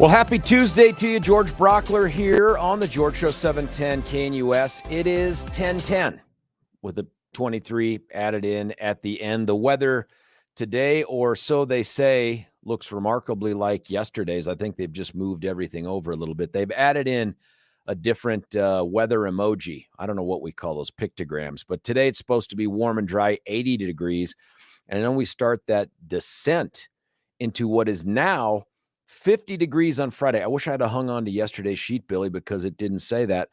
Well, happy Tuesday to you. George Brauchler here on the George Show 710 KNUS. It is 10:10 with a 23 added in at the end. The weather today, or so they say, looks remarkably like yesterday's. I think they've just moved everything over a little bit. They've added in a different weather emoji. I don't know what we call those pictograms, but today it's supposed to be warm and dry, 80 degrees. And then we start that descent into what is now 50 degrees on Friday. I wish I had hung on to yesterday's sheet, Billy, because it didn't say that.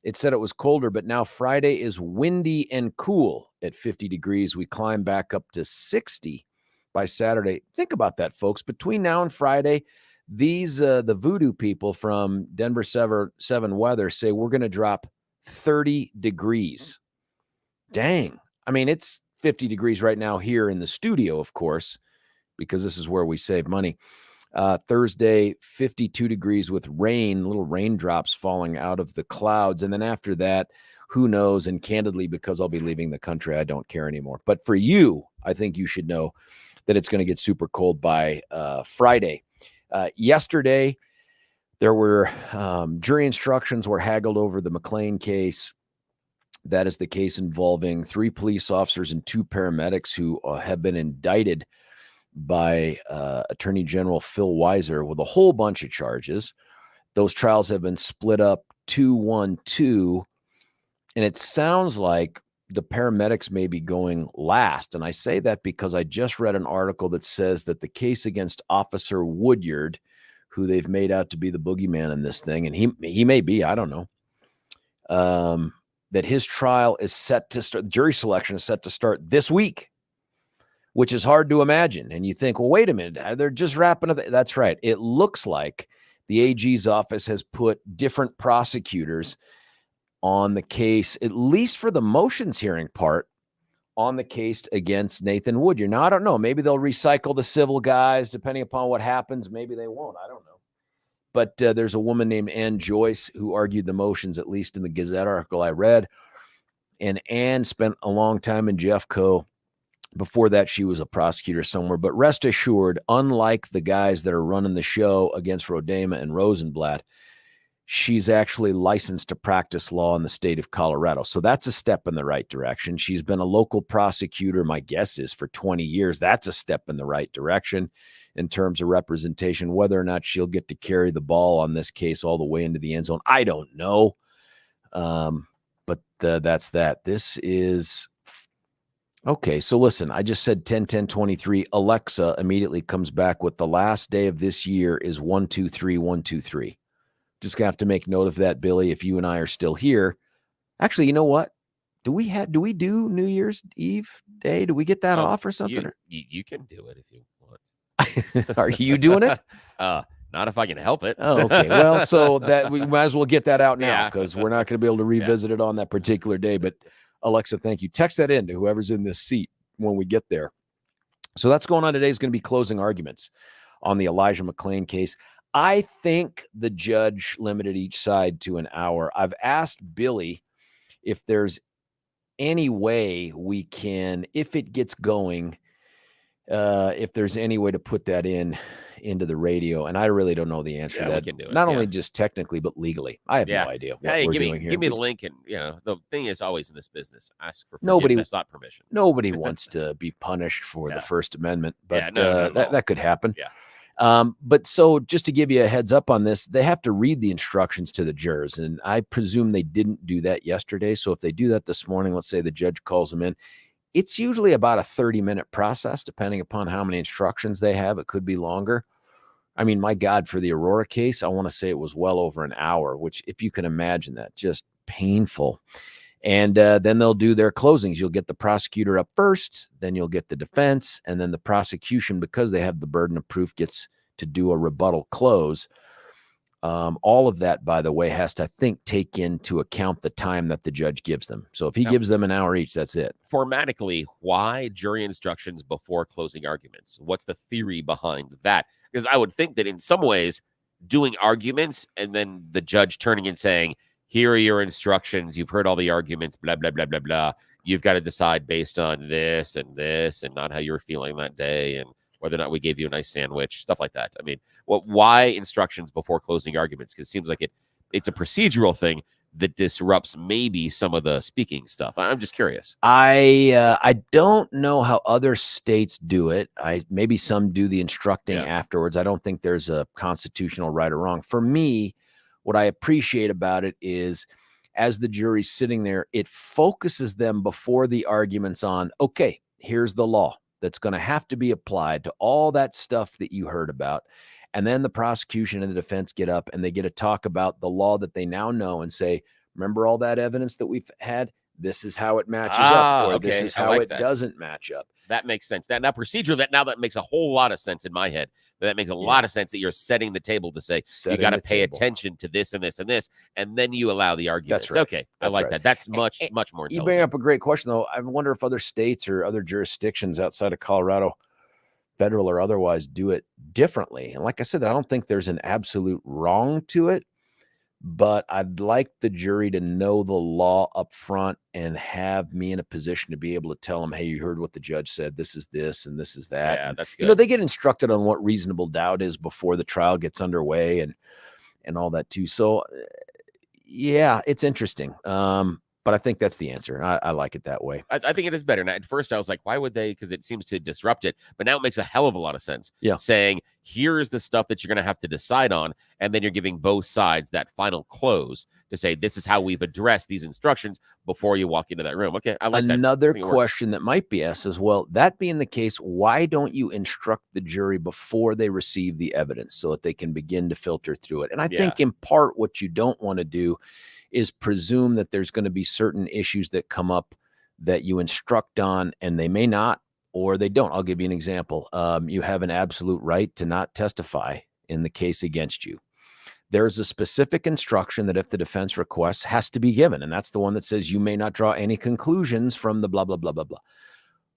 It said it was colder, but now Friday is windy and cool at 50 degrees. We climb back up to 60 by Saturday. Think about that, folks. Between now and Friday, these the voodoo people from Denver 7 Weather say we're going to drop 30 degrees. Dang. I mean, it's 50 degrees right now here in the studio, of course, because this is where we save money. Thursday, 52 degrees with rain, little raindrops falling out of the clouds. And then after that, who knows? And candidly, because I'll be leaving the country, I don't care anymore. But for you, I think you should know that it's going to get super cold by Friday. Yesterday, there were jury instructions were haggled over the McLean case. That is the case involving 3 police officers and 2 paramedics who have been indicted by Attorney General Phil Weiser with a whole bunch of charges. Those trials have been split up 2-1-2, and it sounds like the paramedics may be going last. And I say that because I just read an article that says that the case against Officer Woodyard, who they've made out to be the boogeyman in this thing, and he may be, I don't know, that his trial is set to start, jury selection is set to start this week, which is hard to imagine. And you think, well, wait a minute, they're just wrapping up. That's right. It looks like the AG's office has put different prosecutors on the case, at least for the motions hearing part, on the case against Nathan Woodyard. Now, I don't know. Maybe they'll recycle the civil guys depending upon what happens. Maybe they won't. I don't know. But there's a woman named Ann Joyce who argued the motions, at least in the Gazette article I read. And Ann spent a long time in Jeffco. Before that, she was a prosecutor somewhere. But rest assured, unlike the guys that are running the show against Rodema and Rosenblatt, she's actually licensed to practice law in the state of Colorado. So that's a step in the right direction. She's been a local prosecutor, my guess is, for 20 years. That's a step in the right direction in terms of representation. Whether or not she'll get to carry the ball on this case all the way into the end zone, I don't know. But that's that. This is... Okay, so listen, I just said 10-10-23. Alexa immediately comes back with the last day of this year is 1-2-3-1-2-3. Just gonna have to make note of that, Billy, if you and I are still here. Actually, you know what? Do we do New Year's Eve day? Do we get that off or something? You can do it if you want. Are you doing it? Not if I can help it. Oh, okay. Well, so that we might as well get that out now because we're not going to be able to revisit it on that particular day. But Alexa, thank you. Text that in to whoever's in this seat when we get there. So that's going on today is going to be closing arguments on the Elijah McClain case. I think the judge limited each side to an hour. I've asked Billy if there's any way we can, if it gets going, if there's any way to put that into the radio, and I really don't know the answer to that. We can do it. Not only just technically, but legally. I have no idea what we're doing here. Give me the link, and the thing is always in this business, ask for forgiveness, not permission. Nobody wants to be punished for the First Amendment, but that could happen. Yeah. But so just to give you a heads up on this, they have to read the instructions to the jurors, and I presume they didn't do that yesterday. So if they do that this morning, let's say the judge calls them in, it's usually about a 30-minute process, depending upon how many instructions they have. It could be longer. I mean, my God, for the Aurora case, I want to say it was well over an hour, which, if you can imagine that, just painful. And then they'll do their closings. You'll get the prosecutor up first, then you'll get the defense, and then the prosecution, because they have the burden of proof, gets to do a rebuttal close. All of that, by the way, has to, I think, take into account the time that the judge gives them. So if he gives them an hour each, that's it. Formatically, why jury instructions before closing arguments? What's the theory behind that? Because I would think that in some ways, doing arguments and then the judge turning and saying, here are your instructions. You've heard all the arguments, blah, blah, blah, blah, blah. You've got to decide based on this and not how you were feeling that day. And whether or not we gave you a nice sandwich, stuff like that. I mean, why instructions before closing arguments? Because it seems like it's a procedural thing that disrupts maybe some of the speaking stuff. I'm just curious. I don't know how other states do it. Maybe some do the instructing afterwards. I don't think there's a constitutional right or wrong. For me, what I appreciate about it is, as the jury's sitting there, it focuses them before the arguments on, okay, here's the law that's going to have to be applied to all that stuff that you heard about. And then the prosecution and the defense get up and they get to talk about the law that they now know and say, remember all that evidence that we've had? This is how it matches up, or okay. this is how it doesn't match up. That makes sense. That makes a whole lot of sense in my head. That makes a lot of sense that you're setting the table to say you got to pay attention to this and this and this, and then you allow the arguments. That's right. Okay, I like that. That's much more intelligent. You bring up a great question, though. I wonder if other states or other jurisdictions outside of Colorado, federal or otherwise, do it differently. And like I said, I don't think there's an absolute wrong to it, but I'd like the jury to know the law up front and have me in a position to be able to tell them, hey, you heard what the judge said. This is this and this is that. Yeah, that's good. You know, they get instructed on what reasonable doubt is before the trial gets underway and all that too. So yeah, it's interesting. But I think that's the answer. I like it that way. I think it is better. And at first I was like, why would they? Because it seems to disrupt it. But now it makes a hell of a lot of sense. Yeah. Saying, here's the stuff that you're going to have to decide on. And then you're giving both sides that final close to say, this is how we've addressed these instructions before you walk into that room. Okay. I like Another question that might be asked as well, that being the case, why don't you instruct the jury before they receive the evidence so that they can begin to filter through it? And I think in part what you don't want to do is presume that there's going to be certain issues that come up that you instruct on and they may not, or they don't. I'll give you an example. You have an absolute right to not testify in the case against you. There's a specific instruction that if the defense requests has to be given. And that's the one that says you may not draw any conclusions from the blah, blah, blah, blah, blah.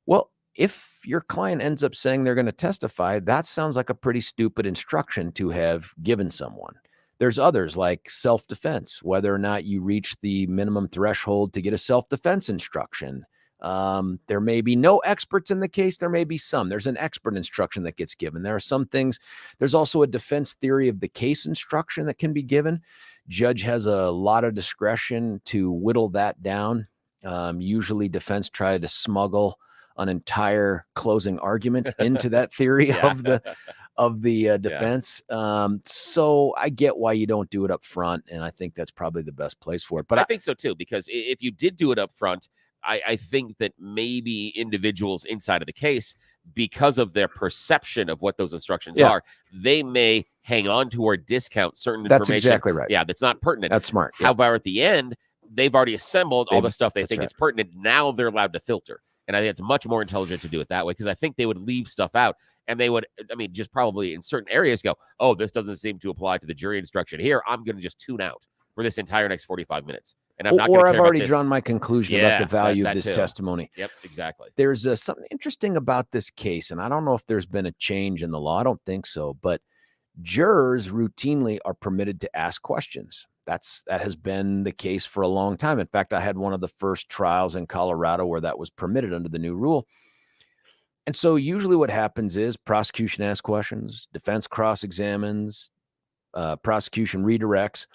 Well, if your client ends up saying they're going to testify, that sounds like a pretty stupid instruction to have given someone. There's others like self-defense, whether or not you reach the minimum threshold to get a self-defense instruction. There may be no experts in the case. There may be some. There's an expert instruction that gets given. There are some things. There's also a defense theory of the case instruction that can be given. Judge has a lot of discretion to whittle that down. Usually defense try to smuggle an entire closing argument into that theory of the defense. So I get why you don't do it up front, and I think that's probably the best place for it. But I think so too, because if you did do it up front, I think that maybe individuals inside of the case, because of their perception of what those instructions are, they may hang on to or discount certain information. That's exactly right. Yeah, that's not pertinent. That's smart. However, at the end, they've already assembled all the stuff they think is pertinent. Now they're allowed to filter. And I think it's much more intelligent to do it that way, because I think they would leave stuff out. And they would, just probably in certain areas go, oh, this doesn't seem to apply to the jury instruction here. I'm going to just tune out for this entire next 45 minutes. And I'm not going to care about this. Or I've already drawn my conclusion about the value of this testimony. Yep, exactly. There's something interesting about this case, and I don't know if there's been a change in the law. I don't think so. But jurors routinely are permitted to ask questions. That has been the case for a long time. In fact, I had one of the first trials in Colorado where that was permitted under the new rule. And so usually what happens is prosecution asks questions, defense cross-examines, prosecution redirects,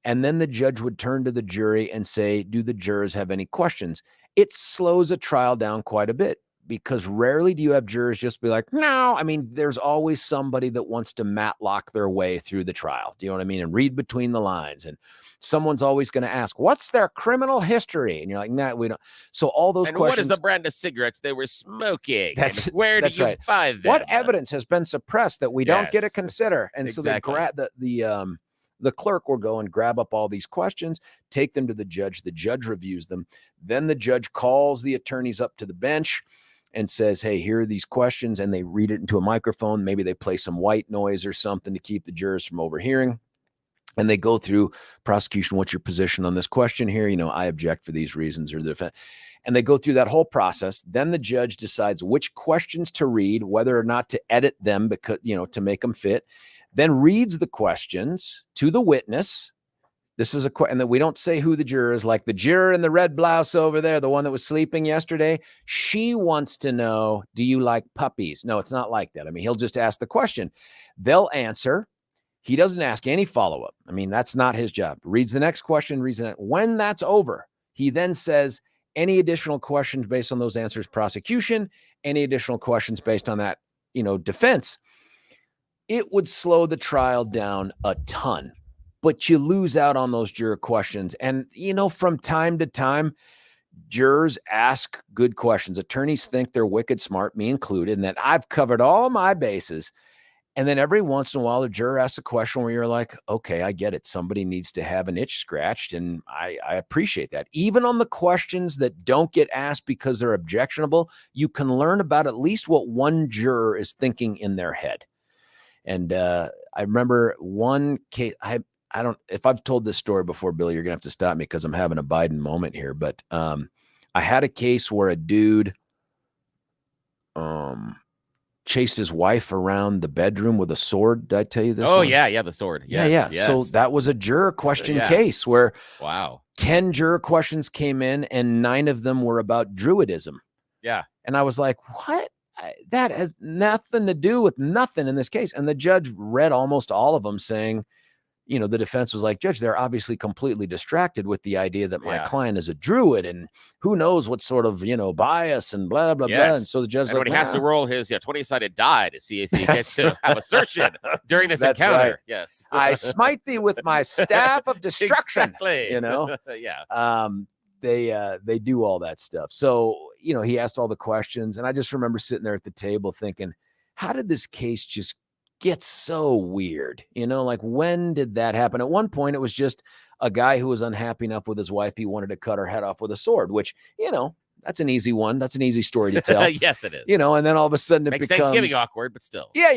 and then the judge would turn to the jury and say, do the jurors have any questions? It slows a trial down quite a bit, because rarely do you have jurors just be like, no. There's always somebody that wants to matlock their way through the trial. Do you know what I mean? And read between the lines. And someone's always going to ask, what's their criminal history? And you're like, nah, we don't. So all those questions. What is the brand of cigarettes they were smoking? Where did you buy them? What evidence has been suppressed that we don't get to consider? And so the clerk will go and grab up all these questions, take them to the judge. The judge reviews them. Then the judge calls the attorneys up to the bench and says, hey, here are these questions. And they read it into a microphone. Maybe they play some white noise or something to keep the jurors from overhearing. And they go through, prosecution, what's your position on this question here? I object for these reasons, or the defense. And they go through that whole process. Then the judge decides which questions to read, whether or not to edit them, because, to make them fit. Then reads the questions to the witness. This is and that we don't say who the juror is, like the juror in the red blouse over there, the one that was sleeping yesterday. She wants to know, do you like puppies? No, it's not like that. I mean, he'll just ask the question. They'll answer. He doesn't ask any follow-up. I mean, that's not his job. Reads the next question, reads it. When that's over, he then says, any additional questions based on those answers, prosecution, any additional questions based on that, defense. It would slow the trial down a ton, but you lose out on those juror questions. And, from time to time, jurors ask good questions. Attorneys think they're wicked smart, me included, and that I've covered all my bases. And then every once in a while, a juror asks a question where you're like, okay, I get it. Somebody needs to have an itch scratched. And I appreciate that. Even on the questions that don't get asked because they're objectionable, you can learn about at least what one juror is thinking in their head. And I remember one case, I don't, if I've told this story before, Billy, you're going to have to stop me because I'm having a Biden moment here. But I had a case where a dude chased his wife around the bedroom with a sword. Did I tell you this? Oh, yeah, the sword. Yes, yeah. So that was a juror question case where 10 juror questions came in and 9 of them were about Druidism. Yeah. And I was like, what? That has nothing to do with nothing in this case. And the judge read almost all of them saying, the defense was like, Judge, they're obviously completely distracted with the idea that my client is a Druid and who knows what sort of, bias and blah, blah, blah. And so the judge, when he has to roll his 20-sided die to see if he gets to have assertion during this encounter. Right. Yes. I smite thee with my staff of destruction. Exactly. Yeah. They do all that stuff. So, he asked all the questions and I just remember sitting there at the table thinking, how did this case just get so weird? Like when did that happen? At one point, it was just a guy who was unhappy enough with his wife. He wanted to cut her head off with a sword, which, that's an easy one. That's an easy story to tell. Yes, it is. And then all of a sudden it makes becomes Thanksgiving awkward, but still. Yeah.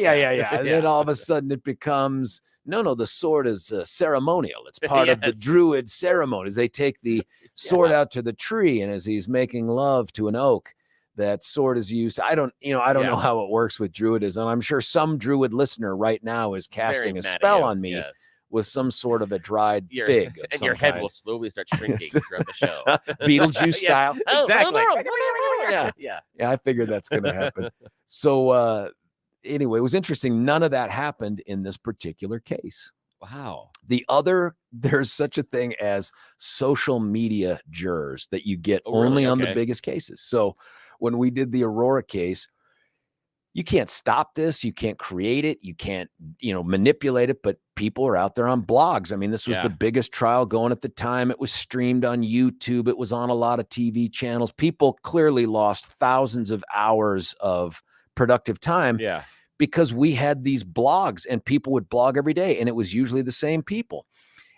And then all of a sudden it becomes, no, the sword is ceremonial. It's part of the Druid ceremonies. They take the sword out to the tree, and as he's making love to an oak, that sword is used. I don't know how it works with Druidism. I'm sure some Druid listener right now is casting a spell on me with some sort of a dried fig. And your head will slowly start shrinking throughout the show. Beetlejuice style. Exactly. Yeah, I figured that's going to happen. So anyway, it was interesting. None of that happened in this particular case. Wow. There's such a thing as social media jurors that you get only on the biggest cases. So when we did the Aurora case, you can't stop this. You can't create it. You can't, manipulate it, but people are out there on blogs. I mean, this was the biggest trial going at the time. It was streamed on YouTube. It was on a lot of TV channels. People clearly lost thousands of hours of productive time. Yeah. Because we had these blogs and people would blog every day, and it was usually the same people.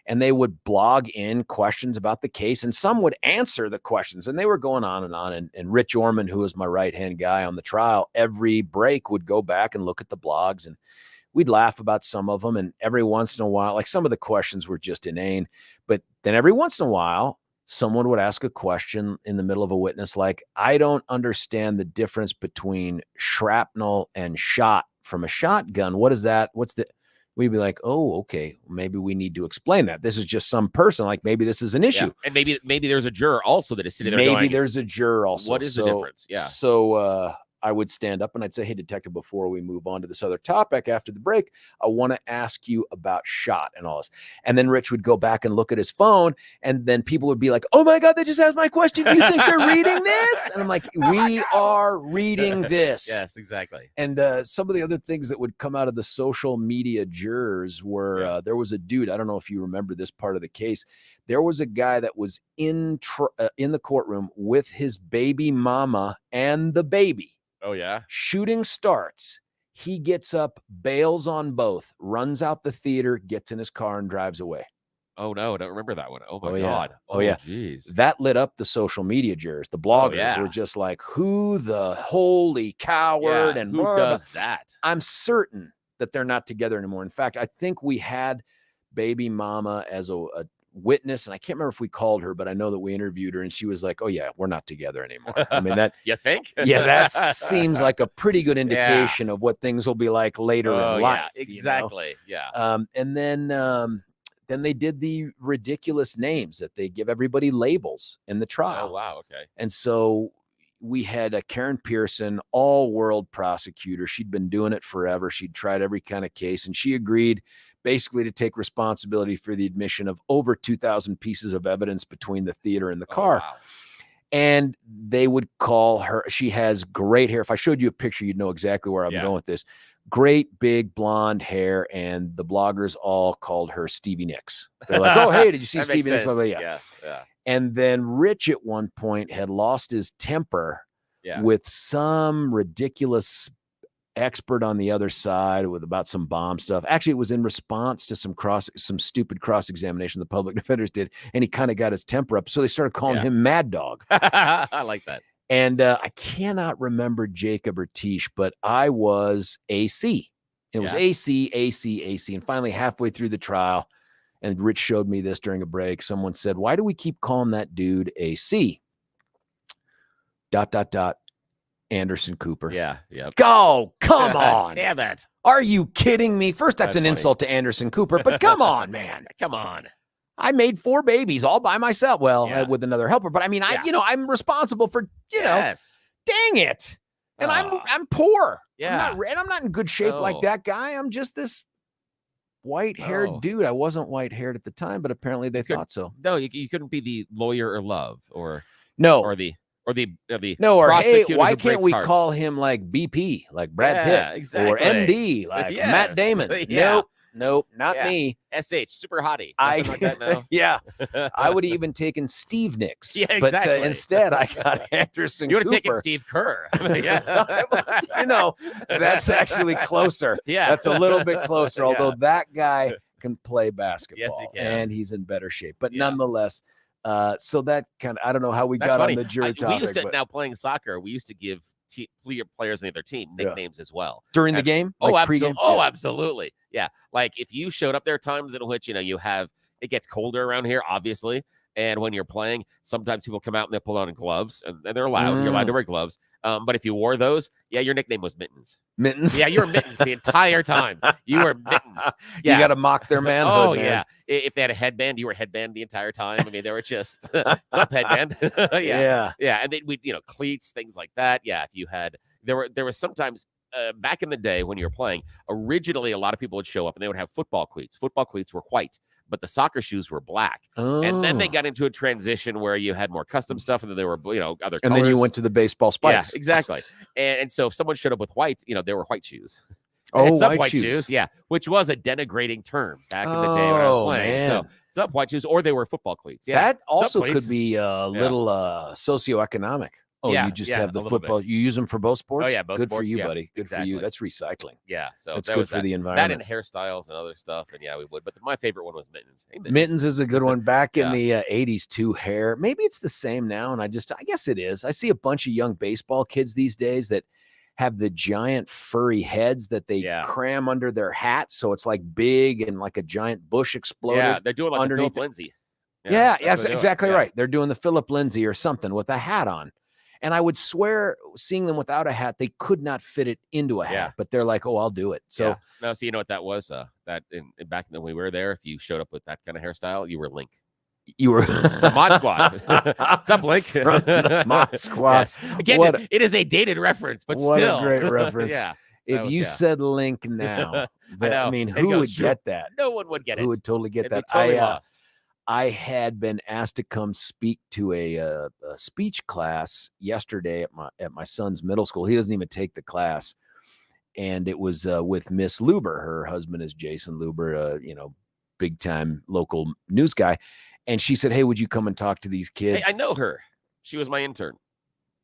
And they would blog in questions about the case, and some would answer the questions, and they were going on and on. And Rich Orman, who was my right-hand guy on the trial, every break would go back and look at the blogs, and we'd laugh about some of them. And every once in a while, like some of the questions were just inane, but then every once in a while, someone would ask a question in the middle of a witness, like, I don't understand the difference between shrapnel and shot from a shotgun. What is that? We'd be like, oh, okay, maybe we need to explain that. This is just some person, like maybe this is an issue. Yeah. And maybe there's a juror also that is sitting there maybe going, there's a juror also. What is the difference? Yeah. So I would stand up and I'd say, hey, detective, before we move on to this other topic after the break, I want to ask you about shot and all this. And then Rich would go back and look at his phone, and then people would be like, oh my God, they just asked my question. Do you think they're reading this? And I'm like, we are reading this. Yes, exactly. And some of the other things that would come out of the social media jurors were, there was a dude, I don't know if you remember this part of the case. There was a guy that was in the courtroom with his baby mama and the baby. Oh, yeah. Shooting starts. He gets up, bails on both, runs out the theater, gets in his car, and drives away. Oh, no. I don't remember that one. Oh, my God. Oh, yeah. Geez. That lit up the social media jurors. The bloggers were just like, who the holy coward? And who does that? I'm certain that they're not together anymore. In fact, I think we had baby mama as a witness, and I can't remember if we called her, but I know that we interviewed her, and she was like, oh yeah, we're not together anymore. I mean, that you think? Yeah, that seems like a pretty good indication of what things will be like later in life. Yeah, exactly. Yeah. And then then they did the ridiculous names that they give everybody labels in the trial. Oh, wow. Okay. And so we had a Karen Pearson, all-world prosecutor. She'd been doing it forever. She'd tried every kind of case, and she agreed basically to take responsibility for the admission of over 2,000 pieces of evidence between the theater and the car. Wow. And they would call her, she has great hair. If I showed you a picture, you'd know exactly where I'm going with this. Great big blonde hair, and the bloggers all called her Stevie Nicks. They're like, oh, hey, did you see Stevie Nicks? Yeah. And then Rich at one point had lost his temper with some ridiculous expert on the other side about some bomb stuff. Actually, it was in response to some stupid cross-examination the public defenders did, and he kind of got his temper up. So they started calling him Mad Dog. I like that. And I cannot remember Jacob or Tish, but I was AC. It was AC. And finally, halfway through the trial, and Rich showed me this during a break, someone said, why do we keep calling that dude AC? ... Anderson Cooper. Yeah. Go, come on. Damn it. Are you kidding me? First, that's an funny insult to Anderson Cooper, but come on, man. Come on. I made 4 babies all by myself. Well, with another helper, but I mean, I'm responsible for, dang it. And I'm poor. Yeah. I'm not in good shape like that guy. I'm just this white-haired dude. I wasn't white-haired at the time, but apparently they thought so. No, you couldn't be the lawyer or love or hey, why can't we call him like BP, like Brad Pitt, exactly. or MD, like Matt Damon? Nope, not me. SH, super hottie. Like that now. I would have even taken Steve Nicks. Exactly. But instead I got Anderson You would have Cooper. taken Steve Kerr. That's actually closer. That's a little bit closer, although that guy can play basketball. Yes, he can. And he's in better shape. But nonetheless, so that kind of, I don't know how we got on the jury topic. We used to, now playing soccer, we used to give players on the other team nicknames as well. During the game? Absolutely. Yeah. Like if you showed up, there are times in which, it gets colder around here, obviously. And when you're playing, sometimes people come out and they pull on gloves, and they're allowed. You're allowed to wear gloves. But if you wore those, your nickname was Mittens. Mittens? Yeah, you were Mittens the entire time. You were Mittens. Yeah. You got to mock their manhood. Oh, man. yeah. If they had a headband, you were headband the entire time. I mean, they were just, what's up, headband? Yeah. And then we, cleats, things like that. Yeah. If you had, there was sometimes, back in the day when you were playing, originally a lot of people would show up and they would have football cleats. Football cleats were white, but the soccer shoes were black. And then they got into a transition where you had more custom stuff, and then there were, other colors. And then you went to the baseball spikes. Yeah, exactly. and so if someone showed up with white, they were white shoes. White shoes. Yeah, which was a denigrating term back in the day when I was playing. Man. So it's up white shoes, or they were football cleats. Yeah, that also could be a little socioeconomic. You just have the football. You use them for both sports? Oh, yeah, both good sports. for you, buddy. Good for you. That's recycling. Yeah, so that's good for the environment. That and hairstyles and other stuff, and we would. But my favorite one was Mittens. Hey, Mittens is a good one. Back in the 80s, too, hair. Maybe it's the same now, and I guess it is. I see a bunch of young baseball kids these days that have the giant furry heads that they cram under their hats, so it's like big and like a giant bush exploded. Yeah, they're doing like underneath Philip Lindsay. Yes, exactly right. They're doing the Philip Lindsay or something with a hat on. And I would swear, seeing them without a hat, they could not fit it into a hat. But they're like, "Oh, I'll do it." So no, so you know what that was? That back when we were there, if you showed up with that kind of hairstyle, you were Link. You were the Mod Squad. What's up, Link? Mod Squad. Yes. Again, it is a dated reference, but what still a great reference. If you said Link now, who would get that? No one would get it. Who would totally get that? Totally lost. I had been asked to come speak to a speech class yesterday at my son's middle school. He doesn't even take the class, and it was with Miss Luber. Her husband is Jason Luber, big time local news guy. And she said, "Hey, would you come and talk to these kids?" Hey, I know her. She was my intern.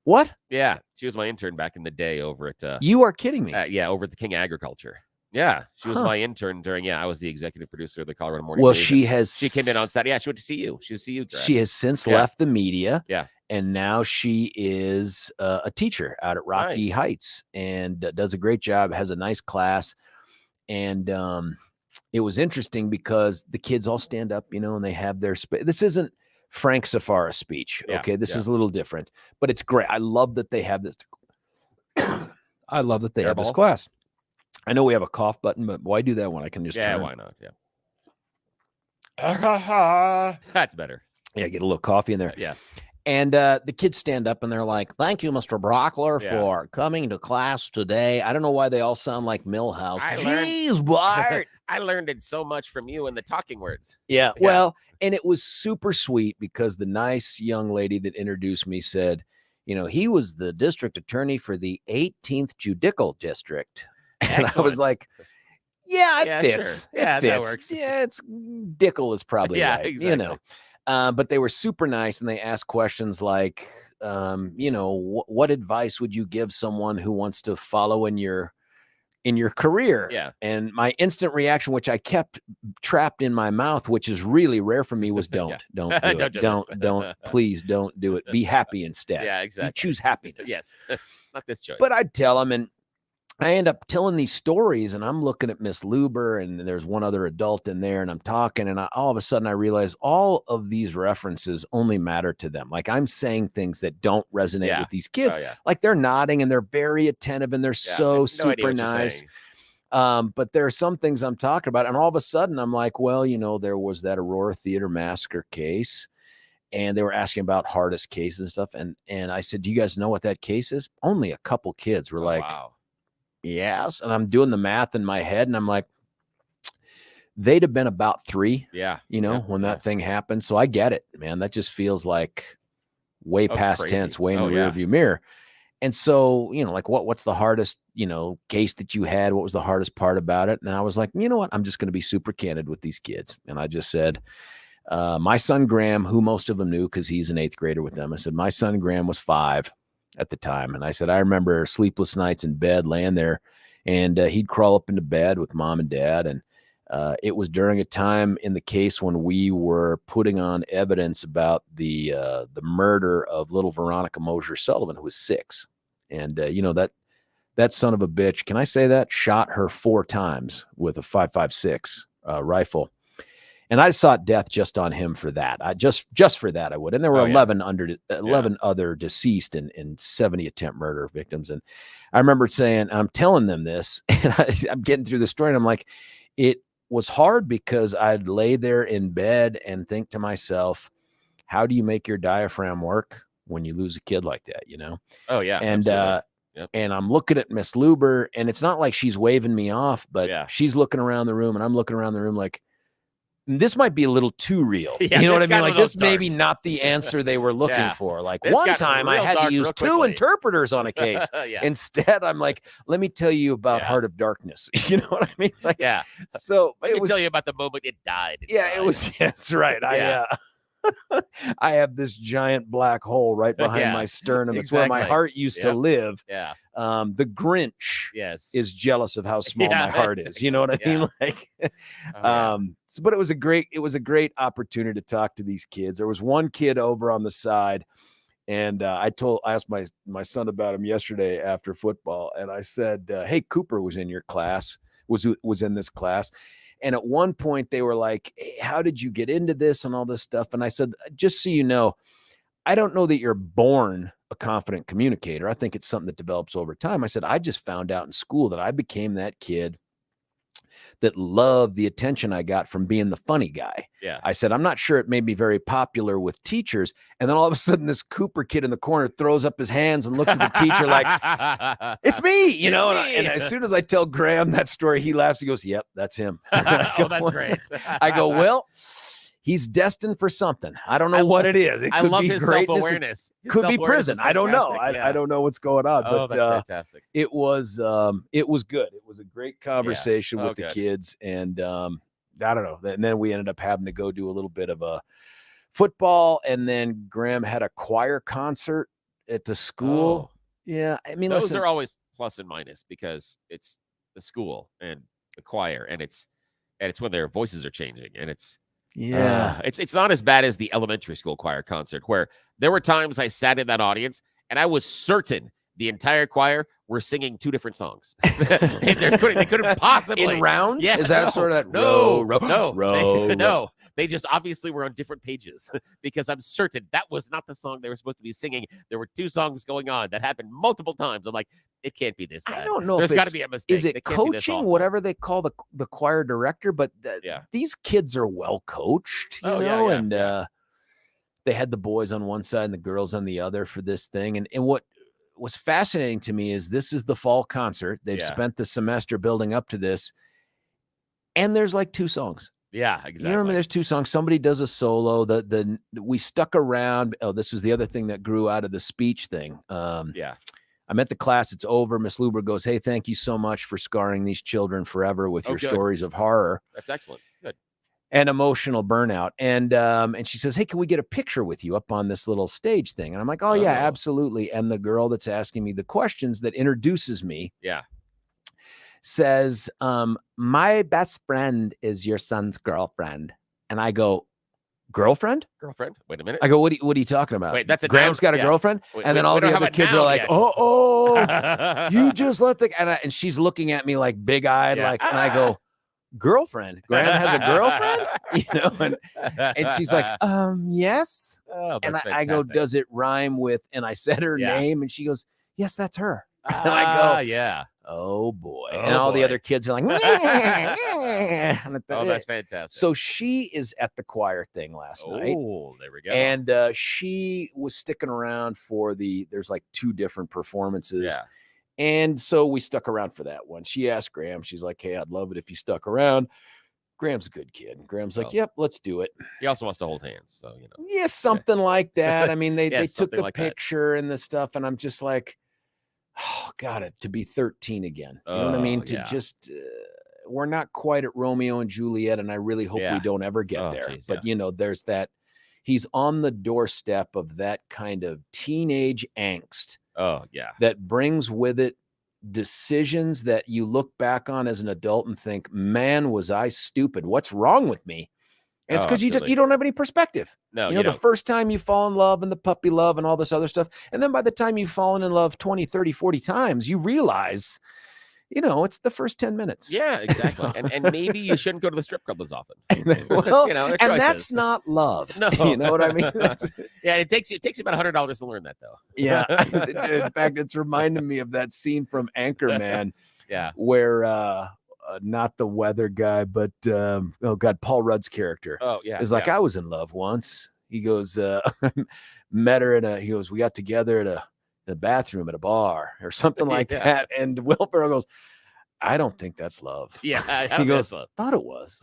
What? Yeah, she was my intern back in the day over at. You are kidding me? Over at the King Agriculture. Yeah, she was my intern during. I was the executive producer of the Colorado Morning. Well, News, she came in on Saturday. Yeah, she went to see you. She's a CU grad. She has since left the media. Yeah, and now she is a teacher out at Rocky Heights and does a great job. Has a nice class, and it was interesting because the kids all stand up, and they have their. This isn't Frank Safara's speech. Okay, this is a little different, but it's great. I love that they have this. I love that they have this class. I know we have a cough button, but why do that when I can just turn? Why not? Yeah. That's better. Yeah, get a little coffee in there. Yeah. And the kids stand up and they're like, "Thank you, Mr. Brauchler, Yeah. for coming to class today." I don't know why they all sound like Millhouse. Jeez, Bart. I learned it so much from you in the talking words. Yeah, well, and it was super sweet because the nice young lady that introduced me said, you know, he was the district attorney for the 18th Judicial District. And I was like, yeah, it fits. Sure. Yeah, it fits. That works. Yeah, it's Dickel is probably right, exactly. you know. But they were super nice and they asked questions like, you know, what advice would you give someone who wants to follow in your career? Yeah. And my instant reaction, which I kept trapped in my mouth, which is really rare for me, was don't do it. don't, please don't do it. Be happy instead. Yeah, exactly. You choose happiness. Yes. Not this choice. But I'd tell them, and I end up telling these stories, and I'm looking at Miss Luber, and there's one other adult in there, and I'm talking, and all of a sudden I realize all of these references only matter to them. Like I'm saying things that don't resonate with these kids. Like they're nodding and they're very attentive and they're so super nice. But there are some things I'm talking about, and all of a sudden I'm like, well, you know, there was that Aurora Theater Massacre case, and they were asking about hardest cases and stuff. And I said, do you guys know what that case is? Only a couple kids were like, wow. Yes. And I'm doing the math in my head and I'm like, they'd have been about 3, you know, when that thing happened. So I get it, man. That just feels like way past tense, way in the rearview mirror. And so, you know, like what's the hardest, you know, case that you had? What was the hardest part about it? And I was like, you know what? I'm just going to be super candid with these kids. And I just said, my son Graham, who most of them knew because he's an 8th grader with them. I said, my son Graham was 5 at the time. And I said, I remember sleepless nights in bed laying there, and he'd crawl up into bed with mom and dad. And it was during a time in the case when we were putting on evidence about the murder of little Veronica Mosier Sullivan, who was 6. And, you know, that son of a bitch, can I say that? Shot her 4 times with a 5.56 rifle. And I sought death just on him for that. I just for that I would. And there were 11 other deceased and 70 attempt murder victims. And I remember saying, I'm telling them this, and I'm getting through the story, and I'm like, it was hard because I'd lay there in bed and think to myself, how do you make your diaphragm work when you lose a kid like that, you know? Oh yeah. And and I'm looking at Miss Luber, and it's not like she's waving me off, but she's looking around the room, and I'm looking around the room like, this might be a little too real. You know what I mean? Like this maybe not the answer they were looking for. Like this one time I had to use 2 interpreters on a case. Instead, I'm like, let me tell you about Heart of Darkness. You know what I mean? Like, so I can tell you about the moment it died. Yeah, it was. Yeah, that's right. I have this giant black hole right behind my sternum. It's where my heart used to live. Yeah. The Grinch is jealous of how small my heart is. You know what I mean? Like, but it was a great opportunity to talk to these kids. There was one kid over on the side, and I asked my son about him yesterday after football, and I said, hey, Cooper was in your class, was in this class. And at one point they were like, hey, how did you get into this and all this stuff? And I said, just so you know, I don't know that you're born a confident communicator. I think it's something that develops over time. I said, I just found out in school that I became that kid that loved the attention I got from being the funny guy. Yeah. I said, I'm not sure it made me very popular with teachers. And then all of a sudden this Cooper kid in the corner throws up his hands and looks at the teacher like, it's me, you know? And as soon as I tell Graham that story, he laughs. He goes, yep, that's him. Oh, that's great. I go, well, he's destined for something. I don't know what it is. It could love be his self-awareness. Could be prison. I don't know. I don't know what's going on. Oh, but that's fantastic. It was good. It was a great conversation with the kids. And I don't know. And then we ended up having to go do a little bit of a football. And then Graham had a choir concert at the school. Oh. Yeah. I mean, those are always plus and minus because it's the school and the choir, and it's when their voices are changing, and it's not as bad as the elementary school choir concert, where there were times I sat in that audience and I was certain the entire choir were singing 2 different songs. They couldn't possibly in round. Yeah, is that sort of that? No. They just obviously were on different pages because I'm certain that was not the song they were supposed to be singing. There were 2 songs going on that happened multiple times. I'm like, it can't be this bad. I don't know. There's if got to it's- be a mistake. Is it It can't be this coaching, awful. whatever they call the choir director? But Yeah. these kids are well coached, you Oh, know, yeah, and yeah. they had the boys on one side and the girls on the other for this thing. And what was fascinating to me is this is the fall concert. They've Yeah. spent the semester building up to this, and there's like 2 songs. Yeah, exactly. You know what I mean? There's 2 songs. Somebody does a solo. We stuck around. Oh, this was the other thing that grew out of the speech thing. Yeah. I'm at the class. It's over. Miss Luber goes, "Hey, thank you so much for scarring these children forever with your good. stories of horror That's excellent. Good. and emotional burnout." And she says, "Hey, can we get a picture with you up on this little stage thing?" And I'm like, "Oh yeah, Oh. absolutely." And the girl that's asking me the questions that introduces me Yeah. says, "My best friend is your son's girlfriend." And I go, "Girlfriend?" Girlfriend. Wait a minute. I go, what are you talking about? Wait, that's a Graham's noun? got a Yeah. girlfriend? And then all the other kids are like, oh, you you just let the, and she's looking at me like big eyed, Yeah. like, and I go, "Girlfriend? Graham has a girlfriend?" You know, and she's like, yes. Oh, And that's I go, fantastic. "Does it rhyme with," and I said her Yeah. name, and she goes, "Yes, that's her." And I go, yeah. "Oh boy." Oh, and all the boy. other kids are like, and Oh, that's fantastic. so she is at the choir thing last night. Oh, there we go. And she was sticking around for there's like 2 different performances. yeah. And so we stuck around for that one. She asked Graham, she's like, "Hey, I'd love it if you stuck around." Graham's a good kid. Graham's like, Oh. "Yep, let's do it." He also wants to hold hands, so you know. Yeah, something like that. I mean, they Yeah, took something the like that. picture and the stuff, and I'm just like, oh, got it to be 13 again. You know what I mean? Oh, To yeah. just we're not quite at Romeo and Juliet, and I really hope Yeah. we don't ever get Oh, there. geez, But you know, there's that. He's on the doorstep of that kind of teenage angst Oh, yeah. that brings with it decisions that you look back on as an adult and think, "Man, was I stupid? What's wrong with me?" And it's Oh, because you absolutely. don't have any perspective. No, You know, the don't. first time you fall in love and the puppy love and all this other stuff. And then by the time you've fallen in love 20, 30, 40 times, you realize, you know, it's the first 10 minutes. Yeah, exactly. And maybe you shouldn't go to the strip club as often. Well, you know, they're and that's choices. not love. No. You know what I mean? Yeah, it takes you about $100 to learn that, though. Yeah. In fact, it's reminding me of that scene from Anchorman Yeah. where not the weather guy, but oh god, Paul Rudd's character Oh, yeah. is like, yeah. "I was in love once." He goes, met her he goes, "We got together at a bathroom at a bar," or something like Yeah. that. And Will Ferrell goes, "I don't think that's love." Yeah. I He don't goes, know. "Thought it was."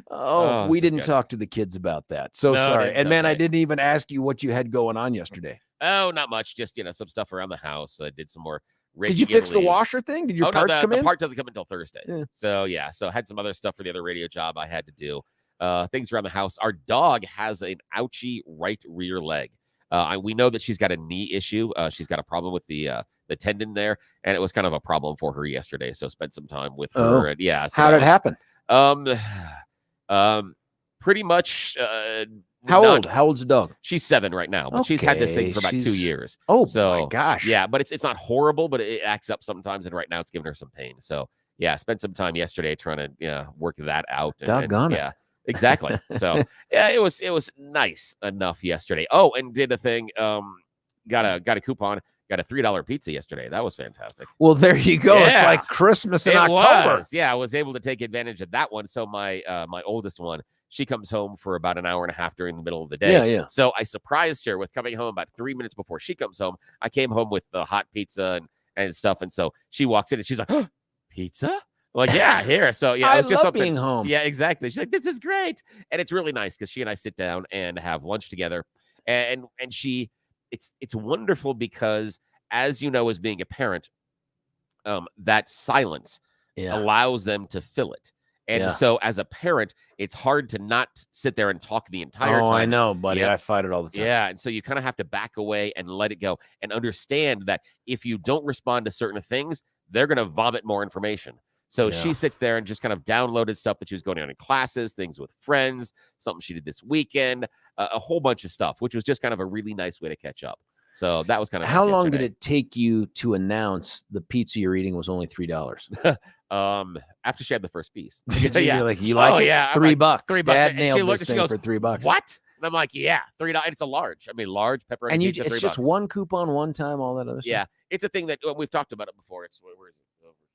Oh, Oh, we this is didn't good. talk to the kids about that. So No, sorry. it's And man, I okay. didn't even ask you what you had going on yesterday. Oh, not much. Just, some stuff around the house. I did some more. Did you fix the washer thing? Did your parts no, come the in? part doesn't come until Thursday. Yeah. So I had some other stuff for the other radio job I had to do. Things around the house. Our dog has an ouchy right rear leg. We know that she's got a knee issue. She's got a problem with the tendon there, and it was kind of a problem for her yesterday. So spent some time with her. Oh. And so How did it happen? Pretty much. How old? How old's the dog? She's 7 right now, but she's had this thing for about 2 years. Oh, so my gosh. Yeah, but it's not horrible, but it acts up sometimes, and right now it's giving her some pain. So I spent some time yesterday trying to work a out. Doggone it. Yeah, exactly. So it was nice enough yesterday. Oh, and did a thing. Got a coupon. Got a $3 pizza yesterday. That was fantastic. Well, there you go. It's Yeah. like Christmas in It October. was. Yeah, I was able to take advantage of that one. So my oldest one, she comes home for about an hour and a half during the middle of the day. Yeah. So I surprised her with coming home about 3 minutes before she comes home. I came home with the hot pizza and stuff. And so she walks in and she's like, "Oh, pizza?" I'm like, "Yeah, here." So it I was just love something. being home. Yeah, exactly. She's like, "This is great." And it's really nice because she and I sit down and have lunch together. And it's wonderful because, as you know, as being a parent, that silence allows them to fill it. And so as a parent, it's hard to not sit there and talk the entire time. Oh, I know, buddy. Yep. I fight it all the time. Yeah. And so you kind of have to back away and let it go and understand that if you don't respond to certain things, they're going to vomit more information. So she sits there and just kind of downloaded stuff that she was going on in classes, things with friends, something she did this weekend, a whole bunch of stuff, which was just kind of a really nice way to catch up. So that was kind of How nice long yesterday. did it take you to announce the pizza you're eating was only $3? After she had the first piece. You're like, you like it? Yeah. $3. $3. Dad And she nailed looked this and she thing goes, for $3. "What?" And I'm like, yeah, $3. It's a large. I mean, large pepperoni And pizza, it's $3. just one coupon, one time, all that other stuff. Yeah, it's a thing that we've talked about it before. It's where is it? Over here.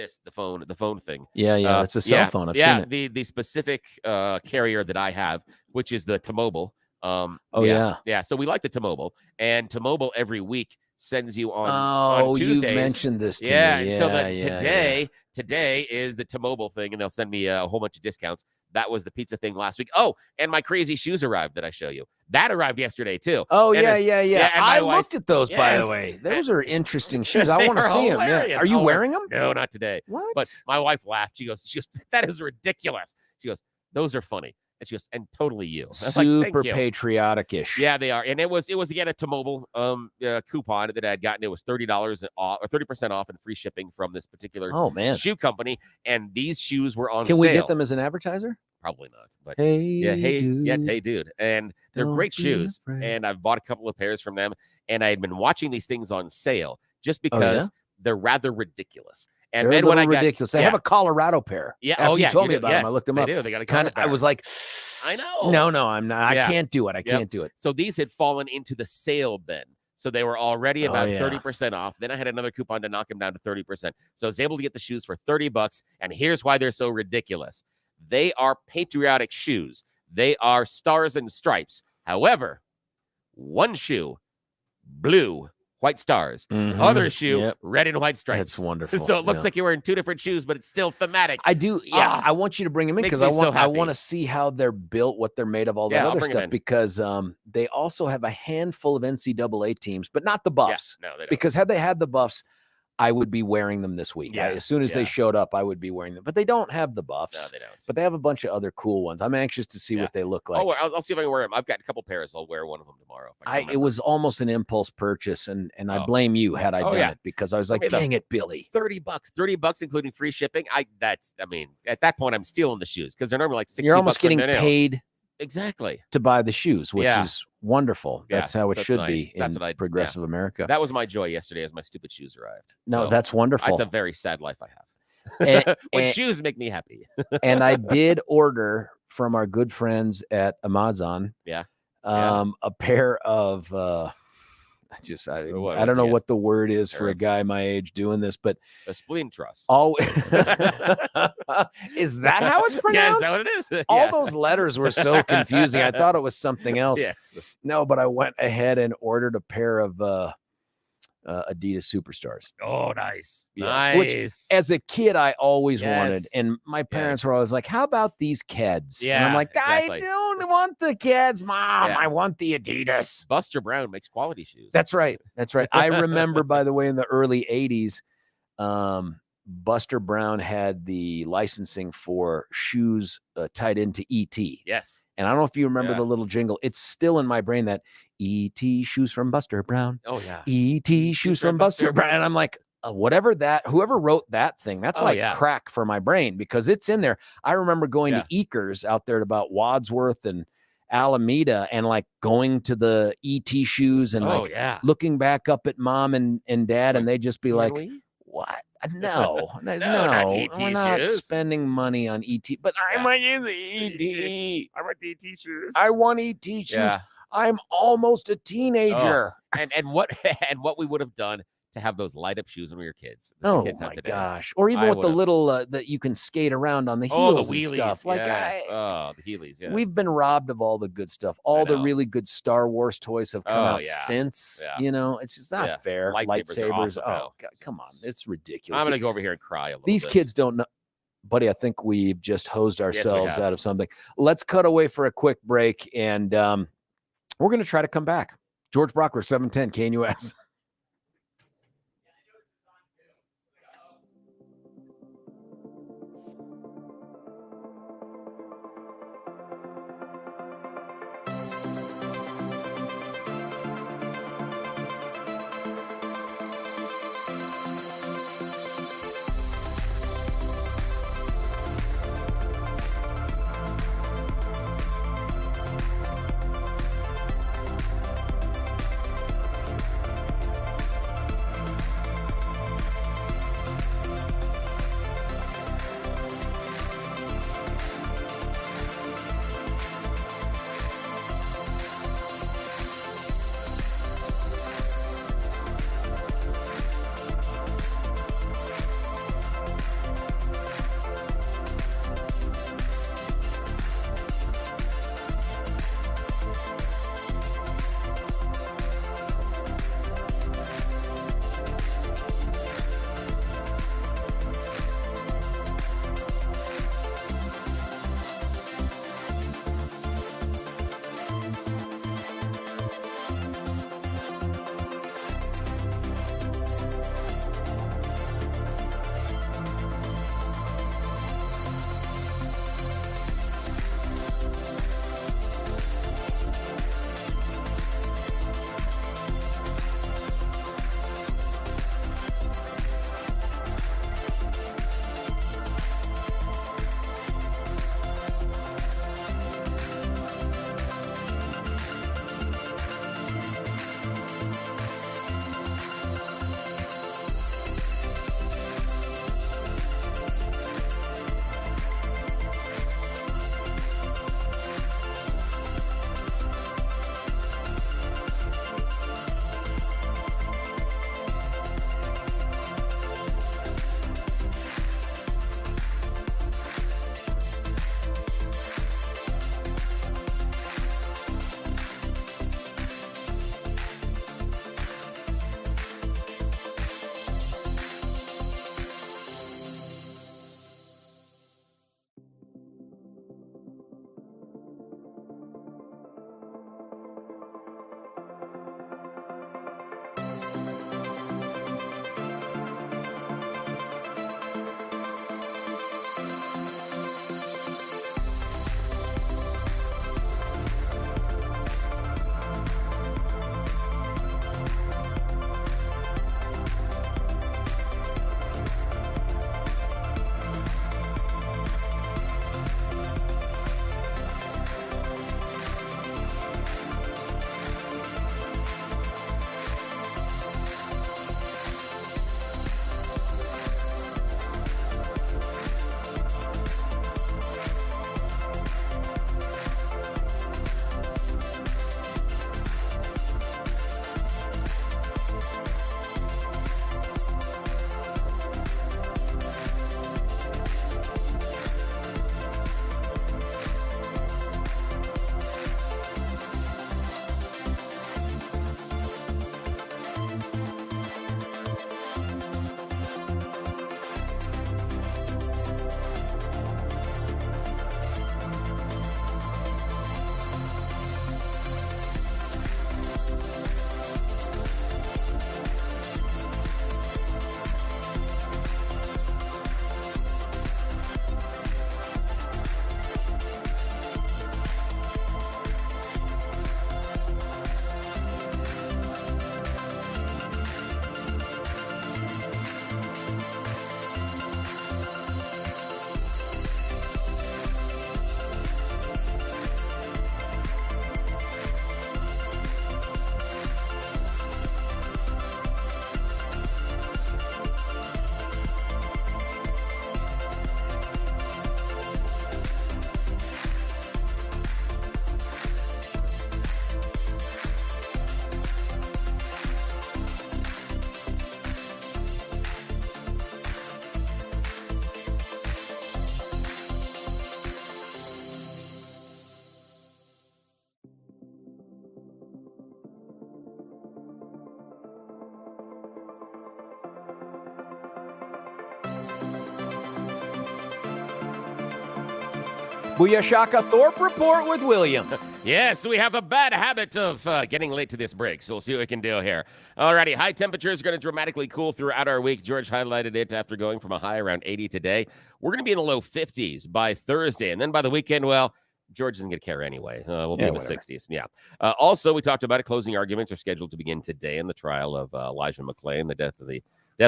It's the thing. The phone thing. Yeah, it's a cell phone. I've seen it. The specific carrier that I have, which is the T-Mobile. Yeah. So we like the T-Mobile, and T-Mobile every week sends you on Tuesdays. You mentioned this to me. Yeah, so today is the T-Mobile thing, and they'll send me a whole bunch of discounts. That was the pizza thing last week. Oh, and my crazy shoes arrived that I show you. That arrived yesterday too. Oh, and yeah. I looked at those, by the way. Those are interesting shoes. I want to see them. Yeah. Are you wearing them? No, not today. What? But my wife laughed. She goes, that is ridiculous. She goes, those are funny. And she goes, and totally you. Super patriotic-ish. Yeah, they are. And it was again a T-Mobile coupon that I had gotten. It was $30 off or 30% off and free shipping from this particular shoe company. And these shoes were on sale. Can we get them as an advertiser? Probably not. But dude. It's Hey Dude. And they're great shoes. And I've bought a couple of pairs from them. And I had been watching these things on sale just because they're rather ridiculous. And they're then when I got ridiculous. They have a Colorado pair. Yeah. After you told me about them. I looked them up. They do. They got a kind of. I was like, I know. No, I'm not. I can't do it. I can't do it. So these had fallen into the sale bin. So they were already about 30% off. Then I had another coupon to knock them down to 30%. So I was able to get the shoes for $30. And here's why they're so ridiculous. They are patriotic shoes. They are stars and stripes. However, one shoe, blue, white stars. Other shoe, red and white stripes. That's wonderful. So it looks like you're wearing two different shoes, but it's still thematic. I do. Yeah, I want you to bring them in because I want to see how they're built, what they're made of, all that other stuff. Because they also have a handful of NCAA teams, but not the Buffs. Yeah, no, they don't. Because had they had the Buffs, I would be wearing them this week. Yeah, as soon as they showed up, I would be wearing them. But they don't have the Buffs. No, they don't. But they have a bunch of other cool ones. I'm anxious to see what they look like. Oh, I'll see if I can wear them. I've got a couple pairs. I'll wear one of them tomorrow. It was almost an impulse purchase, and I blame you had I done it because I was like, dang it, Billy. $30, including free shipping. I mean, at that point, I'm stealing the shoes because they're normally like $60. You're almost getting paid to buy the shoes, which is wonderful. That's how it should be in progressive America. That was my joy yesterday as my stupid shoes arrived. No, that's wonderful. It's a very sad life I have. When shoes make me happy. And I did order from our good friends at Amazon. A pair of I don't know what the word is for a guy my age doing this, but a spleen truss. Is that how it's pronounced? Yes, is that what it is? All those letters were so confusing. I thought it was something else. Yes. No, but I went ahead and ordered a pair of Adidas Superstars. Oh, nice. Which, as a kid, I always wanted. And my parents were always like, how about these Keds? Yeah, and I'm like, I don't want the Keds, Mom. I want the Adidas. Buster Brown makes quality shoes. That's right. I remember, by the way, in the early 80s, Buster Brown had the licensing for shoes tied into E.T. Yes. And I don't know if you remember the little jingle. It's still in my brain, that E.T. shoes from Buster Brown. Oh, yeah. E.T. shoes from Buster Brown. And I'm like, whoever wrote that thing, that's crack for my brain because it's in there. I remember going to Eakers out there at about Wadsworth and Alameda and like going to the E.T. shoes and looking back up at Mom and Dad, and they'd just be like, what? No, we're not spending money on ET, but I want the ET. I want the ET shoes. I want ET shoes. Yeah. I'm almost a teenager. And what we would have done to have those light up shoes when we were kids. Oh my gosh. Or even with the little that you can skate around on the heels the wheelies, and stuff. Like the Heelys, yes. We've been robbed of all the good stuff. All the really good Star Wars toys have come out since. Yeah. You know, it's just not fair. Lightsabers. Oh, God, come on. It's ridiculous. I'm going to go over here and cry a little These kids don't know. Buddy, I think we've just hosed ourselves out of something. Let's cut away for a quick break, and we're going to try to come back. George Brauchler, 710 KNUS. Booyah Shaka Thorpe Report with William. Yes, we have a bad habit of getting late to this break, so we'll see what we can do here. Alrighty, high temperatures are going to dramatically cool throughout our week. George highlighted it after going from a high around 80 today. We're going to be in the low 50s by Thursday, and then by the weekend, well, George isn't going to care anyway. We'll be in the 60s. Yeah. Also, we talked about it. Closing arguments are scheduled to begin today in the trial of Elijah McClain, the death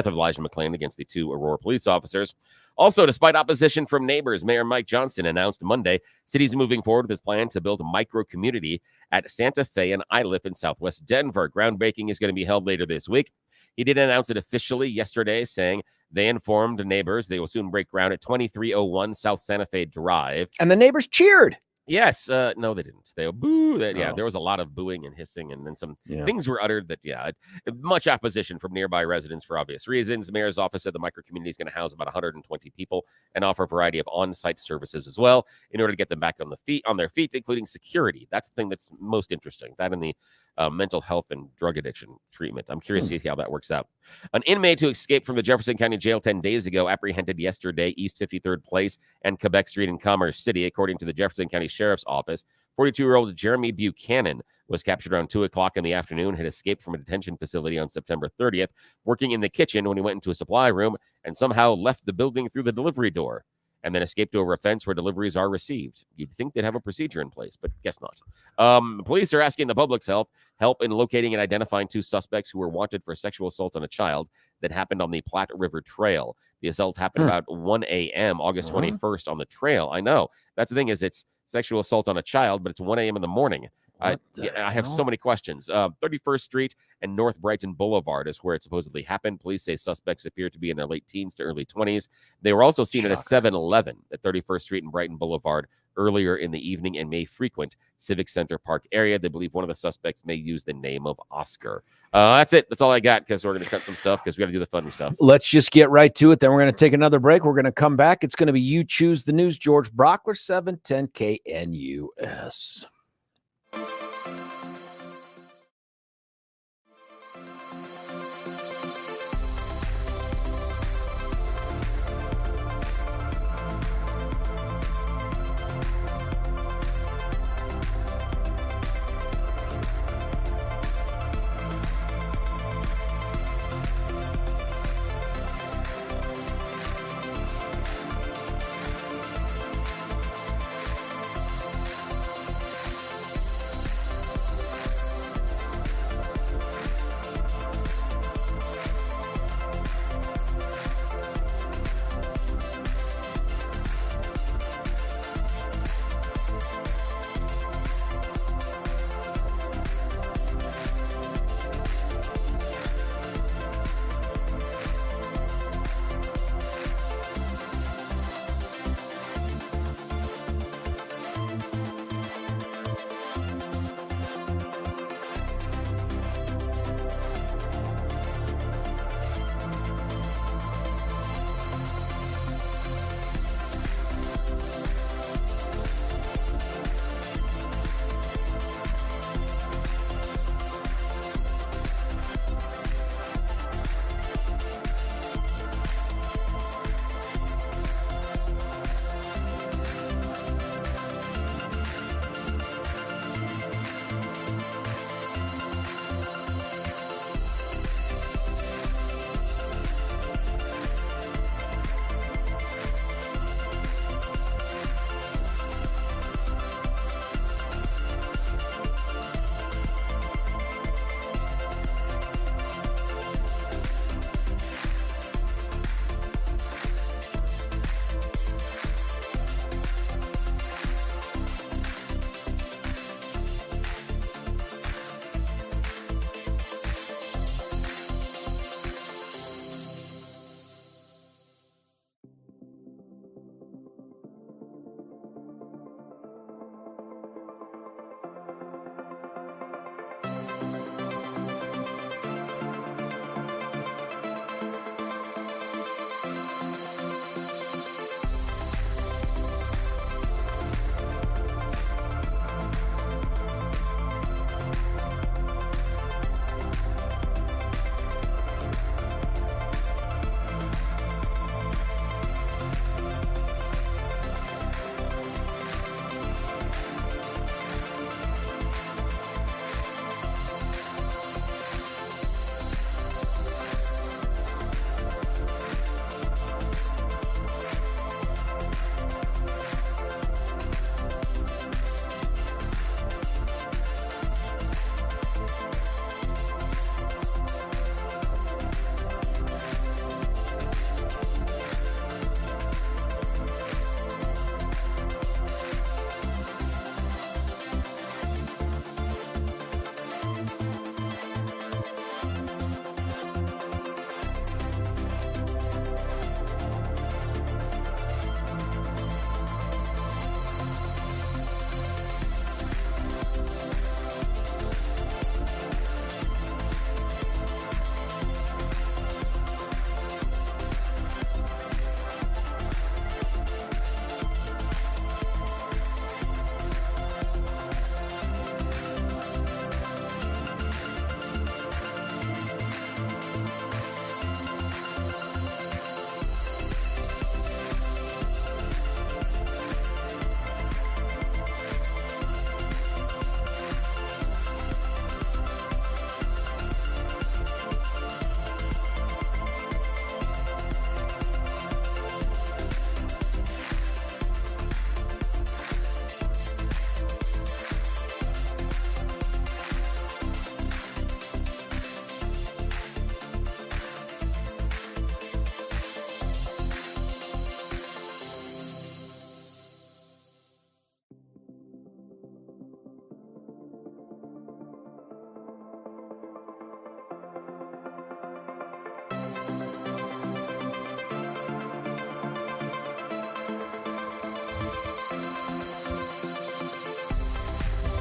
of Elijah McClain against the two Aurora police officers. Also, despite opposition from neighbors, Mayor Mike Johnston announced Monday city's moving forward with his plan to build a micro-community at Santa Fe and Iliff in southwest Denver. Groundbreaking is going to be held later this week. He did announce it officially yesterday, saying they informed neighbors they will soon break ground at 2301 South Santa Fe Drive. And the neighbors cheered. Yes. No, they didn't. They boo. Yeah, there was a lot of booing and hissing, and then some things were uttered that, much opposition from nearby residents for obvious reasons. The mayor's office said the micro-community is going to house about 120 people and offer a variety of on-site services as well in order to get them back on their feet, including security. That's the thing that's most interesting. That and the mental health and drug addiction treatment. I'm curious to see how that works out. An inmate who escaped from the Jefferson County Jail 10 days ago apprehended yesterday East 53rd Place and Quebec Street in Commerce City, according to the Jefferson County Sheriff's Office. 42-year-old Jeremy Buchanan was captured around 2 o'clock in the afternoon, had escaped from a detention facility on September 30th, working in the kitchen when he went into a supply room and somehow left the building through the delivery door, and then escaped over a fence where deliveries are received. You'd think they'd have a procedure in place, but guess not. Police are asking the public's help in locating and identifying two suspects who were wanted for sexual assault on a child that happened on the Platte River Trail. The assault happened about 1 a.m. August 21st on the trail. I know. That's the thing, is it's sexual assault on a child, but it's 1 a.m. in the morning. I have so many questions. 31st Street and North Brighton Boulevard is where it supposedly happened. Police say suspects appear to be in their late teens to early 20s. They were also seen at a 7-Eleven at 31st Street and Brighton Boulevard earlier in the evening and may frequent Civic Center Park area. They believe one of the suspects may use the name of Oscar. That's it. That's all I got, because we're going to cut some stuff because we got to do the funny stuff. Let's just get right to it. Then we're going to take another break. We're going to come back. It's going to be You Choose the News. George Brauchler, 710 KNUS.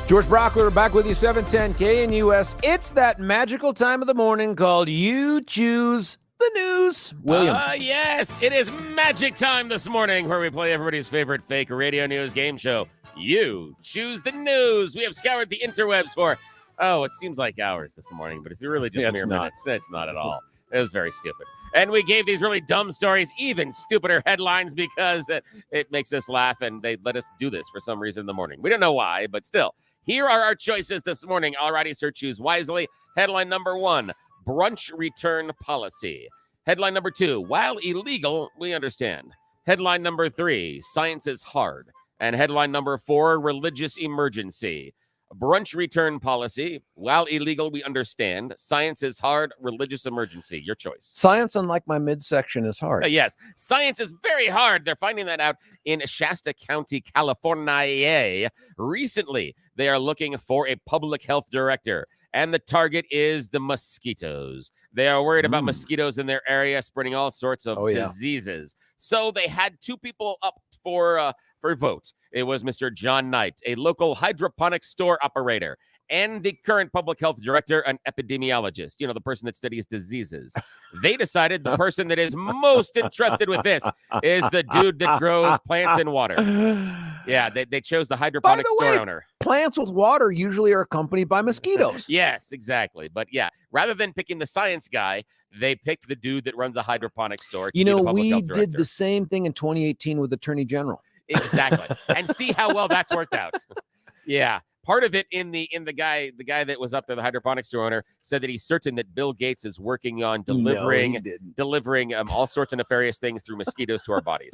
George Brauchler back with you, 710 KNUS. It's that magical time of the morning called You Choose the News. William. Yes, it is magic time this morning where we play everybody's favorite fake radio news game show. You Choose the News. We have scoured the interwebs for, it seems like hours this morning, but it's really just mere minutes. It's not at all. It was very stupid. And we gave these really dumb stories even stupider headlines because it makes us laugh, and they let us do this for some reason in the morning. We don't know why, but still. Here are our choices this morning. Alrighty, sir, choose wisely. Headline number 1, brunch return policy. Headline number 2, while illegal, we understand. Headline number 3, science is hard. And headline number 4, religious emergency. Brunch return policy. While illegal, we understand. Science is hard. Religious emergency. Your choice. Science, unlike my midsection, is hard. Yes. Science is very hard. They're finding that out in Shasta County, California. Recently, they are looking for a public health director, and the target is the mosquitoes. They are worried about mosquitoes in their area spreading all sorts of diseases. So they had 2 people up for vote. It was Mr. John Knight, a local hydroponic store operator, and the current public health director, an epidemiologist, the person that studies diseases. They decided the person that is most interested with this is the dude that grows plants in water. Yeah, they chose the hydroponic store owner. Plants with water usually are accompanied by mosquitoes. Yes, exactly. But yeah, rather than picking the science guy, they picked the dude that runs a hydroponic store. We did the same thing in 2018 with Attorney General. Exactly. And see how well that's worked out. Yeah. Part of it in the guy that was up there, the hydroponic store owner, said that he's certain that Bill Gates is working on delivering all sorts of nefarious things through mosquitoes to our bodies.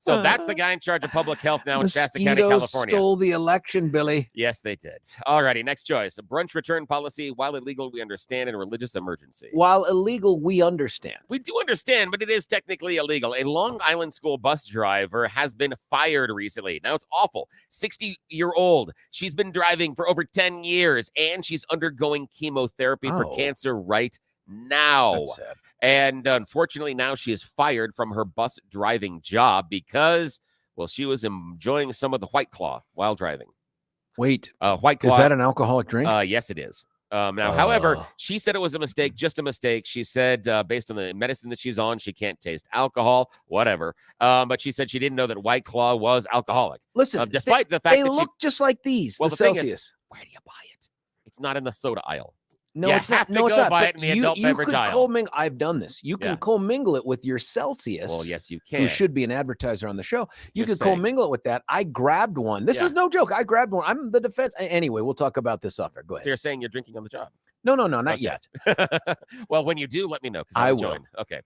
So that's the guy in charge of public health now in Shasta County, California. Stole the election, Billy. Yes, they did. All righty, next choice. A brunch return policy. While illegal, we understand, and religious emergency. While illegal, we understand. We do understand, but it is technically illegal. A Long Island school bus driver has been fired recently. Now, it's awful. 60-year-old. She's been driving for over 10 years, and she's undergoing chemotherapy for cancer right now. That's sad. And unfortunately, now she is fired from her bus driving job because, she was enjoying some of the White Claw while driving. Wait, White Claw. Is that an alcoholic drink? Yes, it is. However, she said it was a mistake, just a mistake. She said based on the medicine that she's on, she can't taste alcohol, whatever. But she said she didn't know that White Claw was alcoholic. Listen, despite the fact they that look just like these. Well, the thing Celsius. is, where do you buy it? It's not in the soda aisle. No, you it's have not. to go buy it in the adult beverage aisle. Co-mingle. I've done this. You can co-mingle it with your Celsius. Well, yes, you can. Who should be an advertiser on the show. You can co-mingle it with that. I grabbed one. This is no joke. I grabbed one. I'm the defense. Anyway, we'll talk about this off air. Go ahead. So you're saying you're drinking on the job? No, not yet. Well, when you do, let me know. I will. Join. Okay.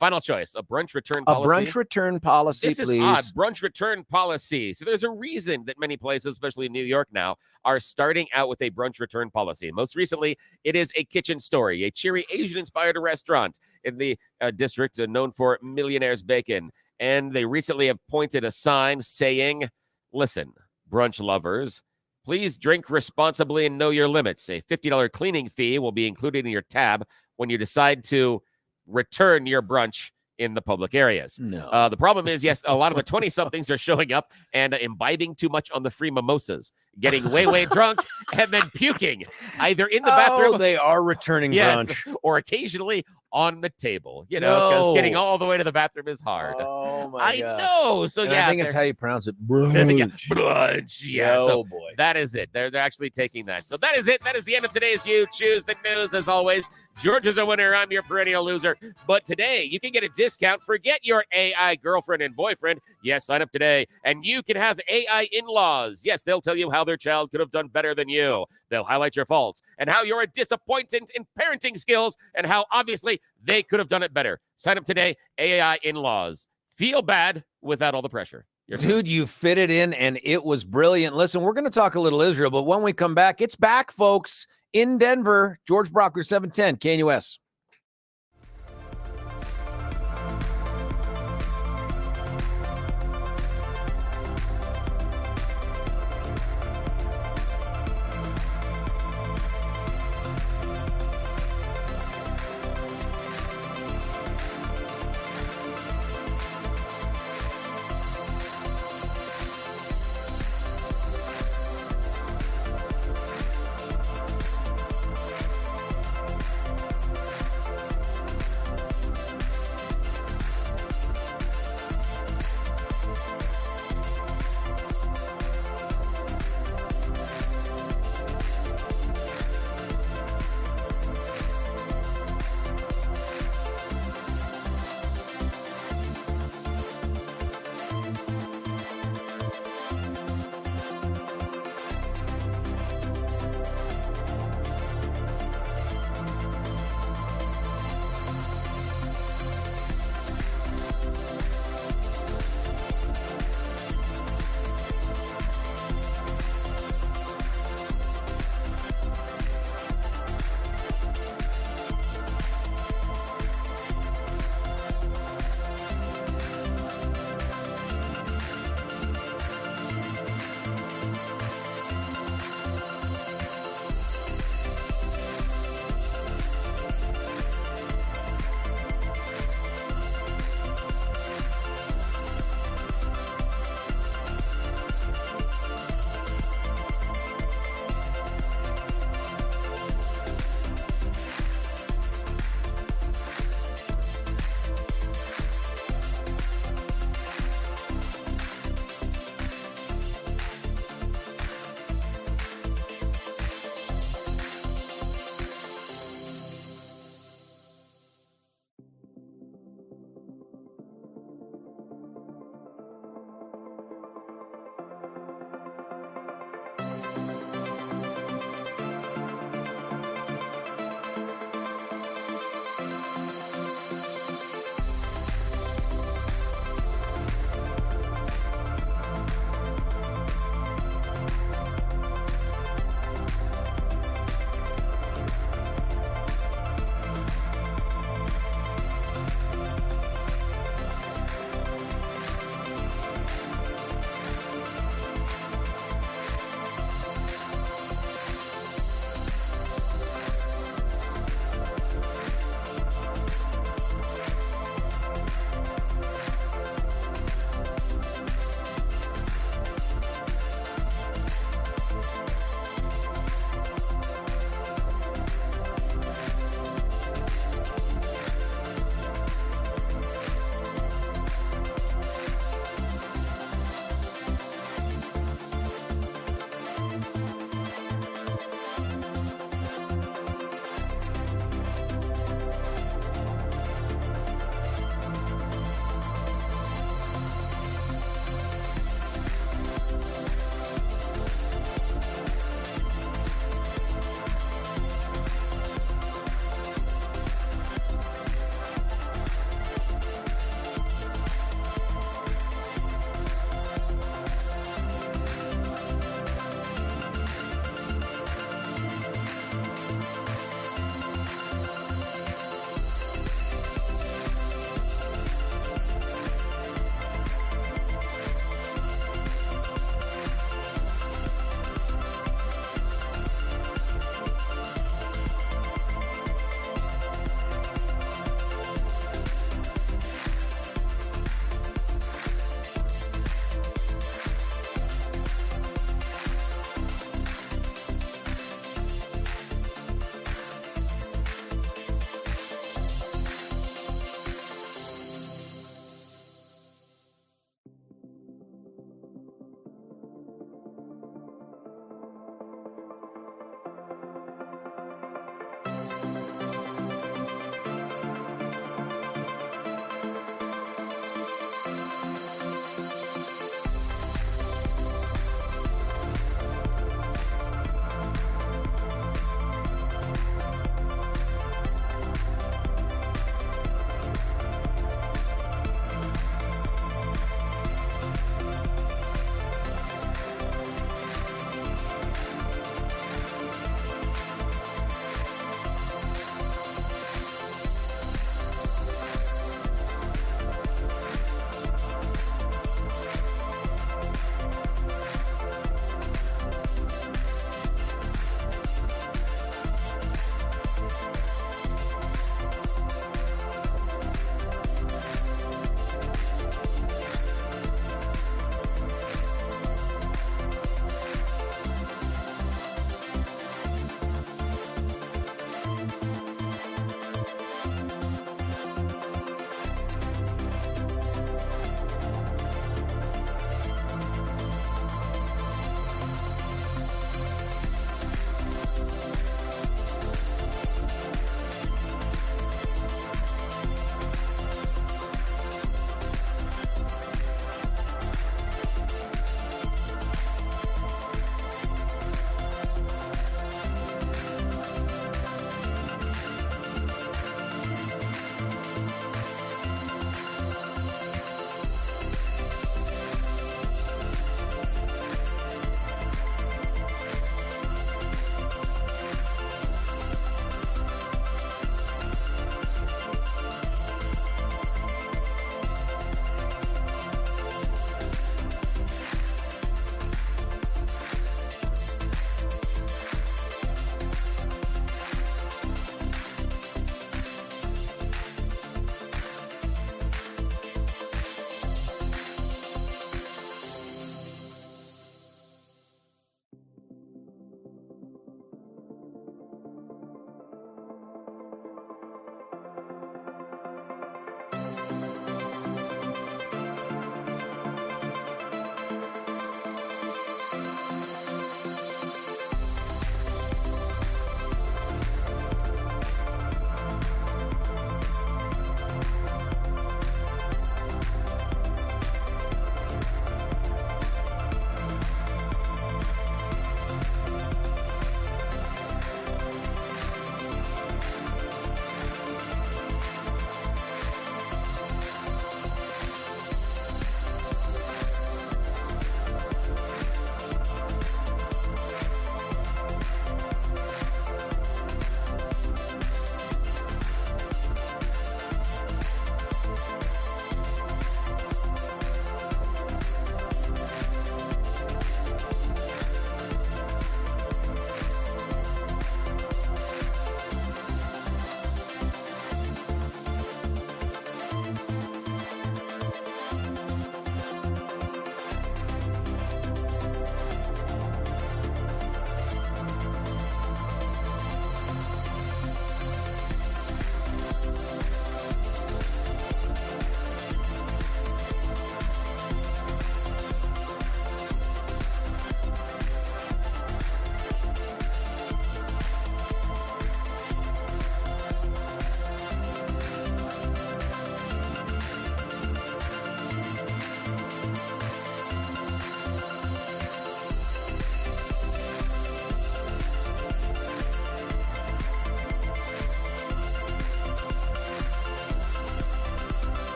Final choice. A brunch return policy. A brunch return policy, this please. This is odd. Brunch return policy. So there's a reason that many places, especially New York now, are starting out with a brunch return policy. Most recently, it is a kitchen story, a cheery Asian-inspired restaurant in the district known for Millionaire's Bacon. And they recently appointed a sign saying, listen, brunch lovers, please drink responsibly and know your limits. A $50 cleaning fee will be included in your tab when you decide to return your brunch in the public areas. No. The problem is, yes, a lot of the 20-somethings are showing up and imbibing too much on the free mimosas, getting way drunk, and then puking, either in the bathroom. Oh, they are returning brunch. Or occasionally on the table, because getting all the way to the bathroom is hard. Oh, my God. I know. So, I think it's how you pronounce it. Brunch. Brunch. Yeah. Oh, so boy. that is it. They're actually taking that. So that is it. That is the end of today's You Choose the News. As always, George is a winner. I'm your perennial loser. But today, you can get a discount. Forget your AI girlfriend and boyfriend. Yes, sign up today. And you can have AI in-laws. Yes, they'll tell you how their child could have done better than you. They'll highlight your faults and how you're a disappointment in parenting skills and how obviously they could have done it better. Sign up today. AI in-laws. Feel bad without all the pressure. Dude, you fit it in, and it was brilliant. Listen, we're going to talk a little Israel, but when we come back, it's back, folks, in Denver. George Brauchler, 710 KNUS.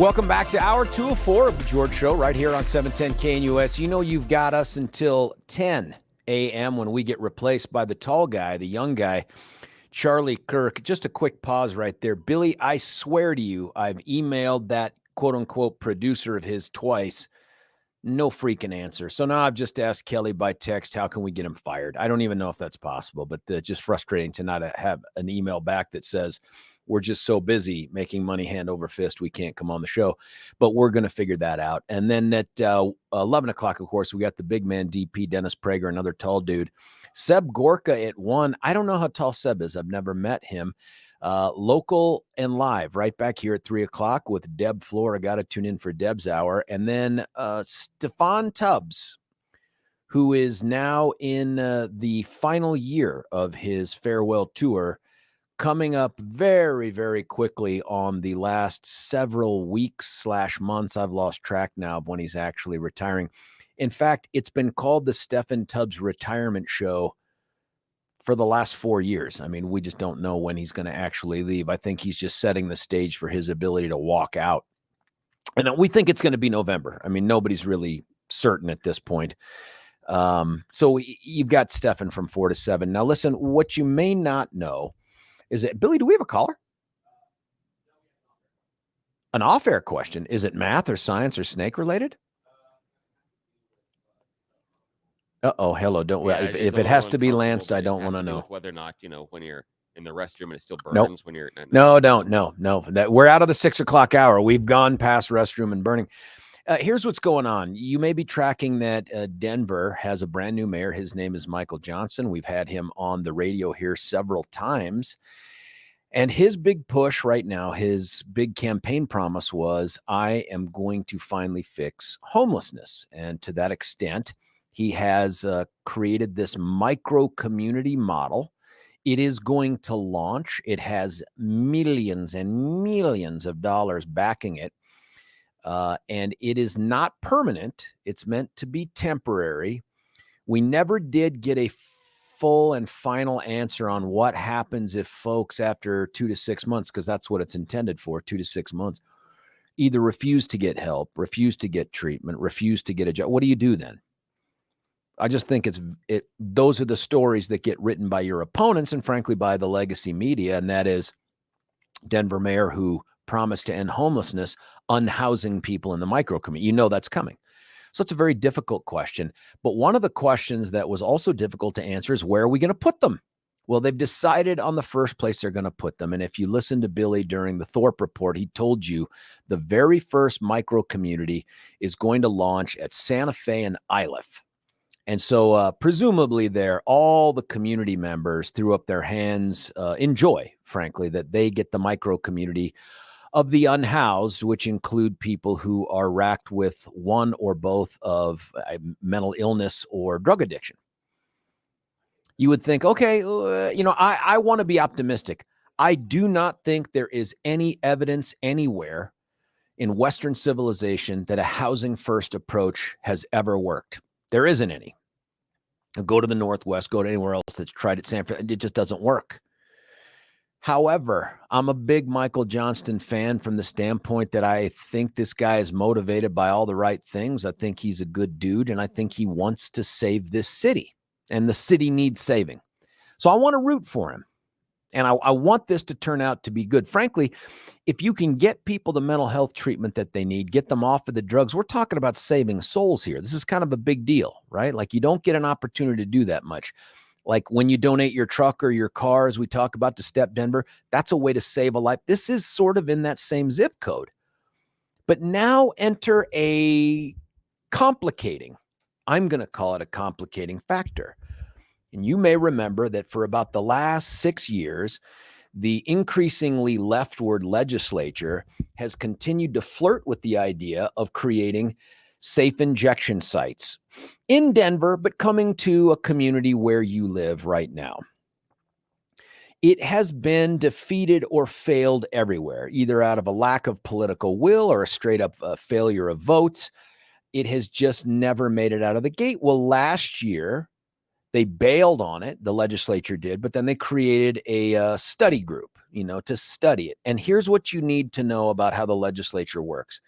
Welcome back to hour 204 of the George Show right here on 710 KNUS. You know you've got us until 10 a.m. when we get replaced by the tall guy, the young guy, Charlie Kirk. Just a quick pause right there. Billy, I swear to you, I've emailed that quote-unquote producer of his twice. No freaking answer. So now I've just asked Kelly by text, how can we get him fired? I don't even know if that's possible, but just frustrating to not have an email back that says, we're just so busy making money hand over fist, we can't come on the show. But we're going to figure that out. And then at 11 o'clock, of course, we got the big man DP, Dennis Prager, another tall dude. Seb Gorka at 1. I don't know how tall Seb is. I've never met him. Local and live right back here at 3 o'clock with Deb Floor. I got to tune in for Deb's hour. And then Stefan Tubbs, who is now in the final year of his farewell tour, coming up very, very quickly on the last several weeks / months. I've lost track now of when he's actually retiring. In fact, it's been called the Stefan Tubbs Retirement Show for the last 4 years. I mean, we just don't know when he's going to actually leave. I think he's just setting the stage for his ability to walk out. And we think it's going to be November. I mean, nobody's really certain at this point. So you've got Stefan from 4 to 7. Now, listen, what you may not know is it, Billy, do we have a caller? An off-air question. Is it math or science or snake related? Uh-oh, hello. Don't if it has to be Lanced, I don't want to know. Whether or not, when you're in the restroom and it still burns. Nope. When you're No. That we're out of the 6 o'clock hour. We've gone past restroom and burning. Here's what's going on. You may be tracking that Denver has a brand new mayor. His name is Michael Johnston. We've had him on the radio here several times. And his big push right now, his big campaign promise was, I am going to finally fix homelessness. And to that extent, he has created this micro community model. It is going to launch. It has millions and millions of dollars backing it. And it is not permanent. It's meant to be temporary. We never did get a full and final answer on what happens if folks after 2 to 6 months, because that's what it's intended for, 2 to 6 months, either refuse to get help, refuse to get treatment, refuse to get a job. What do you do then? I just think those are the stories that get written by your opponents and frankly by the legacy media. And that is Denver mayor who promised to end homelessness, unhousing people in the micro community. You know that's coming. So it's a very difficult question. But one of the questions that was also difficult to answer is, where are we going to put them? Well, they've decided on the first place they're going to put them. And if you listen to Billy during the Thorpe Report, he told you the very first micro community is going to launch at Santa Fe and Iliff. And so presumably there, all the community members threw up their hands in joy, frankly, that they get the micro community of the unhoused, which include people who are racked with one or both of mental illness or drug addiction. You would think, okay, I want to be optimistic. I do not think there is any evidence anywhere in Western civilization that a housing first approach has ever worked. There isn't any. Go to the Northwest, go to anywhere else that's tried it, San Francisco, it just doesn't work. However, I'm a big Michael Johnston fan from the standpoint that I think this guy is motivated by all the right things. I think he's a good dude, and I think he wants to save this city, and the city needs saving. So I want to root for him, and I want this to turn out to be good. Frankly, if you can get people the mental health treatment that they need, get them off of the drugs, we're talking about saving souls here. This is kind of a big deal, right? Like, you don't get an opportunity to do that much. Like when you donate your truck or your car, as we talk about, to Step Denver, that's a way to save a life. This is sort of in that same zip code. But now enter a complicating, I'm going to call it a complicating factor. And you may remember that for about the last 6 years, the increasingly leftward legislature has continued to flirt with the idea of creating safe injection sites in Denver, but coming to a community where you live right now. It has been defeated or failed everywhere, either out of a lack of political will or a straight up failure of votes. It has just never made it out of the gate. Well, last year, they bailed on it, the legislature did, but then they created a study group. to study it. And here's what you need to know about how the legislature works.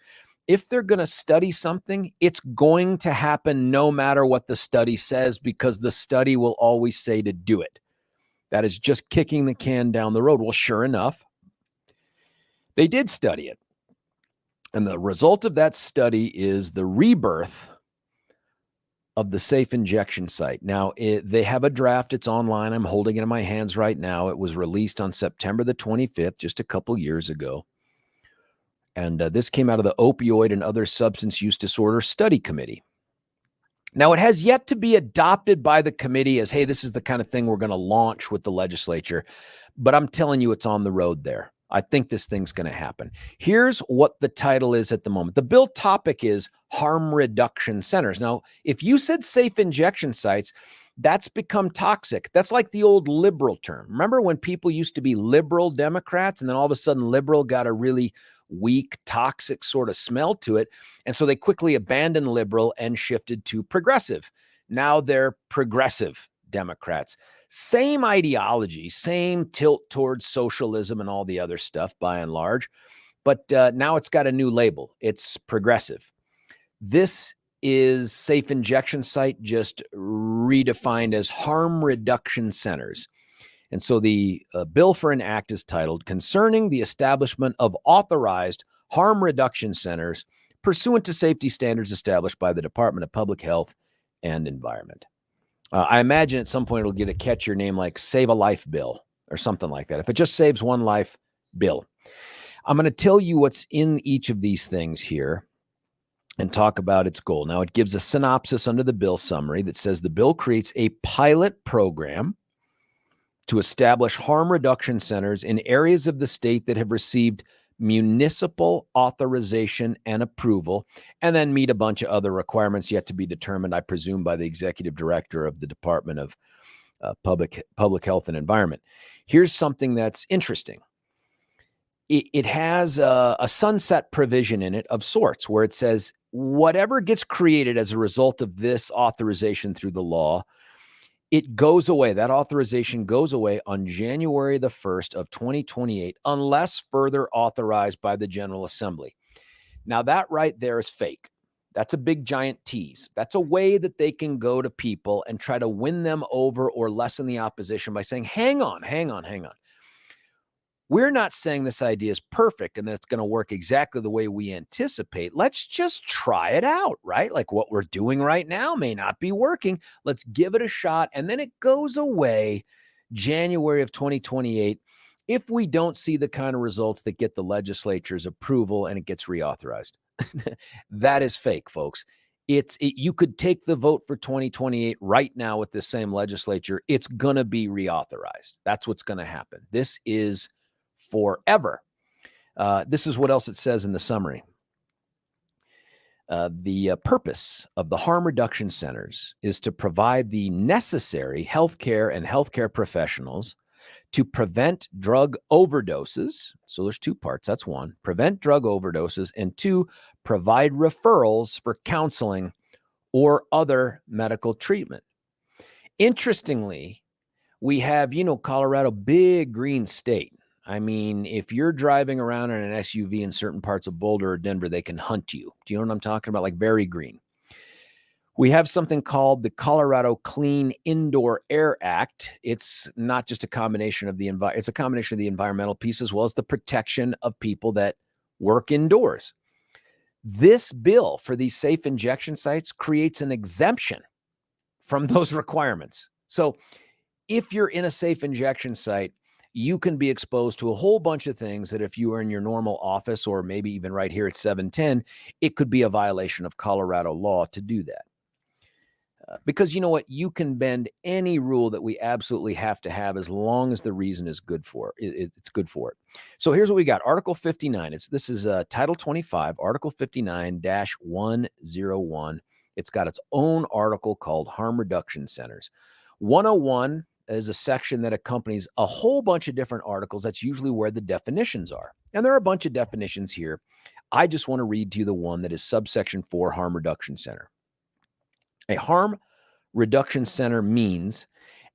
If they're going to study something, it's going to happen no matter what the study says, because the study will always say to do it. That is just kicking the can down the road. Well, sure enough, they did study it. And the result of that study is the rebirth of the safe injection site. Now, they have a draft. It's online. I'm holding it in my hands right now. It was released on September the 25th, just a couple years ago. And this came out of the Opioid and Other Substance Use Disorder Study Committee. Now, it has yet to be adopted by the committee as, hey, this is the kind of thing we're going to launch with the legislature. But I'm telling you, it's on the road there. I think this thing's going to happen. Here's what the title is at the moment. The bill topic is harm reduction centers. Now, if you said safe injection sites, that's become toxic. That's like the old liberal term. Remember when people used to be liberal Democrats, and then all of a sudden liberal got a really weak, toxic sort of smell to it. And so they quickly abandoned liberal and shifted to progressive. Now they're progressive Democrats. Same ideology, same tilt towards socialism and all the other stuff by and large. But now it's got a new label. It's progressive. This is safe injection site, just redefined as harm reduction centers. And so the bill for an act is titled Concerning the Establishment of Authorized Harm Reduction Centers Pursuant to Safety Standards Established by the Department of Public Health and Environment. I imagine at some point it'll get a catchier name like Save a Life Bill or something like that. If it just saves one life, bill. I'm going to tell you what's in each of these things here and talk about its goal. Now, it gives a synopsis under the bill summary that says the bill creates a pilot program to establish harm reduction centers in areas of the state that have received municipal authorization and approval, and then meet a bunch of other requirements yet to be determined, I presume, by the executive director of the Department of Public Health and Environment. Here's something that's interesting. It has a sunset provision in it of sorts, where it says whatever gets created as a result of this authorization through the law, it goes away. That authorization goes away on January the 1st of 2028, unless further authorized by the General Assembly. Now, that right there is fake. That's a big giant tease. That's a way that they can go to people and try to win them over or lessen the opposition by saying, hang on. We're not saying this idea is perfect and that it's going to work exactly the way we anticipate. Let's just try it out, right? Like what we're doing right now may not be working. Let's give it a shot. And then it goes away January of 2028 if we don't see the kind of results that get the legislature's approval and it gets reauthorized. That is fake, folks. You could take the vote for 2028 right now with the same legislature. It's going to be reauthorized. That's what's going to happen. This is forever. This is what else it says in the summary. The purpose of the harm reduction centers is to provide the necessary healthcare and healthcare professionals to prevent drug overdoses. So there's two parts. That's one, prevent drug overdoses, and two, provide referrals for counseling or other medical treatment. Interestingly, we have, Colorado, big green state. I mean, if you're driving around in an SUV in certain parts of Boulder or Denver, they can hunt you. Do you know what I'm talking about? Like very green. We have something called the Colorado Clean Indoor Air Act. It's not just a combination of it's a combination of the environmental piece as well as the protection of people that work indoors. This bill for these safe injection sites creates an exemption from those requirements. So if you're in a safe injection site, you can be exposed to a whole bunch of things that if you are in your normal office or maybe even right here at 710, it could be a violation of Colorado law to do that. Because you know what? You can bend any rule that we absolutely have to have as long as the reason is good for it. It's good for it. So here's what we got. Article 59. This is Title 25, Article 59-101. It's got its own article called Harm Reduction Centers. 101 is a section that accompanies a whole bunch of different articles. That's usually where the definitions are. And there are a bunch of definitions here. I just want to read to you the one that is subsection 4, Harm Reduction Center. A harm reduction center means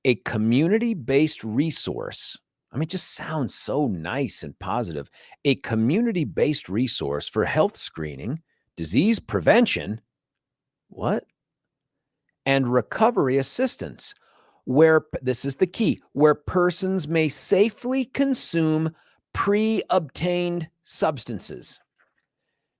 a community-based resource I mean, it just sounds so nice and positive. A community-based resource for health screening, disease prevention, what? And recovery assistance, where, this is the key, where persons may safely consume pre-obtained substances.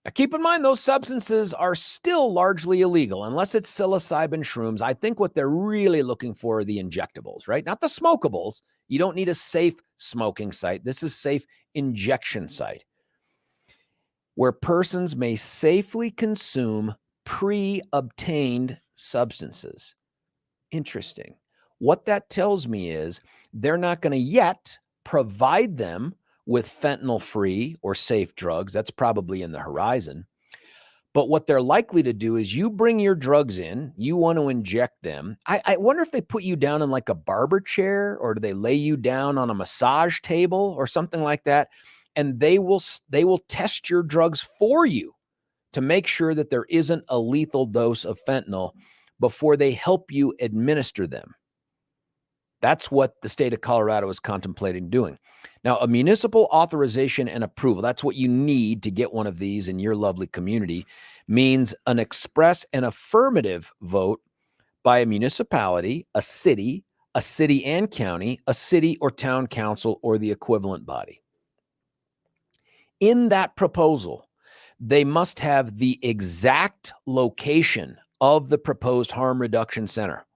Now, keep in mind, those substances are still largely illegal, unless it's psilocybin shrooms. I think what they're really looking for are the injectables, right? Not the smokables. You don't need a safe smoking site. This is safe injection site, where persons may safely consume pre-obtained substances. Interesting. What that tells me is they're not going to yet provide them with fentanyl-free or safe drugs. That's probably in the horizon. But what they're likely to do is you bring your drugs in, you want to inject them. I wonder if they put you down in like a barber chair, or do they lay you down on a massage table or something like that? And they will test your drugs for you to make sure that there isn't a lethal dose of fentanyl before they help you administer them. That's what the state of Colorado is contemplating doing. Now, a municipal authorization and approval, that's what you need to get one of these in your lovely community, means an express and affirmative vote by a municipality, a city and county, a city or town council, or the equivalent body. In that proposal, they must have the exact location of the proposed harm reduction center,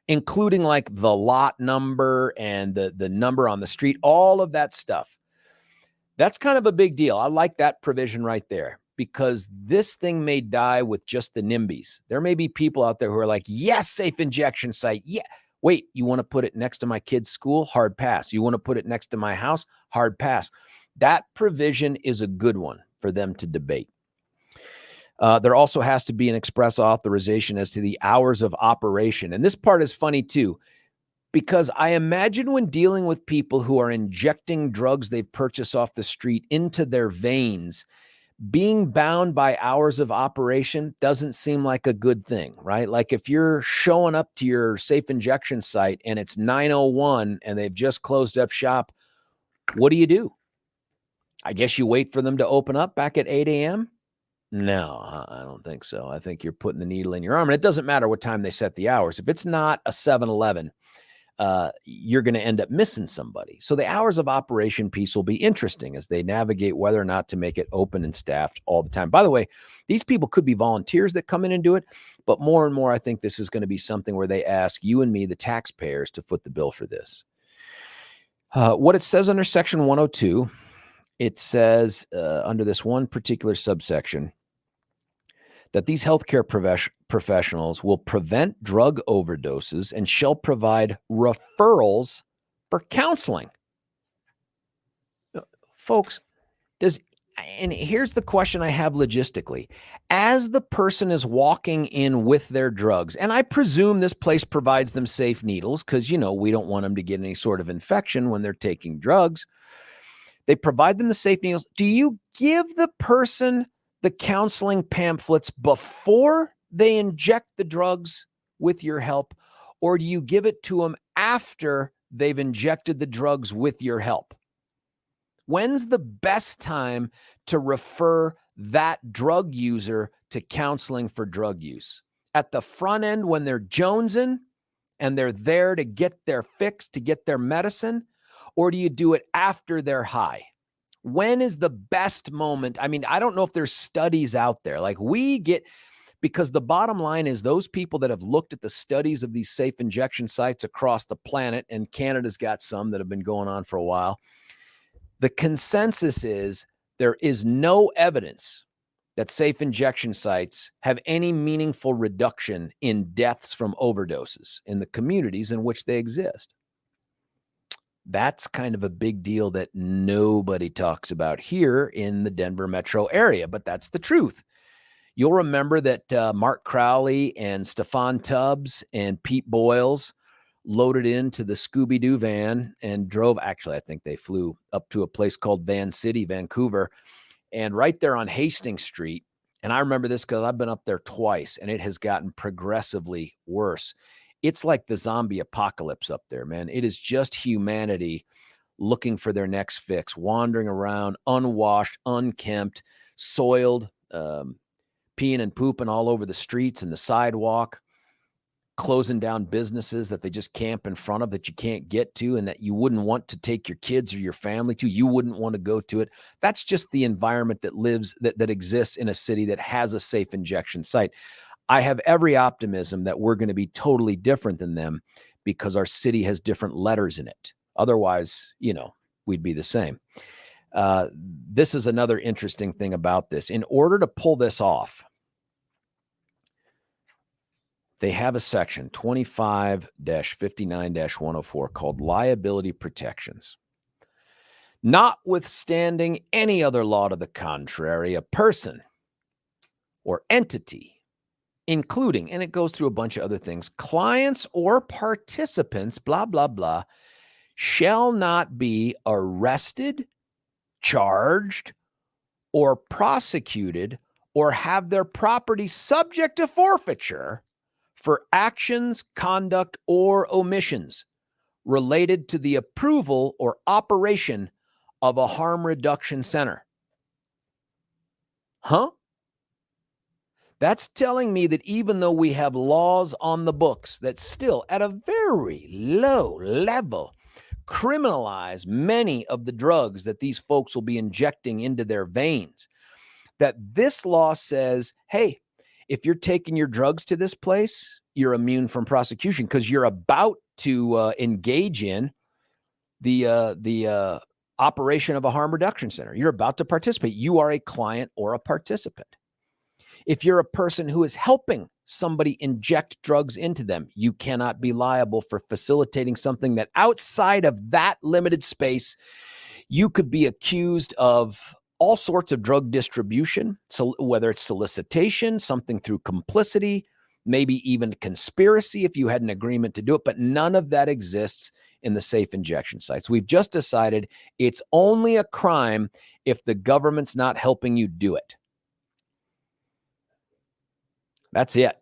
including like the lot number and the number on the street, all of that stuff. That's kind of a big deal. I like that provision right there, because this thing may die with just the NIMBYs. There may be people out there who are like, yes, safe injection site. Yeah. Wait, you want to put it next to my kid's school? Hard pass. You want to put it next to my house? Hard pass. That provision is a good one for them to debate. There also has to be an express authorization as to the hours of operation. And this part is funny too, because I imagine when dealing with people who are injecting drugs they've purchased off the street into their veins, being bound by hours of operation doesn't seem like a good thing, right? Like if you're showing up to your safe injection site and it's 9:01 and they've just closed up shop, what do? I guess you wait for them to open up back at 8 a.m.? No, I don't think so. I think you're putting the needle in your arm, and it doesn't matter what time they set the hours. If it's not a 7-Eleven, you're going to end up missing somebody. So the hours of operation piece will be interesting as they navigate whether or not to make it open and staffed all the time. By the way, these people could be volunteers that come in and do it, but more and more, I think this is going to be something where they ask you and me, the taxpayers, to foot the bill for this. What it says under Section 102, it says under this one particular subsection, that these healthcare professionals will prevent drug overdoses and shall provide referrals for counseling. Folks, and here's the question I have logistically. As the person is walking in with their drugs, and I presume this place provides them safe needles because, we don't want them to get any sort of infection when they're taking drugs. They provide them the safe needles. Do you give the person the counseling pamphlets before they inject the drugs with your help, or do you give it to them after they've injected the drugs with your help? When's the best time to refer that drug user to counseling for drug use? At the front end when they're jonesing and they're there to get their fix, to get their medicine, or do you do it after they're high? When is the best moment? I mean, I don't know if there's studies out there. Like because the bottom line is those people that have looked at the studies of these safe injection sites across the planet, and Canada's got some that have been going on for a while. The consensus is there is no evidence that safe injection sites have any meaningful reduction in deaths from overdoses in the communities in which they exist. That's kind of a big deal that nobody talks about here in the Denver metro area, but that's the truth. You'll remember that Mark Crowley and Stefan Tubbs and Pete Boyles loaded into the Scooby-Doo van and drove. Actually, I think they flew up to a place called Van City, Vancouver, and right there on Hastings Street. And I remember this because I've been up there twice, and it has gotten progressively worse. It's like the zombie apocalypse up there, man. It is just humanity looking for their next fix, wandering around unwashed, unkempt, soiled, peeing and pooping all over the streets and the sidewalk, closing down businesses that they just camp in front of that you can't get to and that you wouldn't want to take your kids or your family to. You wouldn't want to go to it. That's just the environment that exists in a city that has a safe injection site. I have every optimism that we're going to be totally different than them because our city has different letters in it. Otherwise, we'd be the same. This is another interesting thing about this. In order to pull this off, they have a section 25-59-104 called liability protections. Notwithstanding any other law to the contrary, a person or entity, including, and it goes through a bunch of other things, clients or participants, blah, blah, blah, shall not be arrested, charged, or prosecuted, or have their property subject to forfeiture for actions, conduct, or omissions related to the approval or operation of a harm reduction center. Huh? That's telling me that even though we have laws on the books that still, at a very low level, criminalize many of the drugs that these folks will be injecting into their veins, that this law says, hey, if you're taking your drugs to this place, you're immune from prosecution because you're about to engage in the operation of a harm reduction center. You're about to participate. You are a client or a participant. If you're a person who is helping somebody inject drugs into them, you cannot be liable for facilitating something that outside of that limited space, you could be accused of all sorts of drug distribution, so whether it's solicitation, something through complicity, maybe even conspiracy if you had an agreement to do it, but none of that exists in the safe injection sites. We've just decided it's only a crime if the government's not helping you do it. That's it.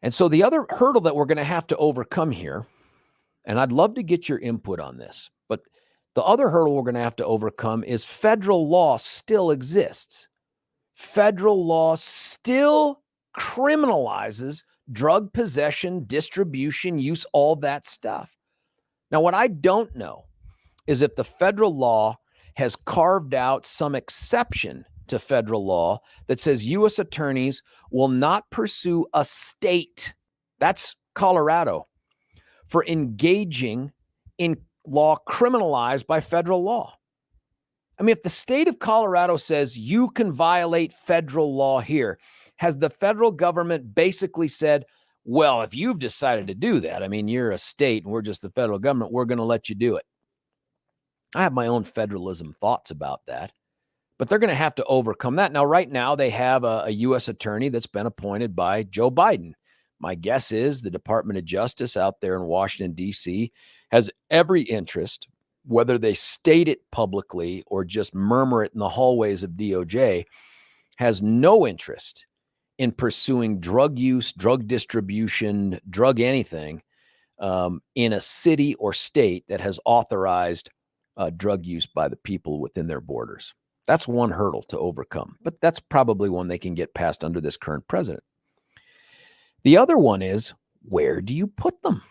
And so the other hurdle that we're going to have to overcome here, and I'd love to get your input on this, but the other hurdle we're going to have to overcome is federal law still exists. Federal law still criminalizes drug possession, distribution, use, all that stuff. Now, what I don't know is if the federal law has carved out some exception to federal law that says U.S. attorneys will not pursue a state, that's Colorado, for engaging in law criminalized by federal law. I mean, if the state of Colorado says you can violate federal law here, has the federal government basically said, well, if you've decided to do that, I mean, you're a state and we're just the federal government, we're going to let you do it. I have my own federalism thoughts about that, but they're going to have to overcome that. Now, right now, they have a U.S. attorney that's been appointed by Joe Biden. My guess is the Department of Justice out there in Washington, D.C. has every interest, whether they state it publicly or just murmur it in the hallways of DOJ, has no interest in pursuing drug use, drug distribution, drug anything in a city or state that has authorized drug use by the people within their borders. That's one hurdle to overcome, but that's probably one they can get past under this current president. The other one is, where do you put them?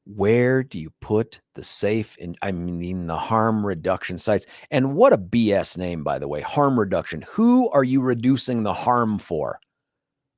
Where do you put the safe the harm reduction sites? And what a BS name, by the way, harm reduction. Who are you reducing the harm for?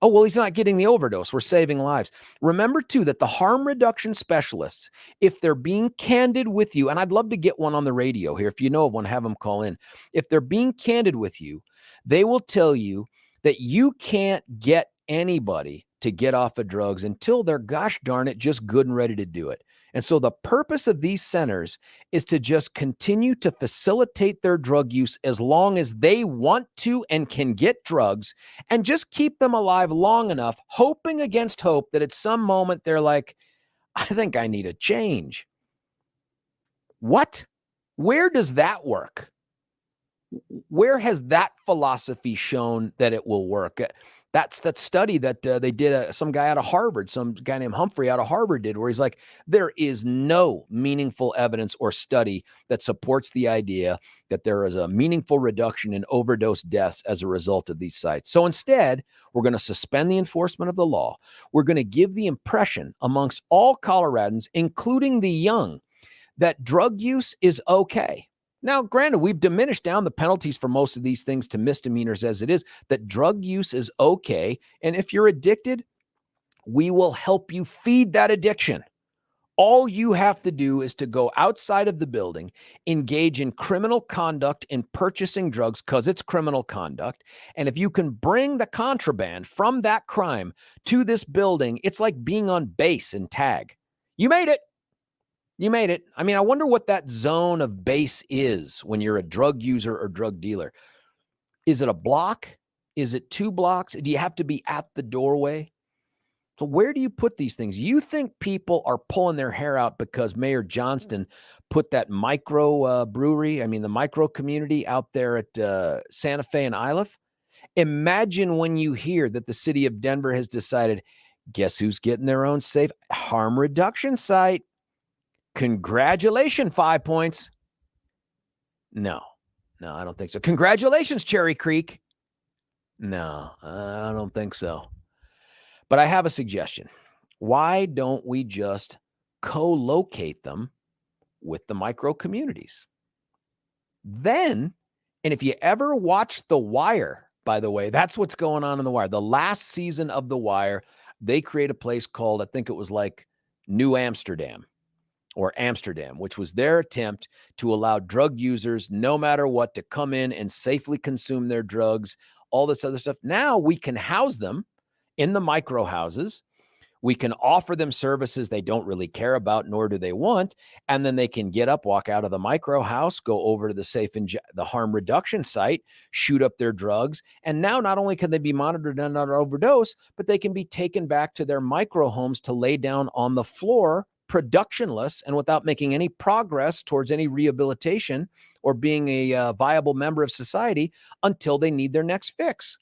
Oh, well, he's not getting the overdose. We're saving lives. Remember, too, that the harm reduction specialists, if they're being candid with you, and I'd love to get one on the radio here. If you know of one, have them call in. If they're being candid with you, they will tell you that you can't get anybody to get off of drugs until they're, gosh darn it, just good and ready to do it. And so the purpose of these centers is to just continue to facilitate their drug use as long as they want to and can get drugs, and just keep them alive long enough, hoping against hope that at some moment they're like, I think I need a change. What? Where does that work? Where has that philosophy shown that it will work? That's that study that they did. Some guy out of Harvard, some guy named Humphrey out of Harvard did, where he's like, there is no meaningful evidence or study that supports the idea that there is a meaningful reduction in overdose deaths as a result of these sites. So instead, we're going to suspend the enforcement of the law. We're going to give the impression amongst all Coloradans, including the young, that drug use is okay. Now, granted, we've diminished down the penalties for most of these things to misdemeanors as it is, that drug use is okay. And if you're addicted, we will help you feed that addiction. All you have to do is to go outside of the building, engage in criminal conduct in purchasing drugs because it's criminal conduct. And if you can bring the contraband from that crime to this building, it's like being on base in tag. You made it. You made it. I mean, I wonder what that zone of base is when you're a drug user or drug dealer. Is it a block? Is it 2 blocks? Do you have to be at the doorway? So where do you put these things? You think people are pulling their hair out because Mayor Johnston put that micro brewery, I mean, the micro community out there at Santa Fe and Iliff? Imagine when you hear that the city of Denver has decided, guess who's getting their own safe harm reduction site? Congratulations, 5 points. No, I don't think so. Congratulations, Cherry Creek. No, I don't think so. But I have a suggestion. Why don't we just co-locate them with the micro communities? Then, and if you ever watch The Wire, by the way, that's what's going on in The Wire. The last season of The Wire, they create a place called, I think it was like New Amsterdam. Or Amsterdam, which was their attempt to allow drug users, no matter what, to come in and safely consume their drugs, all this other stuff. Now we can house them in the micro houses. We can offer them services they don't really care about, nor do they want. And then they can get up, walk out of the micro house, go over to the harm reduction site, shoot up their drugs. And now not only can they be monitored and not overdose, but they can be taken back to their micro homes to lay down on the floor productionless and without making any progress towards any rehabilitation or being a viable member of society until they need their next fix.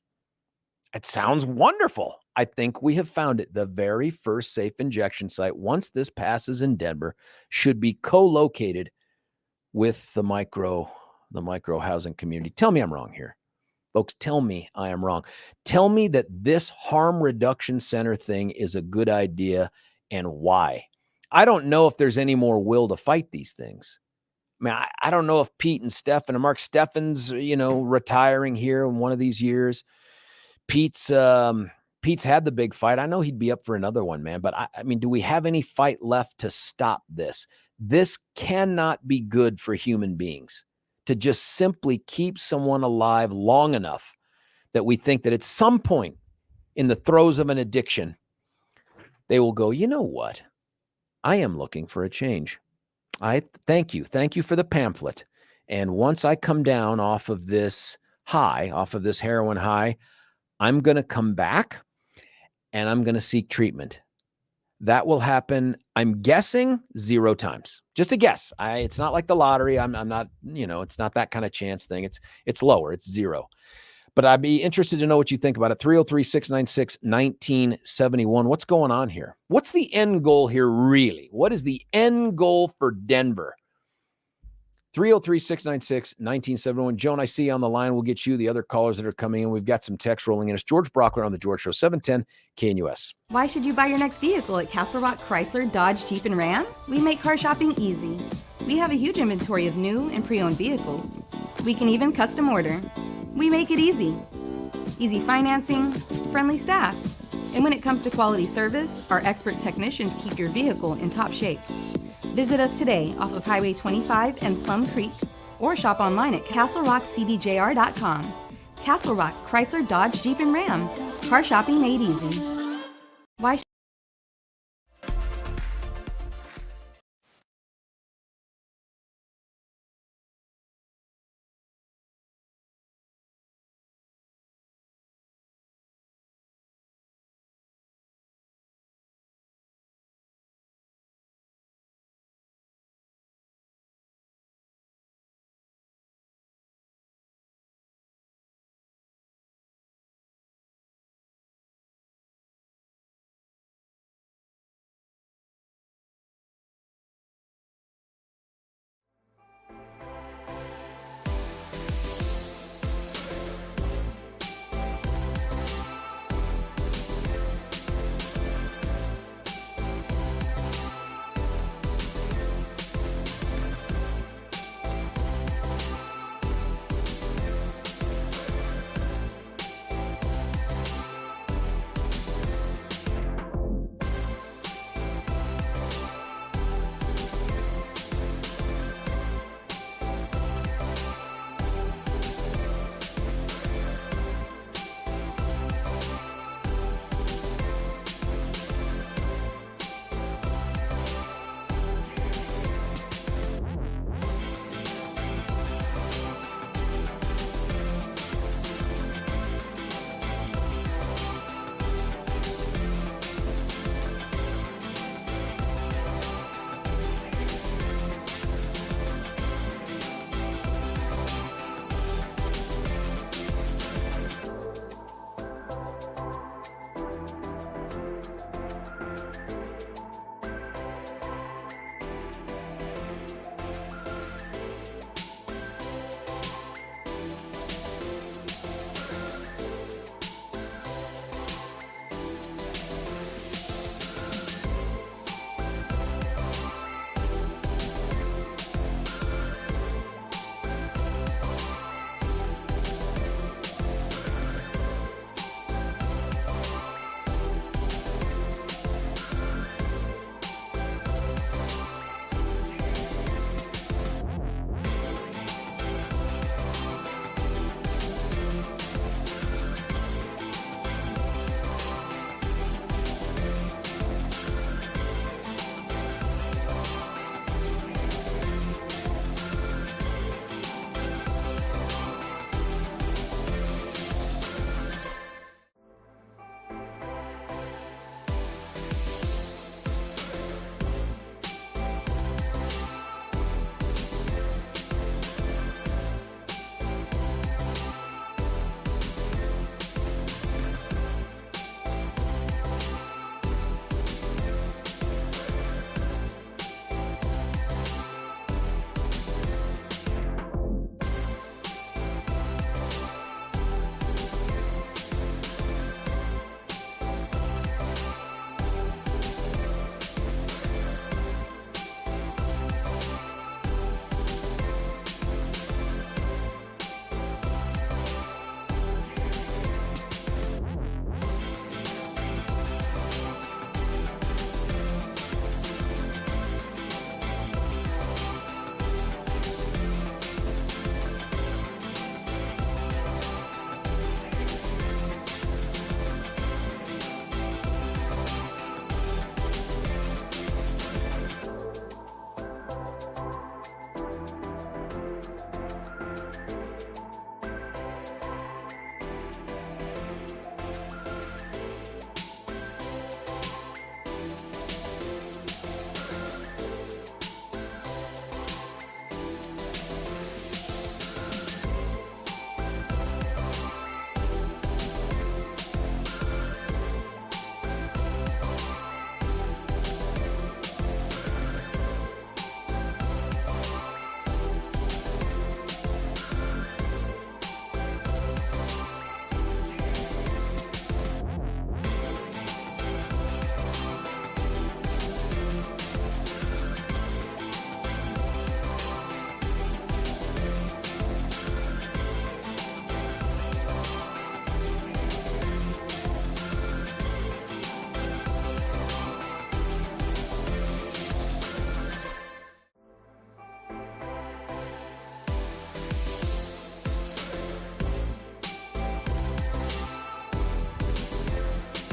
It sounds wonderful. I think we have found it. The very first safe injection site, once this passes in Denver, should be co-located with the micro housing community. Tell me I'm wrong here. Folks, tell me I am wrong. Tell me that this harm reduction center thing is a good idea and why. I don't know if there's any more will to fight these things. I mean, I don't know if Pete and Stefan and Mark Steffen's, retiring here in one of these years. Pete's had the big fight. I know he'd be up for another one, man. But I mean, do we have any fight left to stop this? This cannot be good for human beings to just simply keep someone alive long enough that we think that at some point in the throes of an addiction, they will go, you know what? I am looking for a change. Thank you for the pamphlet. And once I come down off of this heroin high, I'm going to come back and I'm going to seek treatment. That will happen, I'm guessing, 0 times. Just a guess. It's not like the lottery. I'm not, it's not that kind of chance thing. It's lower. It's 0. But I'd be interested to know what you think about it. 303-696-1971. What's going on here? What's the end goal here, really? What is the end goal for Denver? 303-696-1971. Joan, I see you on the line. We'll get you the other callers that are coming in. We've got some text rolling in. It's George Brauchler on The George Show, 710 KNUS. Why should you buy your next vehicle at Castle Rock Chrysler, Dodge, Jeep, and Ram? We make car shopping easy. We have a huge inventory of new and pre-owned vehicles. We can even custom order. We make it easy. Easy financing, friendly staff. And when it comes to quality service, our expert technicians keep your vehicle in top shape. Visit us today off of Highway 25 and Plum Creek, or shop online at castlerockcdjr.com. Castle Rock Chrysler, Dodge, Jeep, and Ram. Car shopping made easy. Why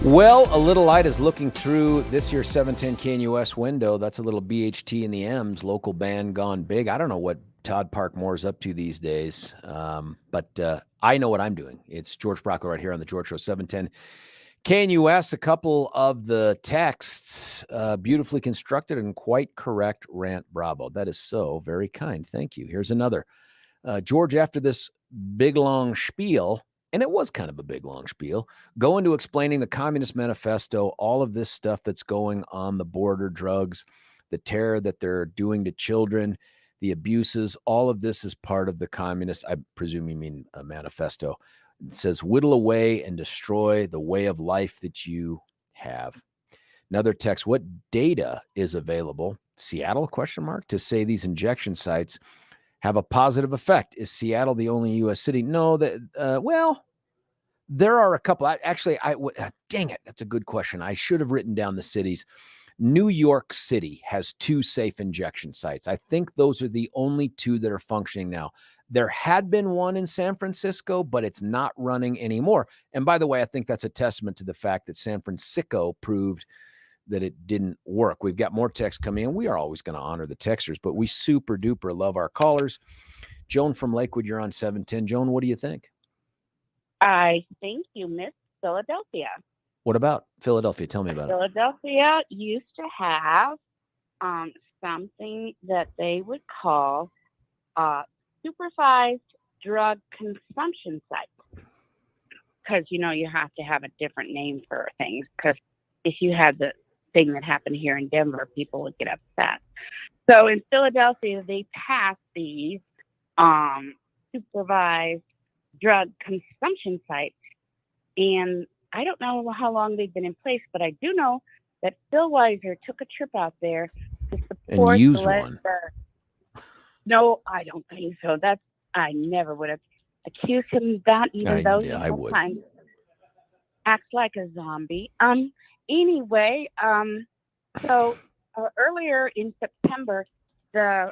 Well, a little light is looking through this year's 710 KNUS window. That's a little BHT in the M's, local band gone big. I don't know what Todd Parkmore's up to these days, but I know what I'm doing. It's George Brauchler right here on the George Show 710 KNUS. A couple of the texts, beautifully constructed and quite correct, rant bravo. That is so very kind. Thank you. Here's another. George, after this big long spiel, and it was kind of a big long spiel, go into explaining the Communist Manifesto, all of this stuff that's going on the border, drugs, the terror that they're doing to children, the abuses, all of this is part of the Communist, I presume you mean a manifesto. It says, whittle away and destroy the way of life that you have. Another text, what data is available, Seattle, ? To say these injection sites have a positive effect. Is Seattle the only U.S. city? No, well, there are a couple. Dang it, that's a good question. I should have written down the cities. New York City has 2 safe injection sites. I think those are the only 2 that are functioning now. There had been one in San Francisco, but it's not running anymore. And by the way, I think that's a testament to the fact that San Francisco proved that it didn't work. We've got more texts coming in. We are always going to honor the texters, but we super duper love our callers. Joan from Lakewood, you're on 710. Joan, what do you think? I think you missed Philadelphia. What about Philadelphia? Tell me about it. Philadelphia used to have something that they would call supervised drug consumption sites. Because, you have to have a different name for things. Because if you had the thing that happened here in Denver, people would get upset. So in Philadelphia, they passed these supervised drug consumption sites, and I don't know how long they've been in place, but I do know that Phil Weiser took a trip out there to support and use one. No, I don't think so. I never would have accused him of that, even though he sometimes acts like a zombie. Anyway, so earlier in September, the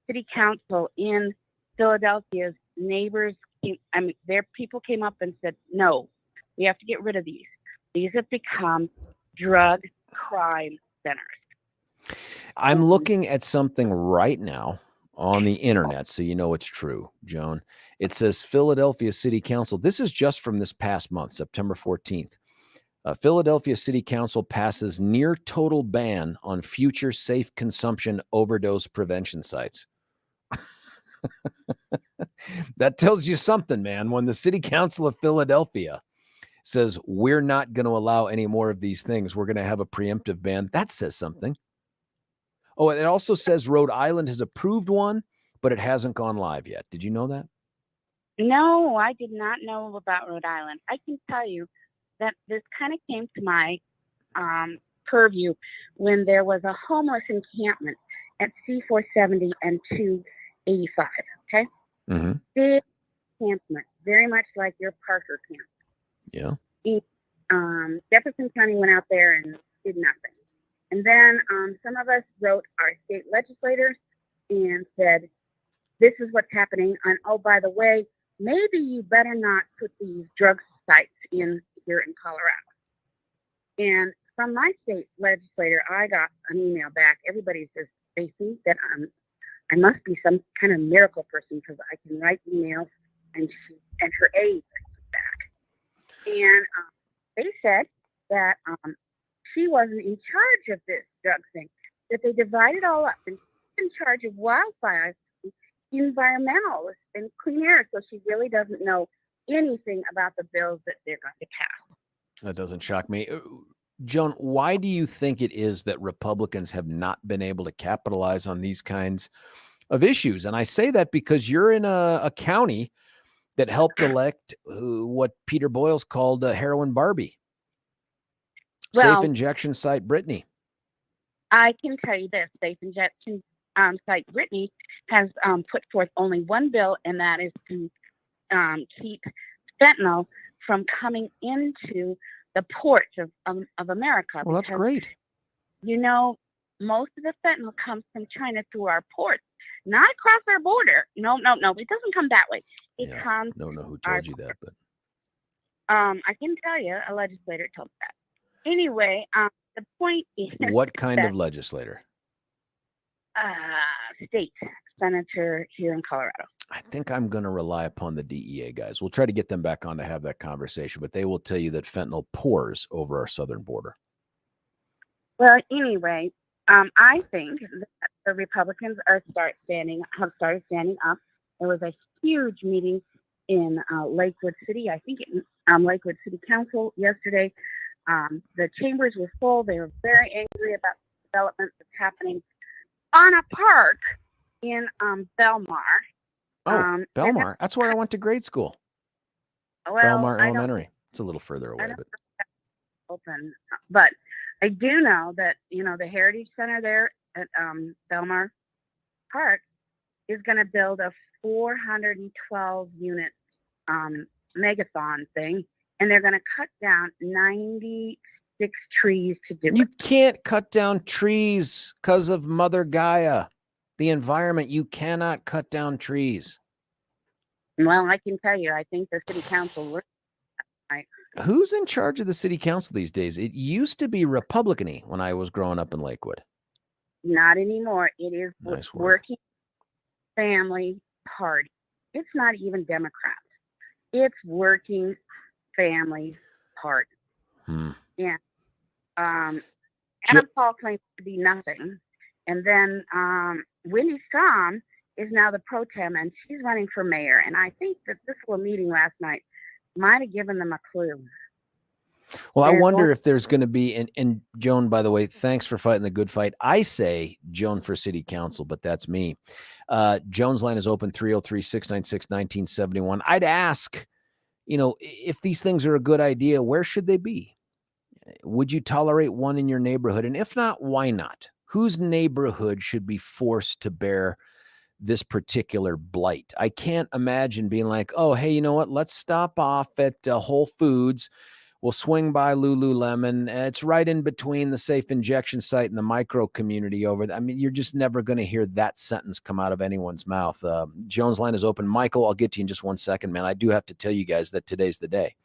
city council in Philadelphia's neighbors, their people came up and said, no, we have to get rid of these. These have become drug crime centers. I'm looking at something right now on the internet, so you know it's true, Joan. It says Philadelphia City Council. This is just from this past month, September 14th. Philadelphia City Council passes near total ban on future safe consumption overdose prevention sites. That tells you something, man. When the City Council of Philadelphia says we're not going to allow any more of these things, we're going to have a preemptive ban, that says something. Oh, and it also says Rhode Island has approved one, but it hasn't gone live yet. Did you know that? No, I did not know about Rhode Island. I can tell you that this kind of came to my purview when there was a homeless encampment at C470 and 285, okay? Mm-hmm. Big encampment, very much like your Parker camp. Yeah. Jefferson County went out there and did nothing. And then some of us wrote our state legislators and said, this is what's happening. And oh, by the way, maybe you better not put these drug sites in here in Colorado. And from my state legislator, I got an email back. Everybody says they think that I must be some kind of miracle person because I can write emails and her aide back. And they said that she wasn't in charge of this drug thing, that they divided all up, and she's in charge of wildfires, environmental, and clean air. So she really doesn't know anything about the bills that they're going to pass. That doesn't shock me. Joan, why do you think it is that Republicans have not been able to capitalize on these kinds of issues? And I say that because you're in a county that helped elect what Peter Boyles called heroin Barbie. Safe injection site Brittany. I can tell you this, safe injection site Brittany has put forth only one bill, and that is to keep fentanyl from coming into the ports of America. Well, that's great. Most of the fentanyl comes from China through our ports, not across our border. No. It doesn't come that way. It comes. I don't know who told you that, but I can tell you, a legislator told me that. Anyway, the point is What kind that of legislator? state senator here in Colorado. I think I'm going to rely upon the DEA guys. We'll try to get them back on to have that conversation, but they will tell you that fentanyl pours over our southern border. Well, anyway, I think that the Republicans have started standing up. There was a huge meeting in Lakewood City. I think Lakewood City Council yesterday. The chambers were full. They were very angry about the development that's happening on a park in Belmar. Oh, Belmar. That's where I went to grade school. Well, Belmar Elementary. It's a little further away, but open. But I do know that the Heritage Center there at Belmar Park is going to build a 412 unit megathon thing, and they're going to cut down 96 trees to do it. You can't cut down trees because of Mother Gaia, the environment. You cannot cut down trees. Well, I can tell you, I think the city council. Who's in charge of the city council these days? It used to be Republican-y when I was growing up in Lakewood. Not anymore. It is Nice work. Working Family Party. It's not even Democrats. It's Working Family Party. Yeah. Adam Paul claims to be nothing. And then Wendy Strom is now the pro tem, and she's running for mayor. And I think that this little meeting last night might have given them a clue. Well, I wonder if there's going to be, and Joan, by the way, thanks for fighting the good fight. I say Joan for city council, but that's me. Joan's line is open 303-696-1971. I'd ask, if these things are a good idea, where should they be? Would you tolerate one in your neighborhood? And if not, why not? Whose neighborhood should be forced to bear this particular blight? I can't imagine being like, oh, hey, you know what? Let's stop off at Whole Foods. We'll swing by Lululemon. It's right in between the safe injection site and the micro community over there. I mean, you're just never going to hear that sentence come out of anyone's mouth. Joan's line is open. Michael, I'll get to you in just 1 second, man. I do have to tell you guys that today's the day.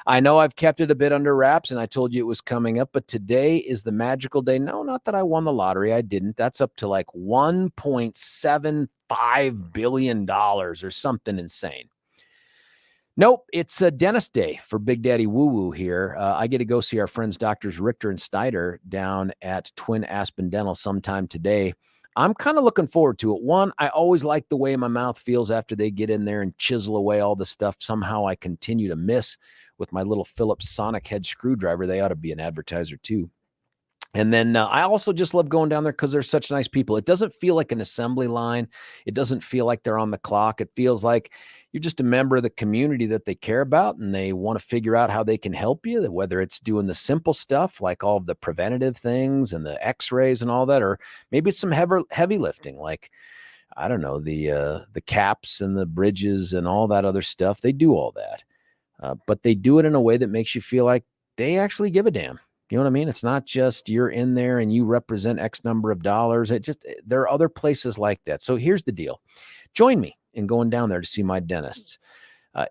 I know I've kept it a bit under wraps, and I told you it was coming up, but today is the magical day. No, not that I won the lottery. I didn't. That's up to like $1.75 billion or something insane. Nope, it's a dentist day for Big Daddy Woo Woo here. I get to go see our friends Doctors Richter and Snyder down at Twin Aspen Dental sometime today. I'm kind of looking forward to it. One, I always like the way my mouth feels after they get in there and chisel away all the stuff somehow I continue to miss with my little Phillips Sonic head screwdriver. They ought to be an advertiser too. And then I also just love going down there because they're such nice people. It doesn't feel like an assembly line. It doesn't feel like they're on the clock. It feels like you're just a member of the community that they care about, and they want to figure out how they can help you, whether it's doing the simple stuff like all of the preventative things and the x-rays and all that, or maybe it's some heavy lifting like, I don't know, the caps and the bridges and all that other stuff. They do all that, but they do it in a way that makes you feel like they actually give a damn. You know what I mean? It's not just you're in there and you represent X number of dollars. There are other places like that. So here's the deal. Join me in going down there to see my dentists.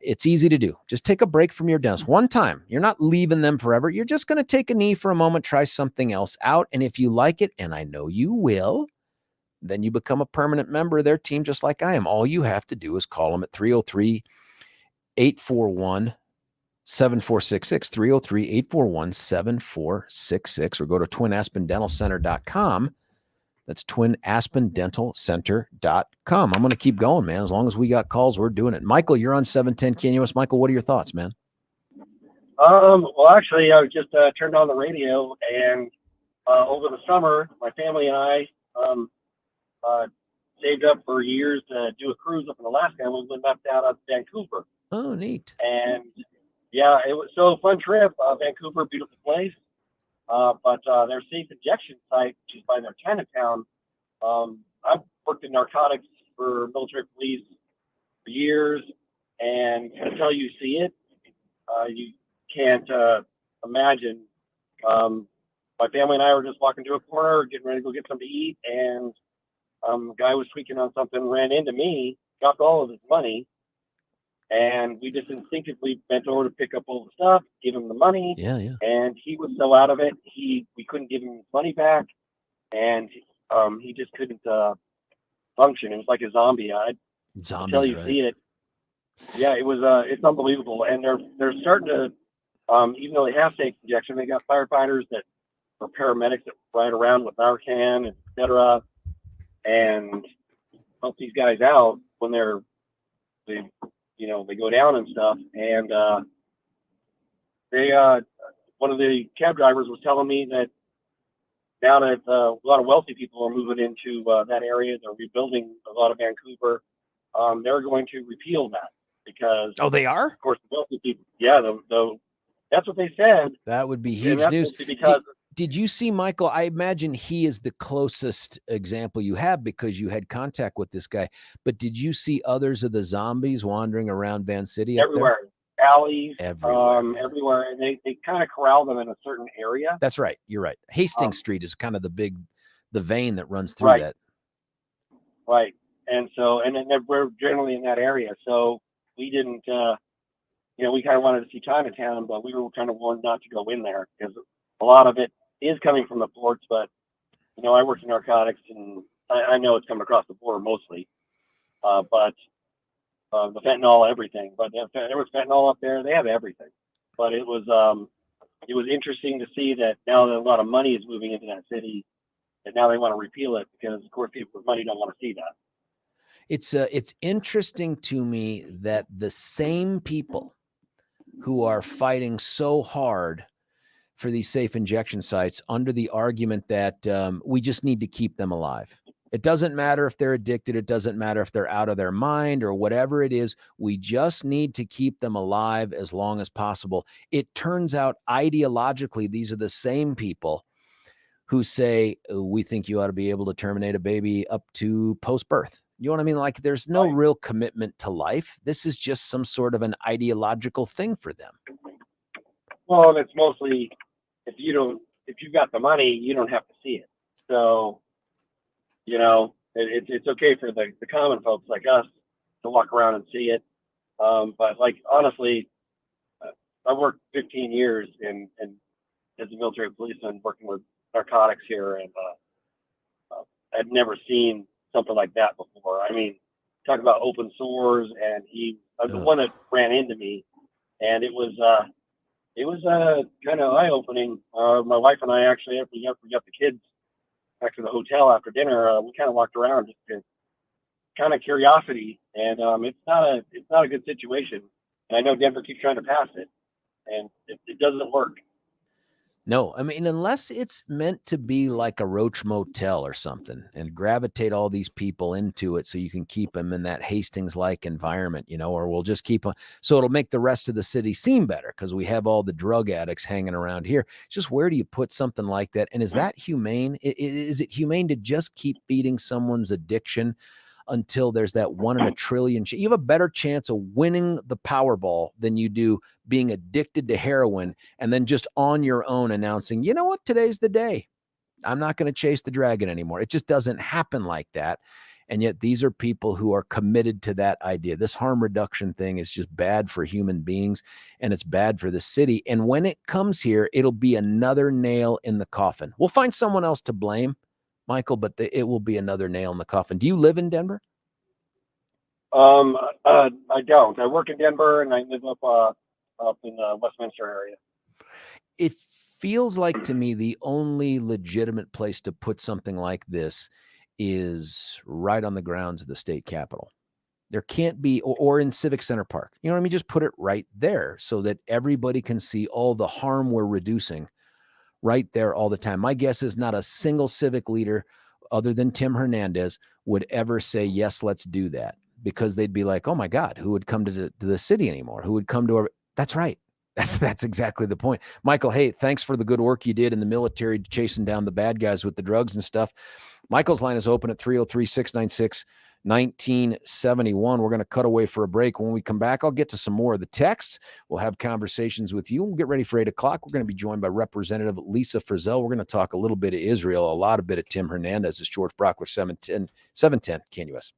It's easy to do. Just take a break from your dentist one time. You're not leaving them forever. You're just going to take a knee for a moment, try something else out. And if you like it, and I know you will, then you become a permanent member of their team just like I am. All you have to do is call them at 303-841-7466, 303-841-7466, or go to twinaspendentalcenter.com. That's twinaspendentalcenter.com. I'm going to keep going, man. As long as we got calls, we're doing it. Michael, you're on 710 KNUS. Michael, what are your thoughts, man? Well, actually, I just turned on the radio, and over the summer, my family and I saved up for years to do a cruise up in Alaska, and we went up down to Vancouver. Oh, neat. And yeah, it was so fun trip. Vancouver, beautiful place. But their safe injection site, which is by their Chinatown, I've worked in narcotics for military police for years, and until you see it, you can't imagine. My family and I were just walking to a corner, getting ready to go get something to eat, and a guy was tweaking on something, ran into me, got all of his money, And we just instinctively bent over to pick up all the stuff, give him the money. Yeah. And he was so out of it, we couldn't give him his money back, and he just couldn't function. It was like a zombie. Until you see it. Yeah, it was. It's unbelievable, and they're starting to. Even though they have safe injection, they got firefighters that are paramedics that ride around with Narcan, et cetera, and help these guys out when they go down and stuff. And one of the cab drivers was telling me that now that a lot of wealthy people are moving into that area, they're rebuilding a lot of Vancouver. They're going to repeal that because they are? Of course, the wealthy people. Yeah, that's what they said. That would be huge news. Because did you see Michael? I imagine he is the closest example you have because you had contact with this guy. But did you see others of the zombies wandering around Van City? Everywhere. Alleys, everywhere, and they kind of corral them in a certain area. That's right. You're right. Hastings Street is kind of the vein that runs through that. Right. And then we're generally in that area. So we didn't, we kind of wanted to see Chinatown, but we were kind of warned not to go in there because a lot of it is coming from the ports. But, I work in narcotics and I know it's coming across the border mostly. But the fentanyl, everything. But there was fentanyl up there. They have everything. But it was interesting to see that now that a lot of money is moving into that city, and now they want to repeal it because, of course, people with money don't want to see that. It's interesting to me that the same people who are fighting so hard for these safe injection sites under the argument that we just need to keep them alive. It doesn't matter if they're addicted. It doesn't matter if they're out of their mind or whatever it is. We just need to keep them alive as long as possible. It turns out ideologically, these are the same people who say, we think you ought to be able to terminate a baby up to post-birth. You know what I mean? Like there's no real commitment to life. This is just some sort of an ideological thing for them. Well, it's mostly if you've got the money, you don't have to see it. So, it's okay for the common folks like us to walk around and see it. But like, honestly, I worked 15 years as a military policeman working with narcotics here. And I'd never seen something like that before. I mean, talk about open sores, and the one that ran into me, and it was kind of eye-opening. My wife and I actually, after we got the kids back to the hotel after dinner, we kind of walked around just to kind of curiosity, and it's not a good situation. And I know Denver keeps trying to pass it, and it doesn't work. No, I mean, unless it's meant to be like a Roach Motel or something and gravitate all these people into it so you can keep them in that Hastings-like environment, or we'll just keep them. So it'll make the rest of the city seem better because we have all the drug addicts hanging around here. It's just where do you put something like that? And is that humane? Is it humane to just keep feeding someone's addiction until there's that 1 in a trillion? You have a better chance of winning the Powerball than you do being addicted to heroin and then just on your own announcing, you know what, today's the day. I'm not going to chase the dragon anymore. It just doesn't happen like that. And yet these are people who are committed to that idea. This harm reduction thing is just bad for human beings and it's bad for the city. And when it comes here, it'll be another nail in the coffin. We'll find someone else to blame, Michael, but it will be another nail in the coffin. Do you live in Denver? I don't. I work in Denver and I live up in the Westminster area. It feels like to me the only legitimate place to put something like this is right on the grounds of the state capitol. There can't be, or in Civic Center Park. You know what I mean? Just put it right there so that everybody can see all the harm we're reducing right there all the time. My guess is not a single civic leader other than Tim Hernandez would ever say, yes, let's do that, because they'd be like, oh my God, who would come to the city anymore? Who would come to our, that's right. That's exactly the point. Michael, hey, thanks for the good work you did in the military, chasing down the bad guys with the drugs and stuff. Michael's line is open at 303-696-1971. We're going to cut away for a break. When we come back, I'll get to some more of the texts. We'll have conversations with you. We'll get ready for 8 o'clock. We're going to be joined by Representative Lisa Frizell. We're going to talk a little bit of Israel, a lot of bit of Tim Hernandez. It's George Brauchler, 710 KNUS.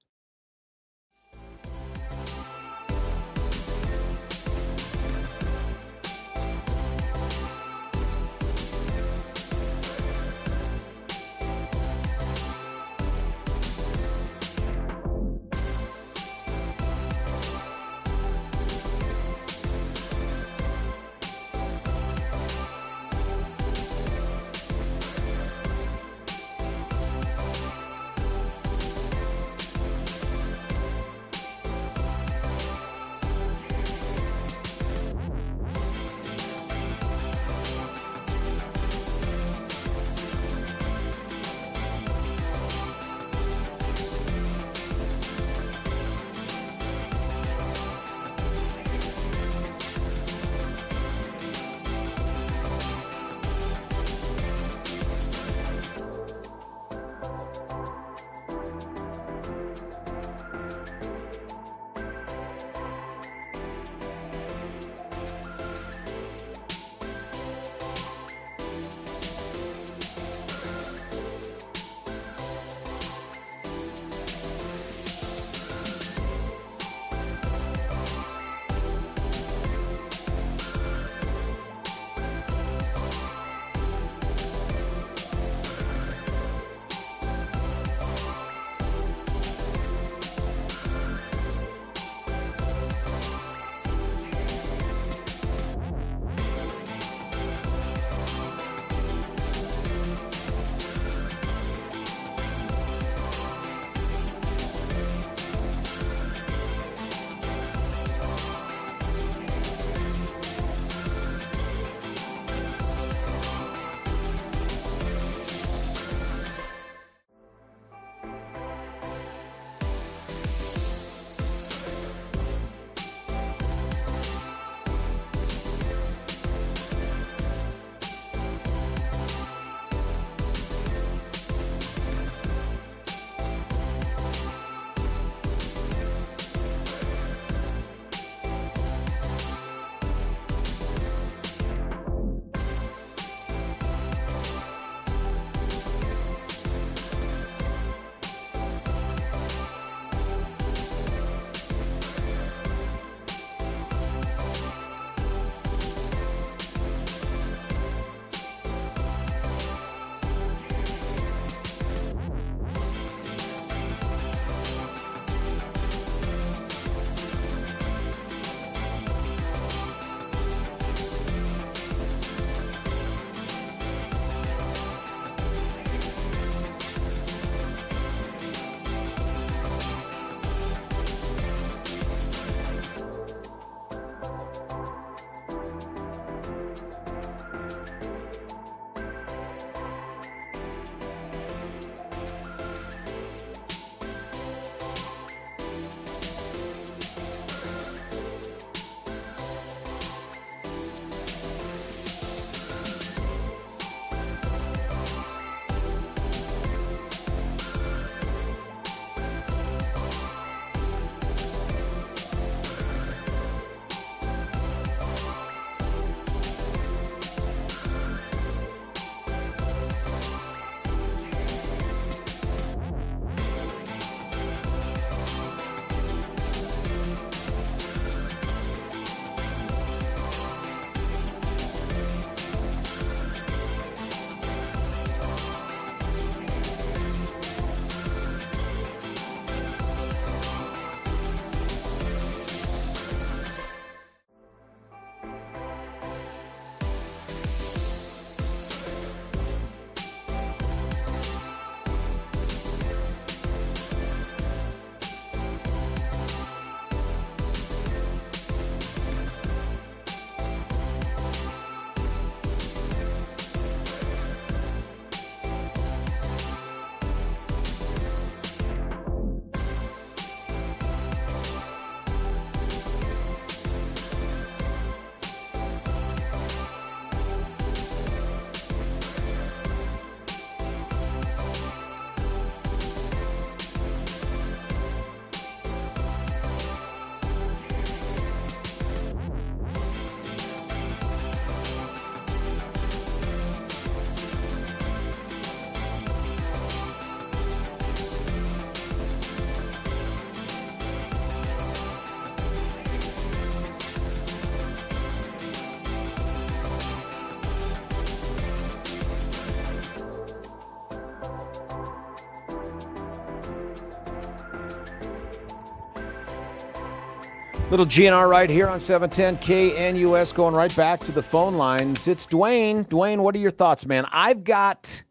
Little GNR right here on 710 KNUS, going right back to the phone lines. It's Dwayne. Dwayne, what are your thoughts, man? I've got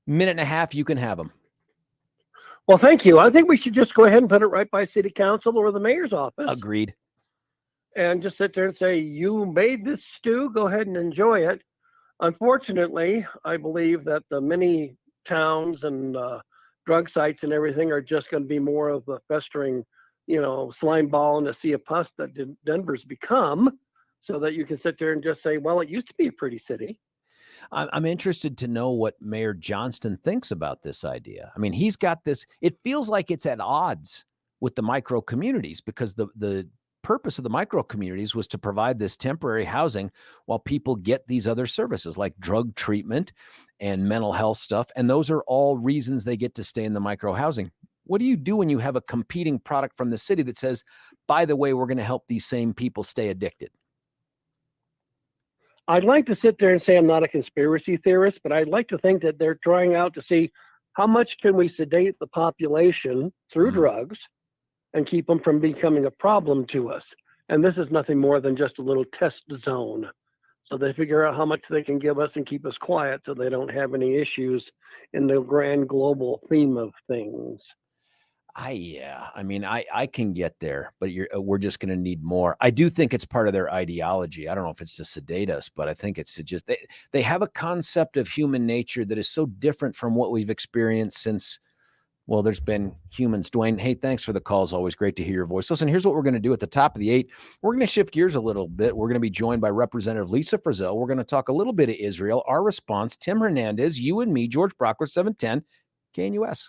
a minute and a half. You can have them. Well, thank you. I think we should just go ahead and put it right by city council or the mayor's office. Agreed. And just sit there and say, you made this stew, go ahead and enjoy it. Unfortunately, I believe that the many towns and drug sites and everything are just going to be more of a festering, slime ball in a sea of pus that Denver's become, so that you can sit there and just say, well, it used to be a pretty city. I'm interested to know what Mayor Johnston thinks about this idea. I mean, he's got this, it feels like it's at odds with the micro communities, because the purpose of the micro communities was to provide this temporary housing while people get these other services like drug treatment and mental health stuff. And those are all reasons they get to stay in the micro housing. What do you do when you have a competing product from the city that says, by the way, we're going to help these same people stay addicted? I'd like to sit there and say I'm not a conspiracy theorist, but I'd like to think that they're trying out to see how much can we sedate the population through drugs and keep them from becoming a problem to us. And this is nothing more than just a little test zone. So they figure out how much they can give us and keep us quiet so they don't have any issues in the grand global theme of things. I can get there, but we're just going to need more. I do think it's part of their ideology. I don't know if it's to sedate us, but I think it's to just, they have a concept of human nature that is so different from what we've experienced since, well, there's been humans. Dwayne, hey, thanks for the call. It's always great to hear your voice. Listen, here's what we're going to do at the top of the 8. We're going to shift gears a little bit. We're going to be joined by Representative Lisa Frizell. We're going to talk a little bit of Israel, our response, Tim Hernandez, you and me, George Brauchler, 710 KNUS.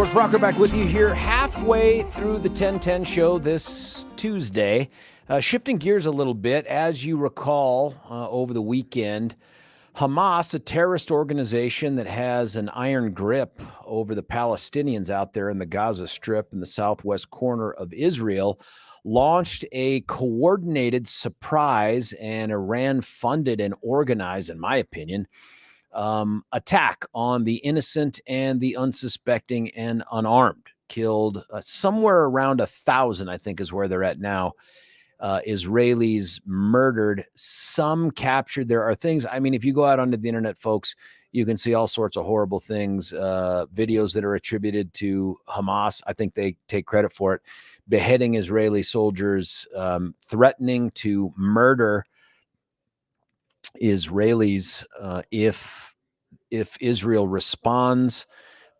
George Brauchler back with you here halfway through the 1010 show this Tuesday. Shifting gears a little bit, as you recall, over the weekend, Hamas, a terrorist organization that has an iron grip over the Palestinians out there in the Gaza Strip in the southwest corner of Israel, launched a coordinated surprise and Iran-funded and organized, in my opinion, attack on the innocent and the unsuspecting and unarmed. Killed somewhere around 1,000, I think, is where they're at now. Israelis murdered, some captured. There are things, I mean, if you go out onto the internet, folks, you can see all sorts of horrible things, videos that are attributed to Hamas. I think they take credit for it. Beheading Israeli soldiers, threatening to murder Israelis if Israel responds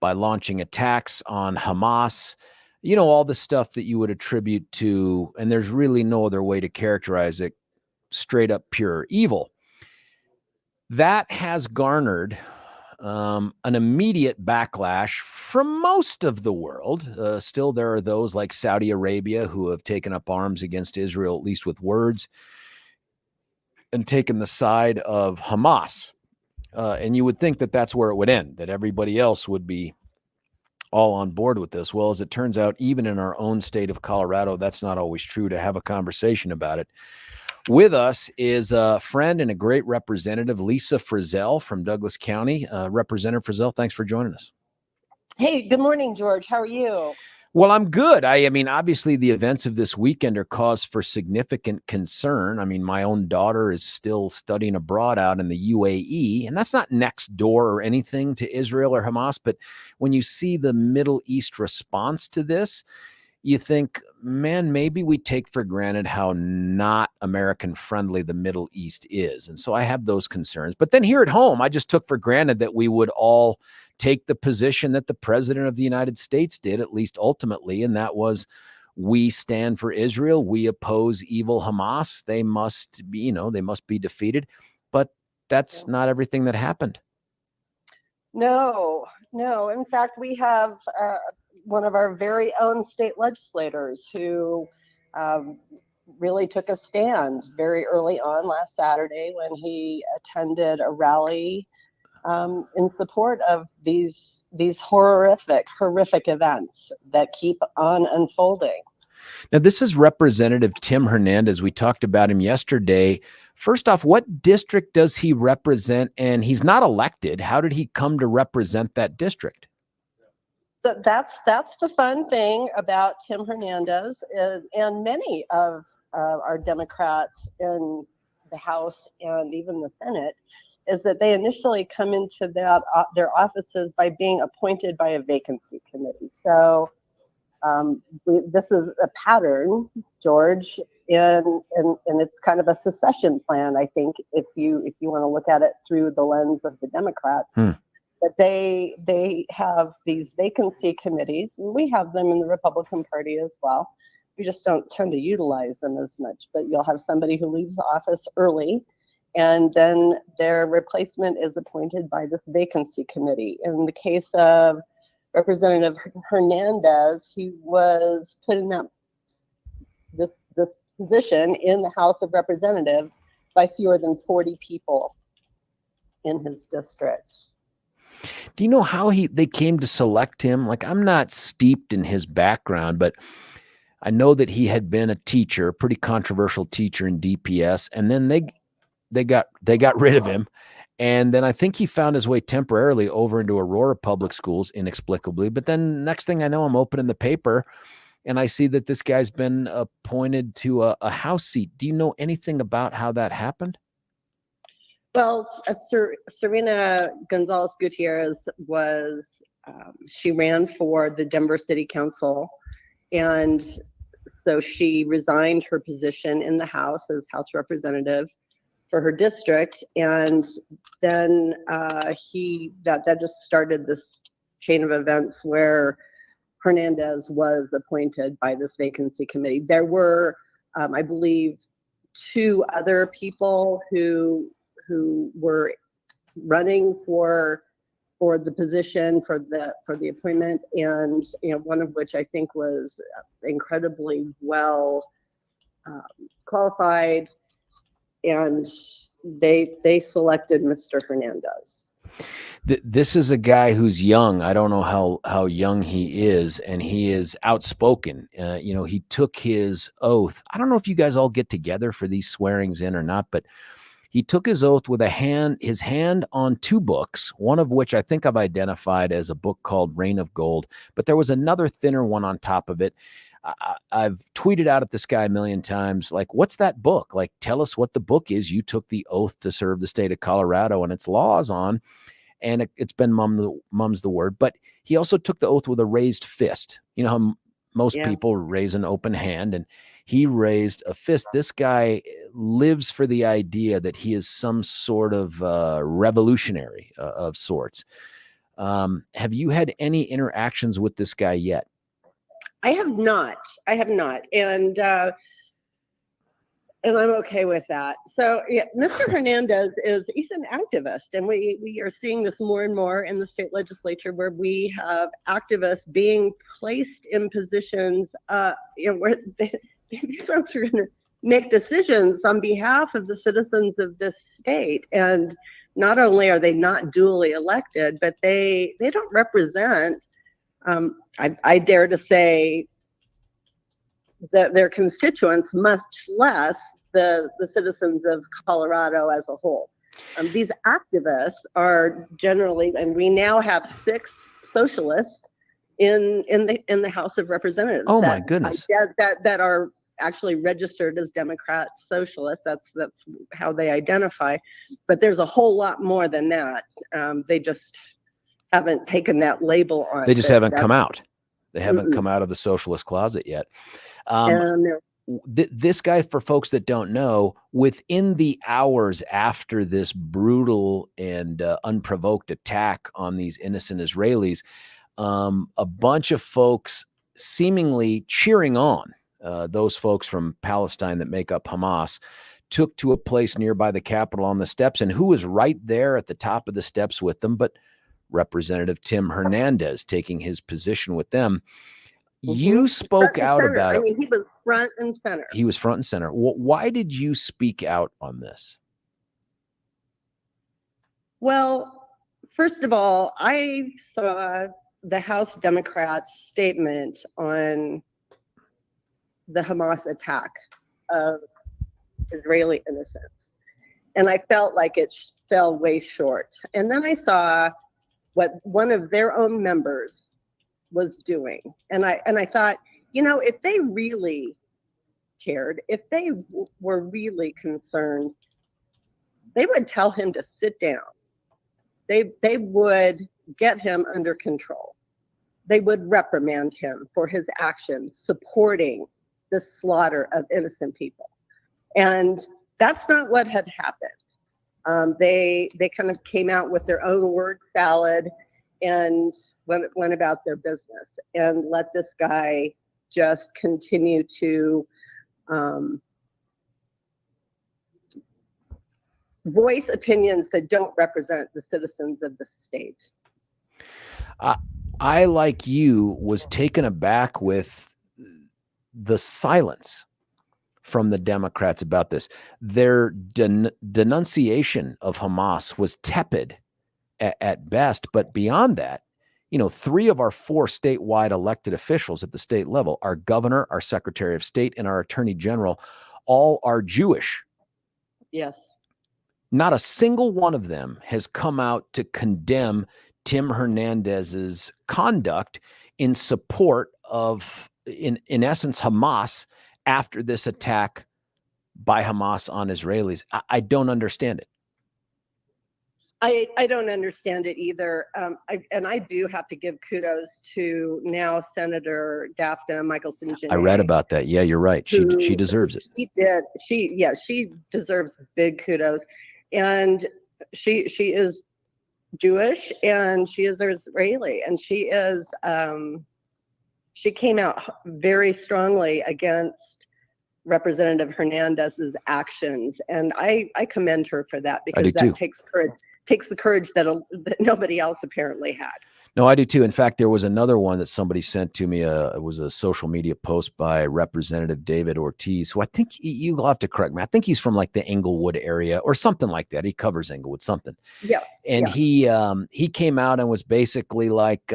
by launching attacks on Hamas. You know, all the stuff that you would attribute to, and there's really no other way to characterize it, straight up pure evil. That has garnered an immediate backlash from most of the world. Still, there are those like Saudi Arabia who have taken up arms against Israel, at least with words, and taken the side of Hamas. And you would think that that's where it would end, that everybody else would be all on board with this. Well, as it turns out, even in our own state of Colorado, that's not always true. To have a conversation about it with us is a friend and a great representative, Lisa Frizell from Douglas County. Representative Frizell, thanks for joining us. Hey, good morning, George. How are you? Well, I'm good. I mean, obviously the events of this weekend are cause for significant concern. I mean, my own daughter is still studying abroad out in the UAE, and that's not next door or anything to Israel or Hamas. But when you see the Middle East response to this, you think, man, maybe we take for granted how not American friendly the Middle East is. And so I have those concerns. But then here at home, I just took for granted that we would all take the position that the president of the United States did, at least ultimately. And that was, we stand for Israel. We oppose evil Hamas. They must be, they must be defeated. But that's not everything that happened. No. In fact, we have one of our very own state legislators who really took a stand very early on last Saturday when he attended a rally in support of these horrific events that keep on unfolding. Now, this is Representative Tim Hernandez. We talked about him yesterday. First off, what district does he represent? And he's not elected. How did he come to represent that district? So that's the fun thing about Tim Hernandez and many of our Democrats in the House and even the Senate, is that they initially come into their offices by being appointed by a vacancy committee. So this is a pattern, George, and it's kind of a secession plan, I think, if you want to look at it through the lens of the Democrats. But they have these vacancy committees, and we have them in the Republican Party as well. We just don't tend to utilize them as much. But you'll have somebody who leaves office early, and then their replacement is appointed by this vacancy committee. In the case of Representative Hernandez, he was put in this position in the House of Representatives by fewer than 40 people in his district. Do you know how they came to select him? Like, I'm not steeped in his background, but I know that he had been a teacher, a pretty controversial teacher in DPS, and then they got rid of him. And then I think he found his way temporarily over into Aurora Public Schools, inexplicably. But then next thing I know, I'm opening the paper and I see that this guy's been appointed to a House seat. Do you know anything about how that happened? Well, Serena Gonzalez Gutierrez she ran for the Denver City Council, and so she resigned her position in the House as House Representative for her district, and then that just started this chain of events were Hernandez was appointed by this vacancy committee. There were, I believe, 2 other people who were running for the position for the appointment, and one of which I think was incredibly well qualified, and they selected Mr. Hernandez. This is a guy who's young. I don't know how young he is, and he is outspoken. He took his oath. I don't know if you guys all get together for these swearings in or not, but he took his oath with his hand on two books, one of which I think I've identified as a book called Reign of Gold, but there was another thinner one on top of it. I've tweeted out at this guy a million times, like, what's that book? Like, tell us what the book is you took the oath to serve the state of Colorado and its laws on. And it's been mum's the word, but he also took the oath with a raised fist. You know how most people raise an open hand, and he raised a fist. This guy lives for the idea that he is some sort of revolutionary of sorts. Have you had any interactions with this guy yet? I have not. And I'm okay with that. So yeah, Mr. Hernandez he's an activist, and we are seeing this more and more in the state legislature, where we have activists being placed in positions, where these folks are going to make decisions on behalf of the citizens of this state. And not only are they not duly elected, but they don't represent, I dare to say, that their constituents, much less the citizens of Colorado as a whole. These activists are generally, and we now have 6 socialists in the House of Representatives. Oh my goodness! That are actually registered as Democrat socialists. That's how they identify. But there's a whole lot more than that. They just haven't taken that label on. They just haven't come out. They haven't come out of the socialist closet yet. This guy, for folks that don't know, within the hours after this brutal and unprovoked attack on these innocent Israelis, a bunch of folks seemingly cheering on those folks from Palestine that make up Hamas took to a place nearby the Capitol on the steps. And who was right there at the top of the steps with them but Representative Tim Hernandez, taking his position with them. You spoke out about it. I mean, he was front and center. He was front and center. Why did you speak out on this? Well, first of all, I saw the House Democrats' statement on the Hamas attack of Israeli innocents, and I felt like it fell way short. And then I saw what one of their own members was doing. And I thought, if they really cared, if they were really concerned, they would tell him to sit down. They would get him under control. They would reprimand him for his actions supporting the slaughter of innocent people. And that's not what had happened. They kind of came out with their own word salad and went about their business and let this guy just continue to voice opinions that don't represent the citizens of the state. I, like you, was taken aback with the silence from the Democrats about this. Their denunciation of Hamas was tepid at best, but beyond that, 3 of our 4 statewide elected officials at the state level, our governor, our secretary of state, and our attorney general, all are Jewish. Yes. Not a single one of them has come out to condemn Tim Hernandez's conduct in support of, in essence, Hamas after this attack by Hamas on Israelis. I don't understand it. I don't understand it either. I do have to give kudos to now Senator Daphne Michelson-Janae. I read about that. Yeah, you're right. She deserves it. She did. She deserves big kudos. And she is Jewish and she is Israeli, and she came out very strongly against Representative Hernandez's actions, and I commend her for that, because that takes the courage that nobody else apparently had. No, I do too. In fact, there was another one that somebody sent to me. It was a social media post by Representative David Ortiz, who I think you'll have to correct me. I think he's from like the Englewood area or something like that. He covers Englewood, something. Yeah. And he came out and was basically like,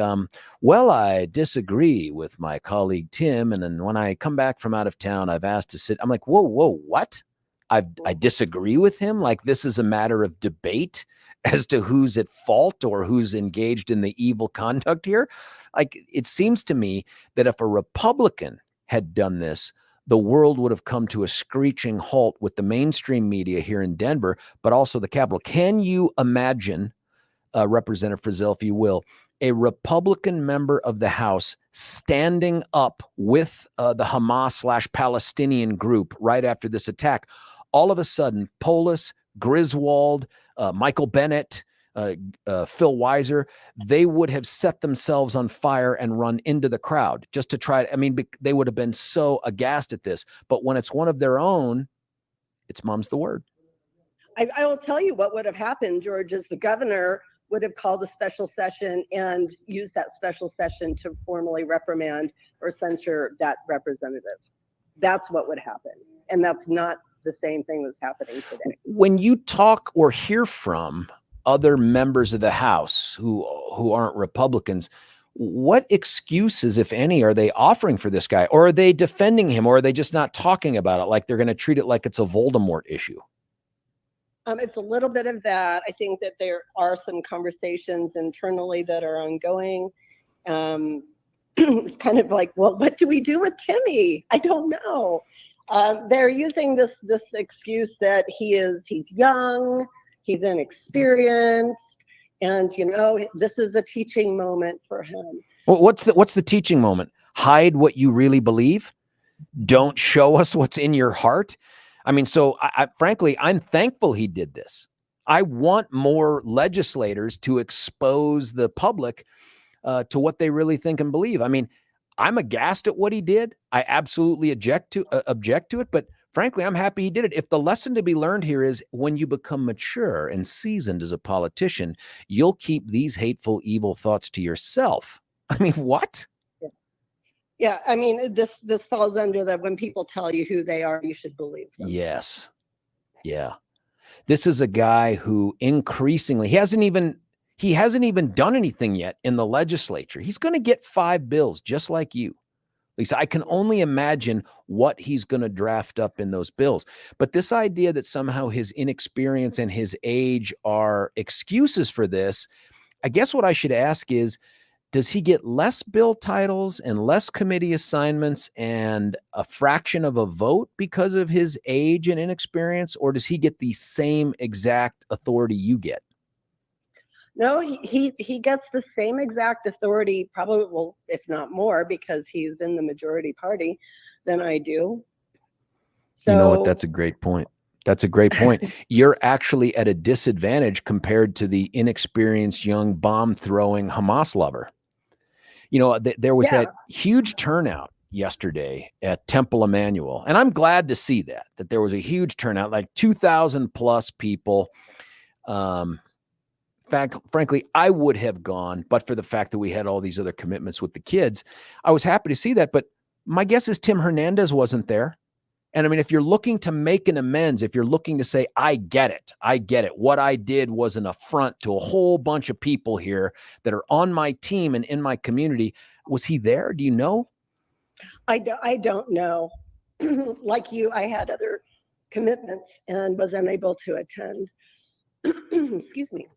well, I disagree with my colleague Tim. And then when I come back from out of town, I've asked to sit. I'm like, whoa, what? I disagree with him. Like this is a matter of debate as to who's at fault or who's engaged in the evil conduct here. Like it seems to me that if a Republican had done this, the world would have come to a screeching halt with the mainstream media here in Denver, but also the Capitol. Can you imagine, Representative Frizell, if you will, a Republican member of the House standing up with the Hamas/Palestinian group right after this attack? All of a sudden, Polis, Griswold, Michael Bennett, Phil Weiser, they would have set themselves on fire and run into the crowd just to try. I mean, they would have been so aghast at this. But when it's one of their own, it's mum's the word. I will tell you what would have happened, George, is the governor would have called a special session and used that special session to formally reprimand or censure that representative. That's what would happen. And that's not the same thing that's happening today. When you talk or hear from other members of the House who aren't Republicans, what excuses, if any, are they offering for this guy? Or are they defending him? Or are they just not talking about it like they're going to treat it like it's a Voldemort issue? It's a little bit of that. I think that there are some conversations internally that are ongoing. It's kind of like, well, what do we do with Timmy? I don't know. They're using this excuse that he's young, he's inexperienced, and this is a teaching moment for him. Well, what's the teaching moment? Hide what you really believe. Don't show us what's in your heart. I mean, so frankly, I'm thankful he did this. I want more legislators to expose the public to what they really think and believe. I mean, I'm aghast at what he did. I absolutely object to it, but frankly, I'm happy he did it. If the lesson to be learned here is when you become mature and seasoned as a politician, you'll keep these hateful, evil thoughts to yourself. I mean, what? Yeah, I mean, this falls under that when people tell you who they are, you should believe them. Yes. Yeah. This is a guy who increasingly, he hasn't even done anything yet in the legislature. He's going to get 5 bills just like you. Lisa, I can only imagine what he's going to draft up in those bills. But this idea that somehow his inexperience and his age are excuses for this, I guess what I should ask is, does he get less bill titles and less committee assignments and a fraction of a vote because of his age and inexperience? Or does he get the same exact authority you get? No, he gets the same exact authority, probably, well, if not more, because he's in the majority party than I do. So, you know what? That's a great point. That's a great point. You're actually at a disadvantage compared to the inexperienced young bomb-throwing Hamas lover. There was that huge turnout yesterday at Temple Emmanuel, and I'm glad to see that there was a huge turnout, like 2,000 plus people. Frankly, I would have gone, but for the fact that we had all these other commitments with the kids, I was happy to see that. But my guess is Tim Hernandez wasn't there. And I mean, if you're looking to make an amends, if you're looking to say, I get it. What I did was an affront to a whole bunch of people here that are on my team and in my community. Was he there? Do you know? I don't know. Like you, I had other commitments and was unable to attend. Excuse me.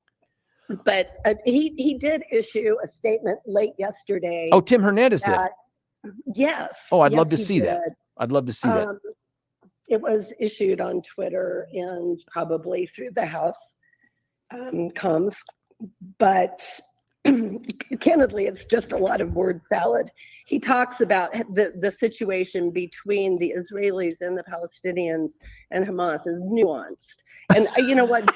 But he did issue a statement late yesterday. Oh, Tim Hernandez did? Yes. Oh, I'd love to see that. I'd love to see that. It was issued on Twitter and probably through the House comms. But candidly, it's just a lot of word salad. He talks about the situation between the Israelis and the Palestinians and Hamas is nuanced. And you know what,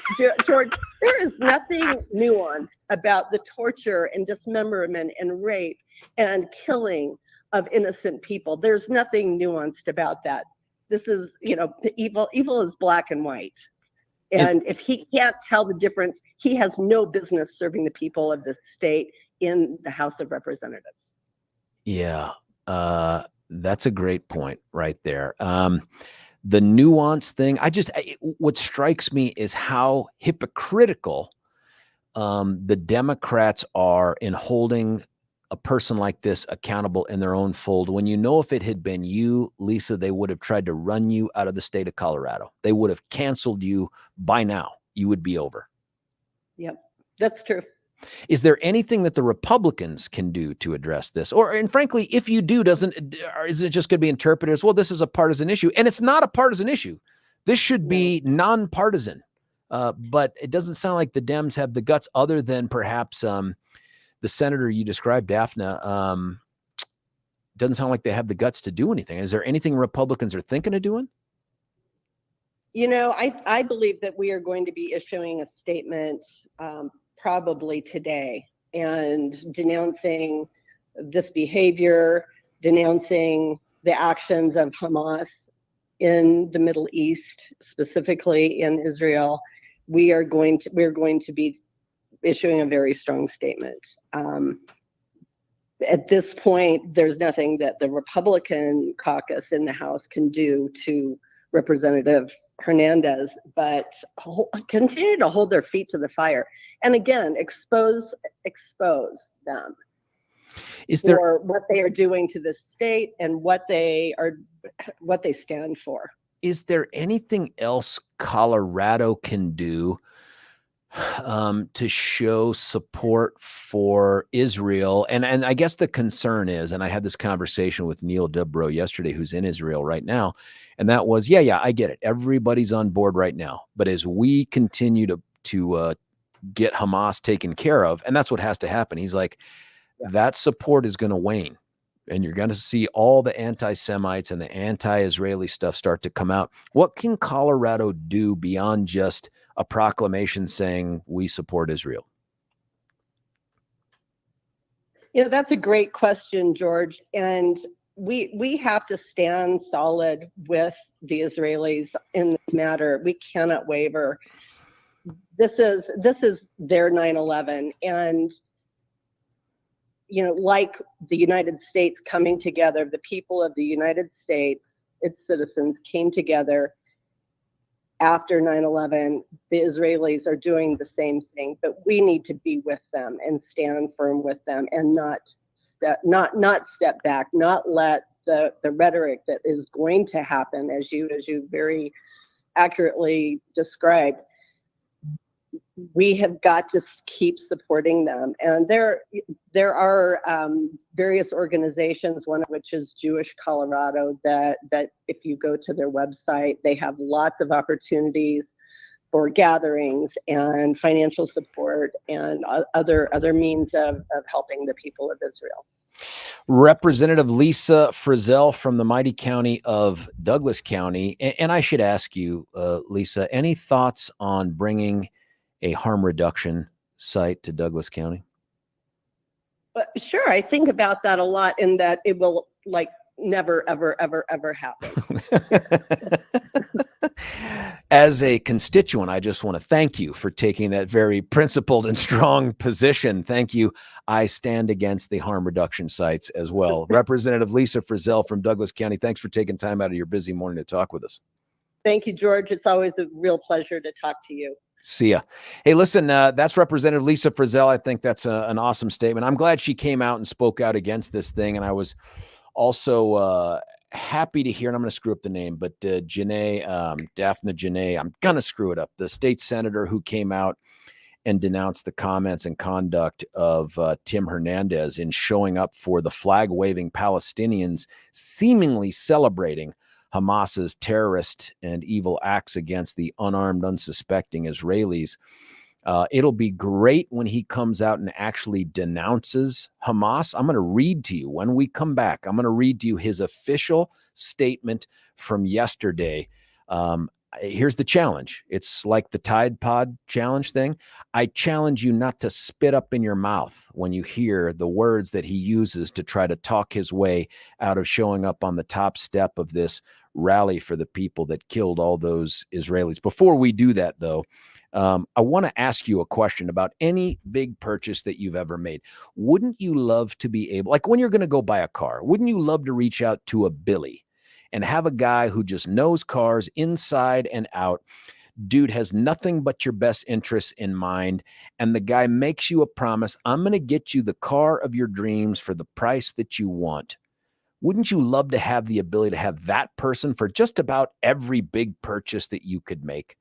George, there is nothing nuanced about the torture and dismemberment and rape and killing of innocent people. There's nothing nuanced about that. This is, evil is black and white. And if he can't tell the difference, he has no business serving the people of this state in the House of Representatives. Yeah, that's a great point right there. The nuance thing, what strikes me is how hypocritical the Democrats are in holding a person like this accountable in their own fold. When you know, if it had been you, Lisa, they would have tried to run you out of the state of Colorado. They would have canceled you by now. You would be over. Yep, that's true. Is there anything that the Republicans can do to address this? And frankly, if you do, is it just going to be interpreted as, well, this is a partisan issue? And it's not a partisan issue. This should be nonpartisan. But it doesn't sound like the Dems have the guts, other than perhaps the senator you described, Daphne. Doesn't sound like they have the guts to do anything. Is there anything Republicans are thinking of doing? You know, I believe that we are going to be issuing a statement probably today, and denouncing this behavior, denouncing the actions of Hamas in the Middle East, specifically in Israel. We're going to be issuing a very strong statement. At this point, there's nothing that the Republican caucus in the House can do to Representative Hernandez, but continue to hold their feet to the fire. And again, expose them for what they are doing to the state and what they stand for. Is there anything else Colorado can do to show support for Israel? And I guess the concern is, and I had this conversation with Neil Dubrow yesterday, who's in Israel right now, and that was, yeah, I get it. Everybody's on board right now. But as we continue to get Hamas taken care of, and that's what has to happen, he's like, that support is going to wane. And you're going to see all the anti-Semites and the anti-Israeli stuff start to come out. What can Colorado do beyond just a proclamation saying we support Israel? You know, that's a great question, George. And we have to stand solid with the Israelis in this matter. We cannot waver. This is their 9/11, and you know, like the United States coming together, the people of the United States, its citizens came together after 9/11. The Israelis are doing the same thing, but we need to be with them and stand firm with them, and not step back, not let the rhetoric that is going to happen, as you very accurately described. We have got to keep supporting them. And there are various organizations, one of which is Jewish Colorado, that if you go to their website, they have lots of opportunities for gatherings and financial support and other means of helping the people of Israel. Representative Lisa Frizell from the mighty county of Douglas County. And I should ask you, Lisa, any thoughts on bringing a harm reduction site to Douglas County? Sure. I think about that a lot, in that it will never, ever, ever, ever happen. As a constituent, I just want to thank you for taking that very principled and strong position. Thank you. I stand against the harm reduction sites as well. Representative Lisa Frizell from Douglas County, thanks for taking time out of your busy morning to talk with us. Thank you, George. It's always a real pleasure to talk to you. See ya. Hey, listen, that's Representative Lisa Frizell. I think that's an awesome statement. I'm glad she came out and spoke out against this thing. And I was also happy to hear, and I'm going to screw up the name, but Daphne Janae, I'm going to screw it up, the state senator who came out and denounced the comments and conduct of Tim Hernandez in showing up for the flag-waving Palestinians, seemingly celebrating Hamas's terrorist and evil acts against the unarmed, unsuspecting Israelis. It'll be great when he comes out and actually denounces Hamas. I'm going to read to you when we come back. I'm going to read to you his official statement from yesterday. Here's the challenge. It's like the Tide Pod challenge thing. I challenge you not to spit up in your mouth when you hear the words that he uses to try to talk his way out of showing up on the top step of this rally for the people that killed all those Israelis. Before we do that, though, I want to ask you a question about any big purchase that you've ever made. Wouldn't you love to be able, like when you're going to go buy a car, wouldn't you love to reach out to a Billy and have a guy who just knows cars inside and out? Dude has nothing but your best interests in mind. And the guy makes you a promise. I'm going to get you the car of your dreams for the price that you want. Wouldn't you love to have the ability to have that person for just about every big purchase that you could make?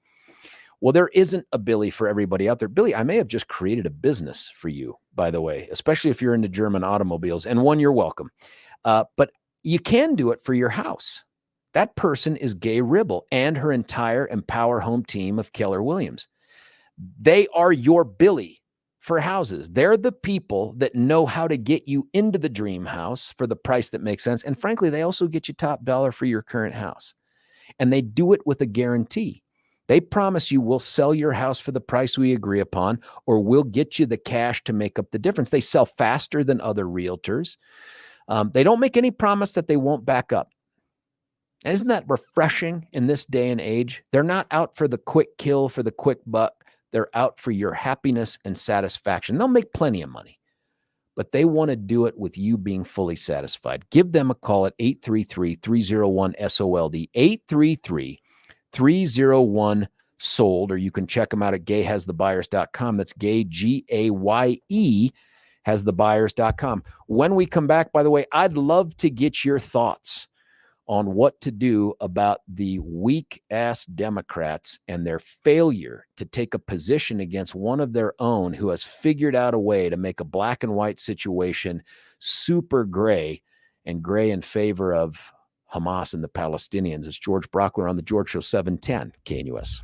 Well, there isn't a Billy for everybody out there. Billy, I may have just created a business for you, by the way, especially if you're into German automobiles. And one, you're welcome. But you can do it for your house. That person is Gay Ribble and her entire Empower Home team of Keller Williams. They are your Billy for houses. They're the people that know how to get you into the dream house for the price that makes sense. And frankly, they also get you top dollar for your current house. And they do it with a guarantee. They promise you we'll sell your house for the price we agree upon, or we'll get you the cash to make up the difference. They sell faster than other realtors. They don't make any promise that they won't back up. Isn't that refreshing in this day and age? They're not out for the quick kill, for the quick buck. They're out for your happiness and satisfaction. They'll make plenty of money, but they want to do it with you being fully satisfied. Give them a call at 833-301-SOLD, 833-301-SOLD, or you can check them out at gayhasthebuyers.com. That's gay, G-A-Y-E, hasthebuyers.com. When we come back, by the way, I'd love to get your thoughts on what to do about the weak-ass Democrats and their failure to take a position against one of their own who has figured out a way to make a black and white situation super gray, and gray in favor of Hamas and the Palestinians. It's George Brauchler on the George Show, 710 KNUS.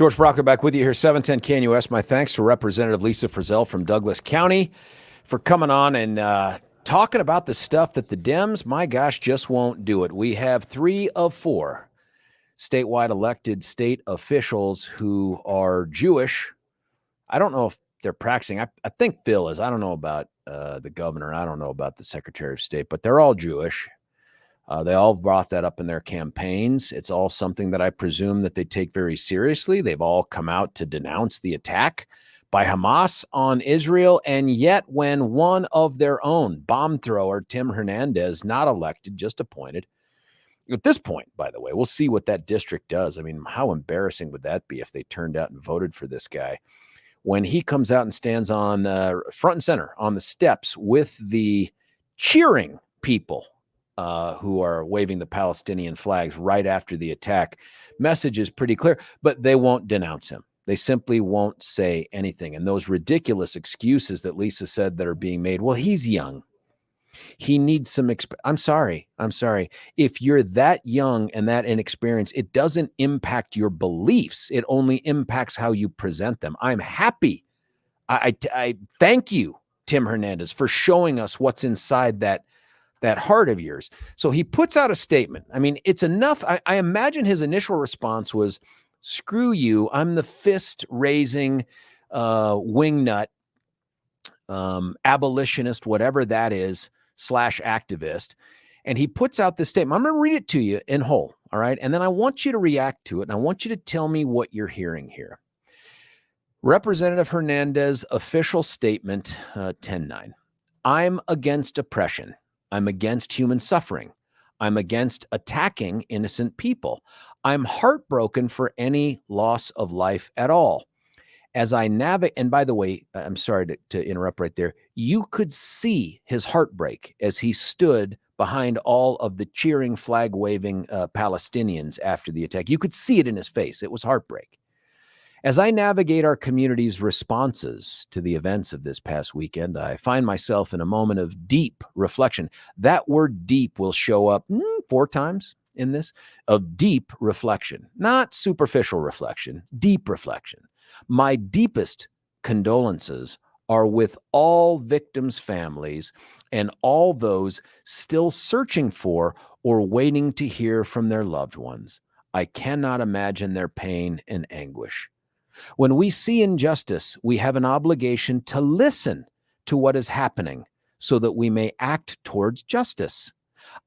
George Brauchler back with you here, 710 KNUS. My thanks to Representative Lisa Frizell from Douglas County for coming on and talking about the stuff that the Dems, my gosh, just won't do it. We have 3 of 4 statewide elected state officials who are Jewish. I don't know if they're practicing. I think Bill is. I don't know about the governor. I don't know about the Secretary of State, but they're all Jewish. They all brought that up in their campaigns. It's all something that I presume that they take very seriously. They've all come out to denounce the attack by Hamas on Israel. And yet when one of their own, bomb thrower Tim Hernandez, not elected, just appointed, at this point, by the way, we'll see what that district does. I mean, how embarrassing would that be if they turned out and voted for this guy? When he comes out and stands on front and center on the steps with the cheering people who are waving the Palestinian flags right after the attack, message is pretty clear, but they won't denounce him. They simply won't say anything. And those ridiculous excuses that Lisa said that are being made, well, he's young. He needs some I'm sorry. If you're that young and that inexperienced, it doesn't impact your beliefs. It only impacts how you present them. I'm happy. I thank you, Tim Hernandez, for showing us what's inside that heart of yours. So he puts out a statement. I mean, it's enough. I imagine his initial response was, screw you. I'm the fist raising wingnut abolitionist, whatever that is, / activist. And he puts out this statement. I'm going to read it to you in whole. All right. And then I want you to react to it. And I want you to tell me what you're hearing here. Representative Hernandez official statement 10-9. I'm against oppression. I'm against human suffering. I'm against attacking innocent people. I'm heartbroken for any loss of life at all. As I navigate, and by the way, I'm sorry to interrupt right there. You could see his heartbreak as he stood behind all of the cheering, flag waving Palestinians after the attack. You could see it in his face. It was heartbreak. As I navigate our community's responses to the events of this past weekend, I find myself in a moment of deep reflection. That word deep will show up 4 times in this, of deep reflection, not superficial reflection, deep reflection. My deepest condolences are with all victims' families and all those still searching for or waiting to hear from their loved ones. I cannot imagine their pain and anguish. When we see injustice, we have an obligation to listen to what is happening so that we may act towards justice.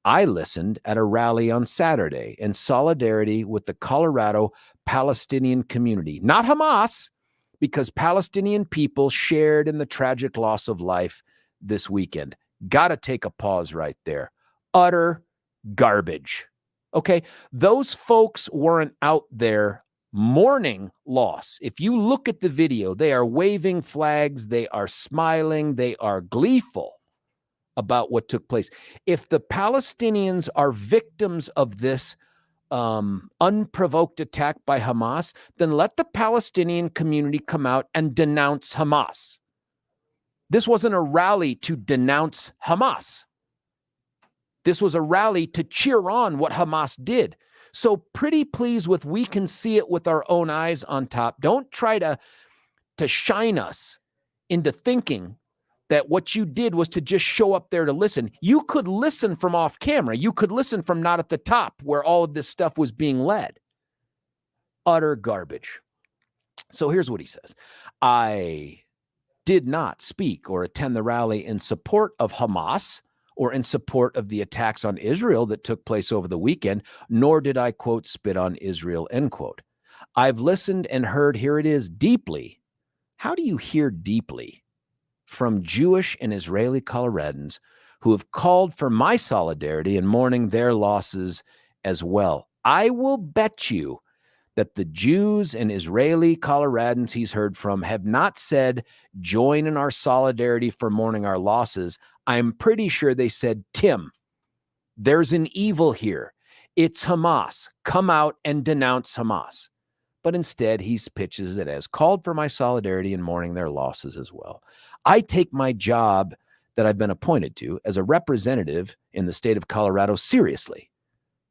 I listened at a rally on Saturday in solidarity with the Colorado Palestinian community, not Hamas, because Palestinian people shared in the tragic loss of life this weekend. Got to take a pause right there. Utter garbage. Okay, those folks weren't out there mourning loss. If you look at the video, they are waving flags, they are smiling, they are gleeful about what took place. If the Palestinians are victims of this unprovoked attack by Hamas, then let the Palestinian community come out and denounce Hamas. This wasn't a rally to denounce Hamas. This was a rally to cheer on what Hamas did. So pretty please with we can see it with our own eyes on top. Don't try to shine us into thinking that what you did was to just show up there to listen. You could listen from off camera. You could listen from not at the top where all of this stuff was being led. Utter garbage. So here's what he says. I did not speak or attend the rally in support of Hamas or in support of the attacks on Israel that took place over the weekend, nor did I, quote, spit on Israel, end quote. I've listened and heard, here it is, deeply. How do you hear deeply? From Jewish and Israeli Coloradans who have called for my solidarity in mourning their losses as well. I will bet you that the Jews and Israeli Coloradans he's heard from have not said, join in our solidarity for mourning our losses. I'm pretty sure they said, Tim, there's an evil here. It's Hamas. Come out and denounce Hamas. But instead, he pitches it as called for my solidarity in mourning their losses as well. I take my job that I've been appointed to as a representative in the state of Colorado seriously.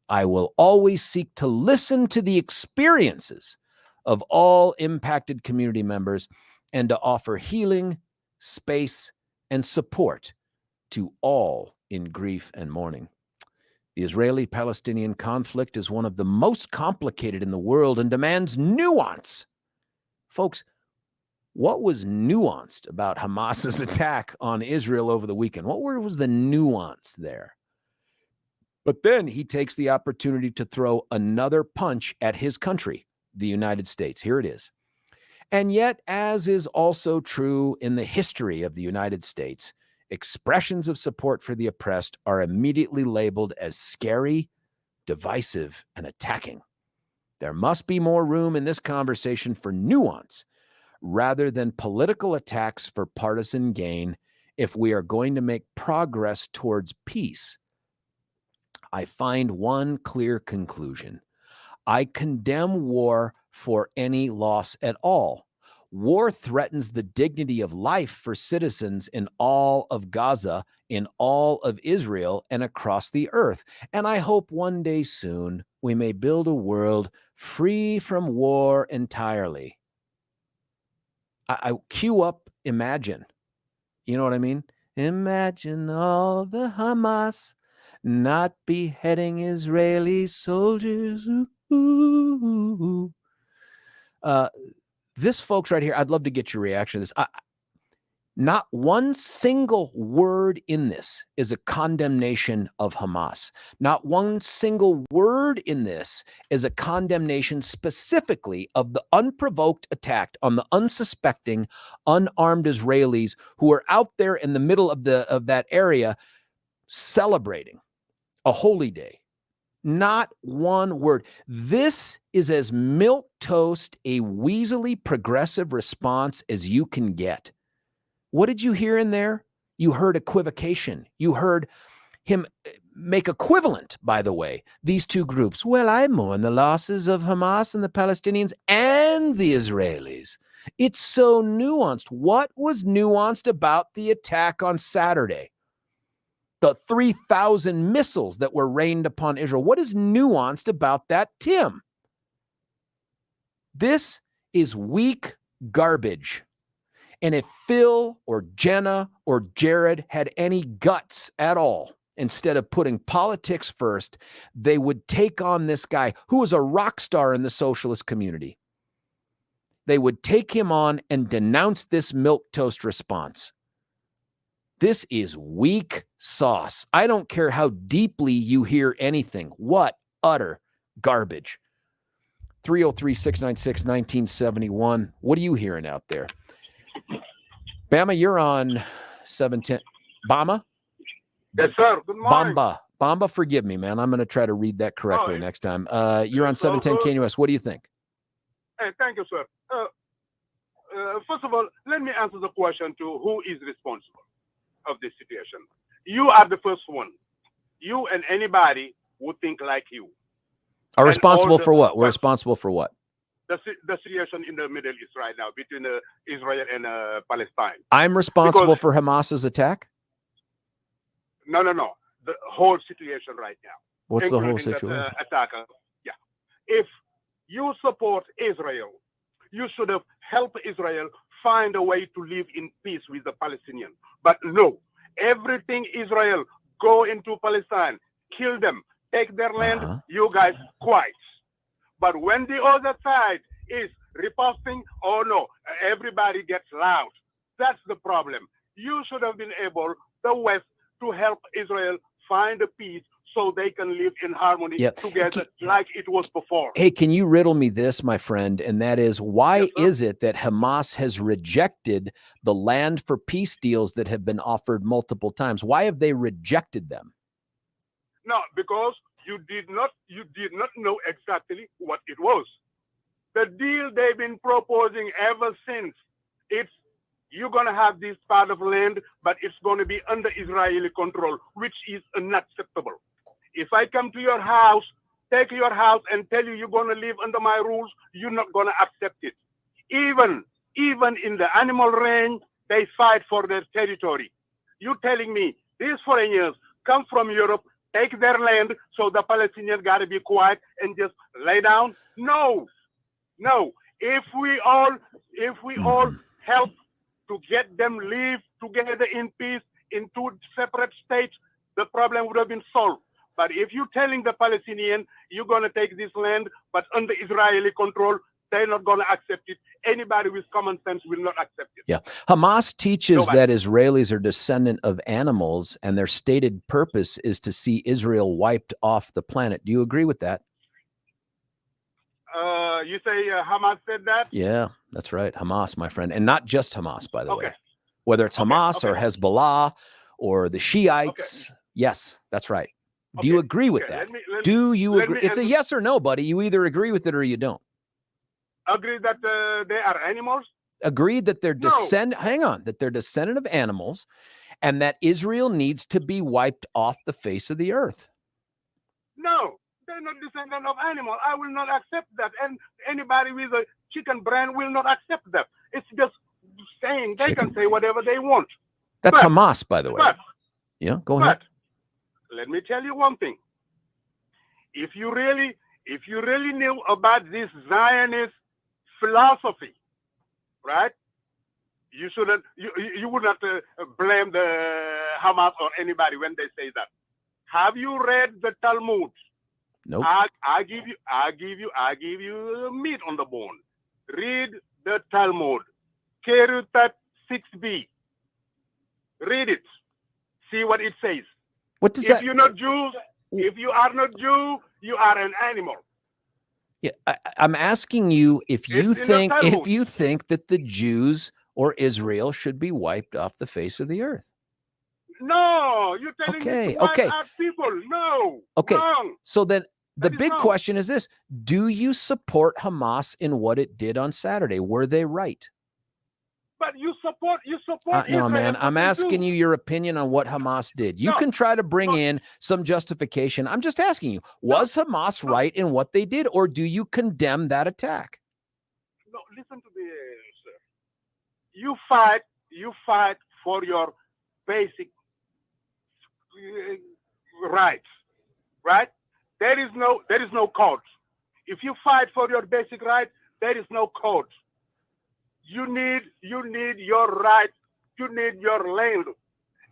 I will always seek to listen to the experiences of all impacted community members and to offer healing, space, and support to all in grief and mourning. The Israeli-Palestinian conflict is one of the most complicated in the world and demands nuance. Folks, what was nuanced about Hamas's attack on Israel over the weekend? What was the nuance there? But then he takes the opportunity to throw another punch at his country, the United States. Here it is. And yet, as is also true in the history of the United States, expressions of support for the oppressed are immediately labeled as scary, divisive, and attacking. There must be more room in this conversation for nuance rather than political attacks for partisan gain if we are going to make progress towards peace. I find one clear conclusion. I condemn war for any loss at all. War threatens the dignity of life for citizens in all of Gaza, in all of Israel, and across the earth. And I hope one day soon we may build a world free from war entirely. I cue up Imagine. You know what I mean? Imagine all the Hamas not beheading Israeli soldiers. Ooh. This, folks, right here, I'd love to get your reaction to this. Not one single word in this is a condemnation of Hamas. Not one single word in this is a condemnation specifically of the unprovoked attack on the unsuspecting, unarmed Israelis who are out there in the middle of that area celebrating a holy day. Not one word. This is as milquetoast a weaselly progressive response as you can get. What did you hear in there? You heard equivocation. You heard him make equivalent, by the way, these two groups. Well, I mourn the losses of Hamas and the Palestinians and the Israelis. It's so nuanced. What was nuanced about the attack on Saturday? The 3,000 missiles that were rained upon Israel. What is nuanced about that, Tim? This is weak garbage. And if Phil or Jenna or Jared had any guts at all, instead of putting politics first, they would take on this guy who was a rock star in the socialist community. They would take him on and denounce this milquetoast response. This is weak sauce. I don't care how deeply you hear anything. What utter garbage. 303-696-1971. What are you hearing out there? Bama, you're on 710. Bama? Yes, sir. Good morning. Bamba, forgive me, man. I'm going to try to read that correctly next time. You're on 710 KNUS. What do you think? Hey, thank you, sir. First of all, let me answer the question to who is responsible of this situation. You are the first one. You and anybody who think like you are responsible for what? We're responsible for what? The situation in the Middle East right now between Israel and Palestine. I'm responsible for Hamas's attack? No. The whole situation right now. What's the whole situation? Yeah. If you support Israel, you should have helped Israel find a way to live in peace with the Palestinians. But no, everything Israel go into Palestine, kill them, take their land, you guys quiet. But when the other side is riposting, oh no, everybody gets loud. That's the problem. You should have been able, the West, to help Israel find a peace so they can live in harmony together like it was before. Hey, can you riddle me this, my friend? And that is, why is it that Hamas has rejected the land for peace deals that have been offered multiple times? Why have they rejected them? No, because you did not know exactly what it was. The deal they've been proposing ever since, it's you're going to have this part of land, but it's going to be under Israeli control, which is unacceptable. If I come to your house, take your house and tell you you're going to live under my rules, you're not going to accept it. Even in the animal range, they fight for their territory. You're telling me these foreigners come from Europe, take their land, so the Palestinians got to be quiet and just lay down? No. If we all help to get them live together in peace in two separate states, the problem would have been solved. But if you're telling the Palestinians you're going to take this land, but under Israeli control, they're not going to accept it. Anybody with common sense will not accept it. Yeah. Hamas teaches Nobody. that Israelis are descendant of animals, and their stated purpose is to see Israel wiped off the planet. Do you agree with that? You say Hamas said that? Yeah, that's right. Hamas, my friend. And not just Hamas, by the Okay. way. Whether it's Hamas or okay. Hezbollah or the Shiites. Yes, that's right. Do you agree with that? Do you agree? It's a yes or no, buddy. You either agree with it or you don't. Agree that they are animals? Agreed that they're that they're descendant of animals, and that Israel needs to be wiped off the face of the earth. No, they're not descendant of animals. I will not accept that. And anybody with a chicken brain will not accept that. It's just saying they can say whatever they want. That's Hamas, by the way. Yeah, go ahead. But let me tell you one thing. If you really knew about this Zionist philosophy, right? You would not blame the Hamas or anybody when they say that. Have you read the Talmud? Nope. I give you meat on the bone. Read the Talmud, Kerutat 6b. Read it. See what it says. What does that? If you're not Jews, if you are not Jew, you are an animal. Yeah, I'm asking you if you think that the Jews or Israel should be wiped off the face of the earth. No, you're telling me to wipe out people. No. Okay. Wrong. So then the big wrong. question is this: do you support Hamas in what it did on Saturday? Were they right? But you support no, Israel, man. I'm asking you your opinion on what Hamas did. You can try to bring in some justification. I'm just asking you: was Hamas right in what they did, or do you condemn that attack? No, listen to me, sir. You fight for your basic rights, right? There is no code. If you fight for your basic right, there is no code. You need your right. You need your land.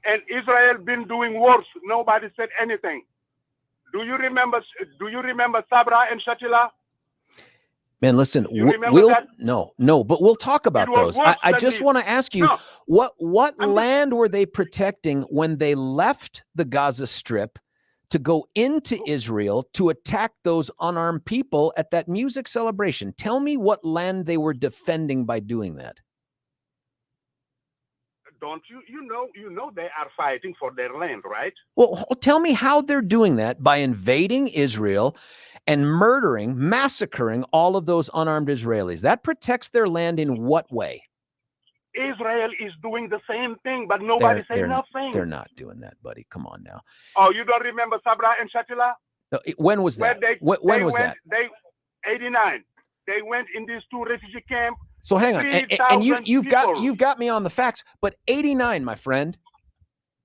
And Israel been doing worse. Nobody said anything. Do you remember Sabra and Shatila? Man, listen, but we'll talk about those. I just want to ask you, what land were they protecting when they left the Gaza Strip to go into Israel to attack those unarmed people at that music celebration? Tell me what land they were defending by doing that. Don't you? You know they are fighting for their land, right? Well, tell me how they're doing that by invading Israel and massacring all of those unarmed Israelis. That protects their land in what way? Israel is doing the same thing, but nobody says nothing. They're not doing that, buddy. Come on now. Oh, you don't remember Sabra and Shatila? No, when was that? When was that? 89. They went in these two refugee camps. So hang on, and you've got me on the facts, but 89, my friend.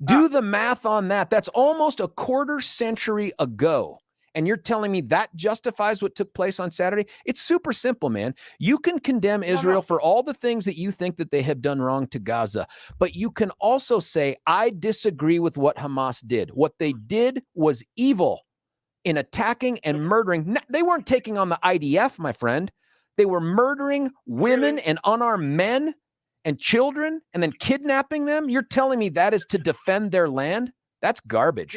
Do the math on that. That's almost a quarter century ago. And you're telling me that justifies what took place on Saturday? It's super simple, man. You can condemn Israel for all the things that you think that they have done wrong to Gaza, but you can also say, I disagree with what Hamas did. What they did was evil in attacking and murdering. They weren't taking on the IDF, my friend. They were murdering women and unarmed men and children and then kidnapping them. You're telling me that is to defend their land? That's garbage.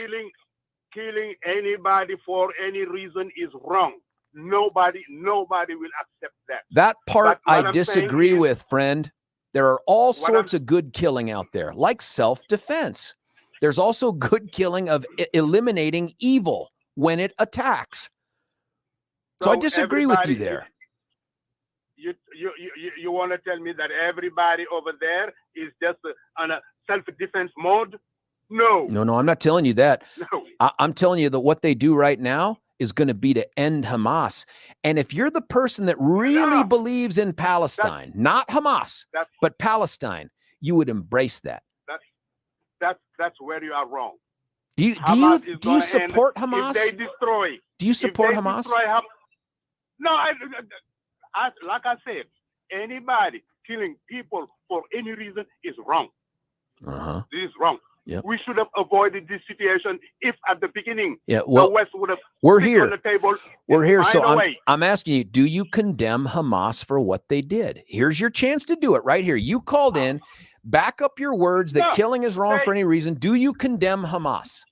Killing anybody for any reason is wrong. Nobody will accept that. That part I disagree with, friend. There are all sorts of good killing out there, like self-defense. There's also good killing of eliminating evil when it attacks. So I disagree with you there. You want to tell me that everybody over there is just on a self-defense mode? No, I'm not telling you that. No. I'm telling you that what they do right now is going to be to end Hamas. And if you're the person that really believes in Palestine, not Hamas, but Palestine, you would embrace that. That's where you are wrong. Do you support Hamas? If they destroy, do you support Hamas? No, like I said, anybody killing people for any reason is wrong. Uh-huh. This is wrong. Yep. We should have avoided this situation if at the beginning Yeah, well, the West would have we're put here. on the table. We're here. Find So a way. I'm asking you, do you condemn Hamas for what they did? Here's your chance to do it right here. You called in. Back up your words that No, killing is wrong they- for any reason. Do you condemn Hamas?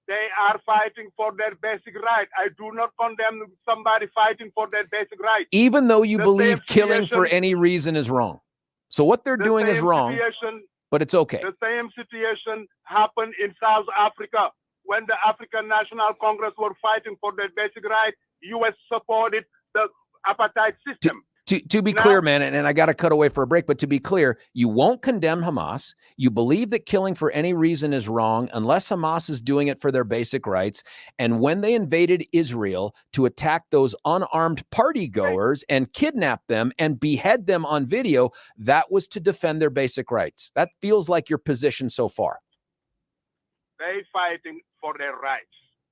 They are fighting for their basic right. I do not condemn somebody fighting for their basic right. Even though you The believe same killing for situation- any reason is wrong. So what they're The doing is same wrong, situation- but it's okay. The same situation happened in South Africa when the African National Congress were fighting for their basic right. U.S. supported the apartheid system. To be Now- clear, man, and I got to cut away for a break, but to be clear, you won't condemn Hamas. You believe that killing for any reason is wrong unless Hamas is doing it for their basic rights. And when they invaded Israel to attack those unarmed party goers and kidnap them and behead them on video, that was to defend their basic rights. That feels like your position so far. They fighting for their rights.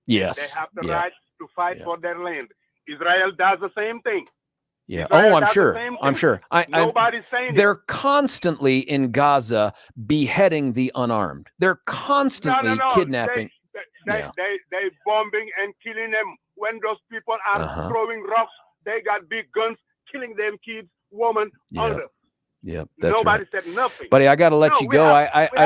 Yes. They have the Yeah. right to fight Yeah. for their land. Israel does the same thing. Yeah. Israel Oh, I'm does the sure. same I'm thing. sure. Nobody's saying They're it. constantly in Gaza beheading the unarmed. They're constantly No. kidnapping. They bombing and killing them. When those people are Uh-huh. throwing rocks, they got big guns, killing them kids, women, Yeah. under. Yeah, that's Nobody right. said nothing. Buddy, I got to let No, you we go. have- I we have to be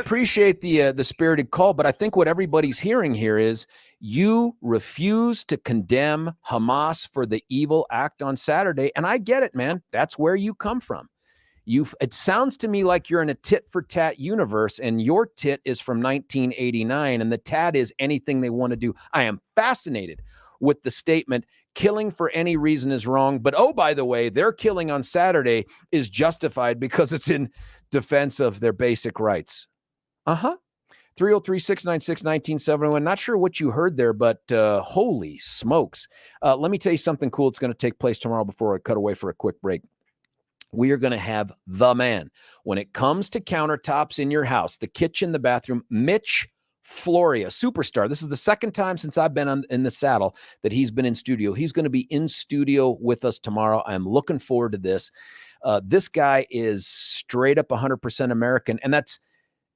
appreciate honest. the spirited call, but I think what everybody's hearing here is you refuse to condemn Hamas for the evil act on Saturday, and I get it, man. That's where you come from. It sounds to me like you're in a tit for tat universe, and your tit is from 1989, and the tat is anything they want to do. I am fascinated with the statement, killing for any reason is wrong. But oh, by the way, their killing on Saturday is justified because it's in defense of their basic rights. 303-696-1971. Not sure what you heard there, but holy smokes. Let me tell you something cool. It's going to take place tomorrow before I cut away for a quick break. We are going to have the man when it comes to countertops in your house, the kitchen, the bathroom, Mitch Floria, superstar. This is the second time since I've been in the saddle that he's been in studio. He's going to be in studio with us tomorrow. I'm looking forward to this. This guy is straight up 100% American, and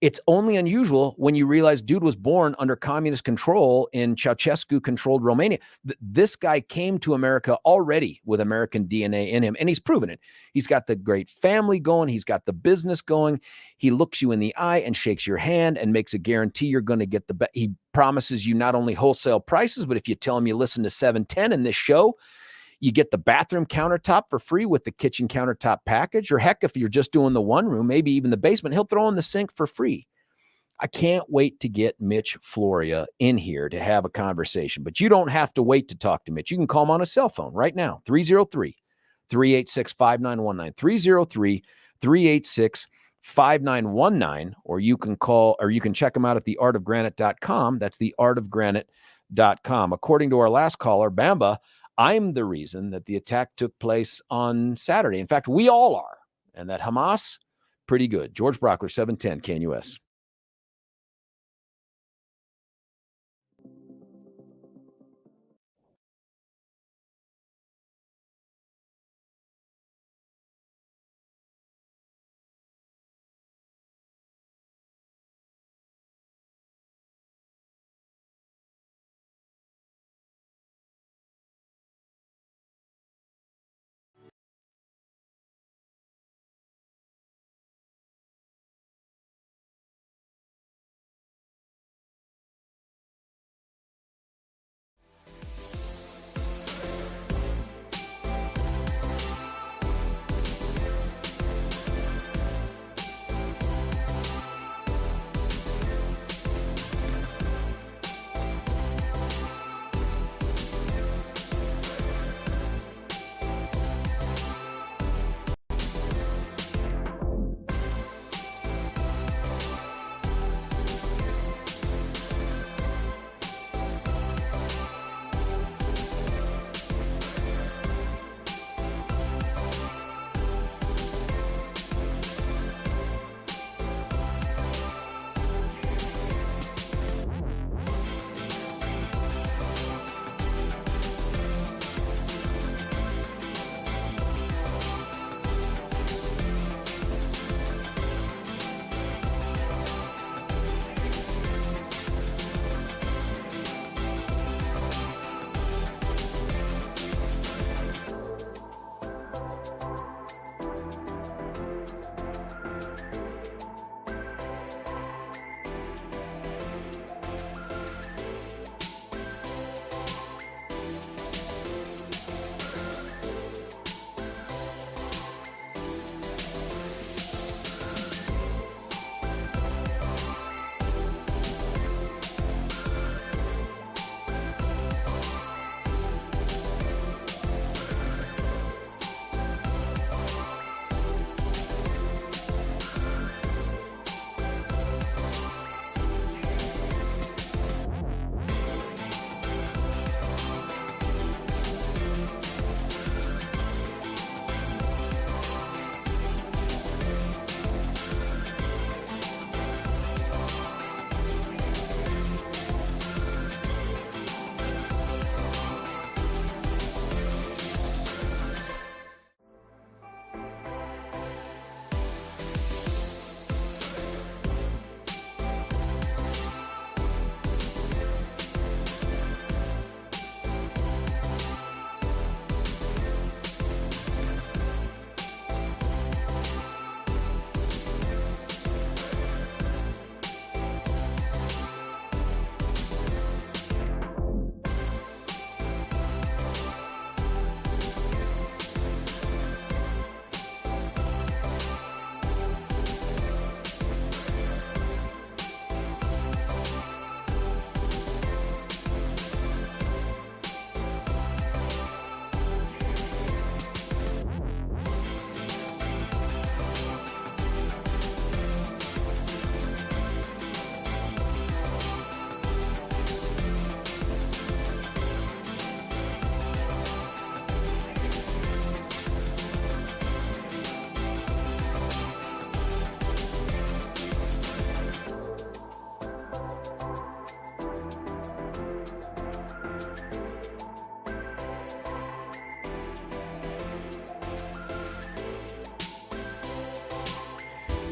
it's only unusual when you realize dude was born under communist control in Ceausescu-controlled Romania. This guy came to America already with American DNA in him, and he's proven it. He's got the great family going. He's got the business going. He looks you in the eye and shakes your hand and makes a guarantee you're going to get the best. He promises you not only wholesale prices, but if you tell him you listen to 710 in this show, you get the bathroom countertop for free with the kitchen countertop package. Or heck, if you're just doing the one room, maybe even the basement, he'll throw in the sink for free. I can't wait to get Mitch Floria in here to have a conversation. But you don't have to wait to talk to Mitch. You can call him on a cell phone right now, 303-386-5919, 303-386-5919, or you can check him out at theartofgranite.com. That's theartofgranite.com. According to our last caller, Bamba, I'm the reason that the attack took place on Saturday. In fact, we all are. And that Hamas, pretty good. George Brauchler, 710 KNUS.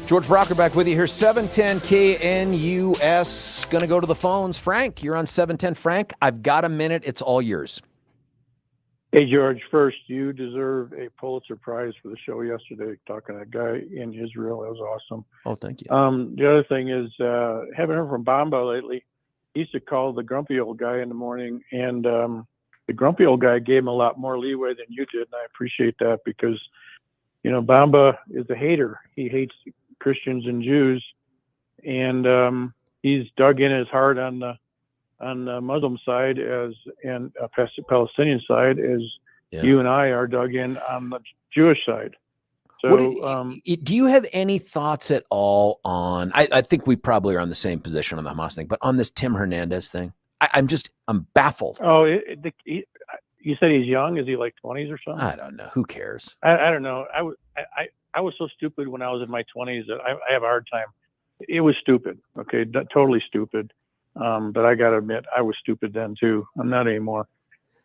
George Brauchler back with you here, 710 KNUS. Going to go to the phones. Frank, you're on 710. Frank, I've got a minute. It's all yours. Hey, George, first, you deserve a Pulitzer Prize for the show yesterday, talking to that guy in Israel. That was awesome. Oh, thank you. The other thing is, haven't heard from Bamba lately. He used to call the grumpy old guy in the morning, and the grumpy old guy gave him a lot more leeway than you did, and I appreciate that because, you know, Bamba is a hater. He hates Christians and Jews, and he's dug in his heart on the Muslim side and Palestinian side as you and I are dug in on the Jewish side. So, do you have any thoughts at all on? I think we probably are on the same position on the Hamas thing, but on this Tim Hernandez thing, I'm baffled. Oh, you said he's young. Is he like 20s or something? I don't know. Who cares? I don't know. I was so stupid when I was in my 20s that I have a hard time. It was stupid. Okay, totally stupid. But I got to admit, I was stupid then too. I'm not anymore.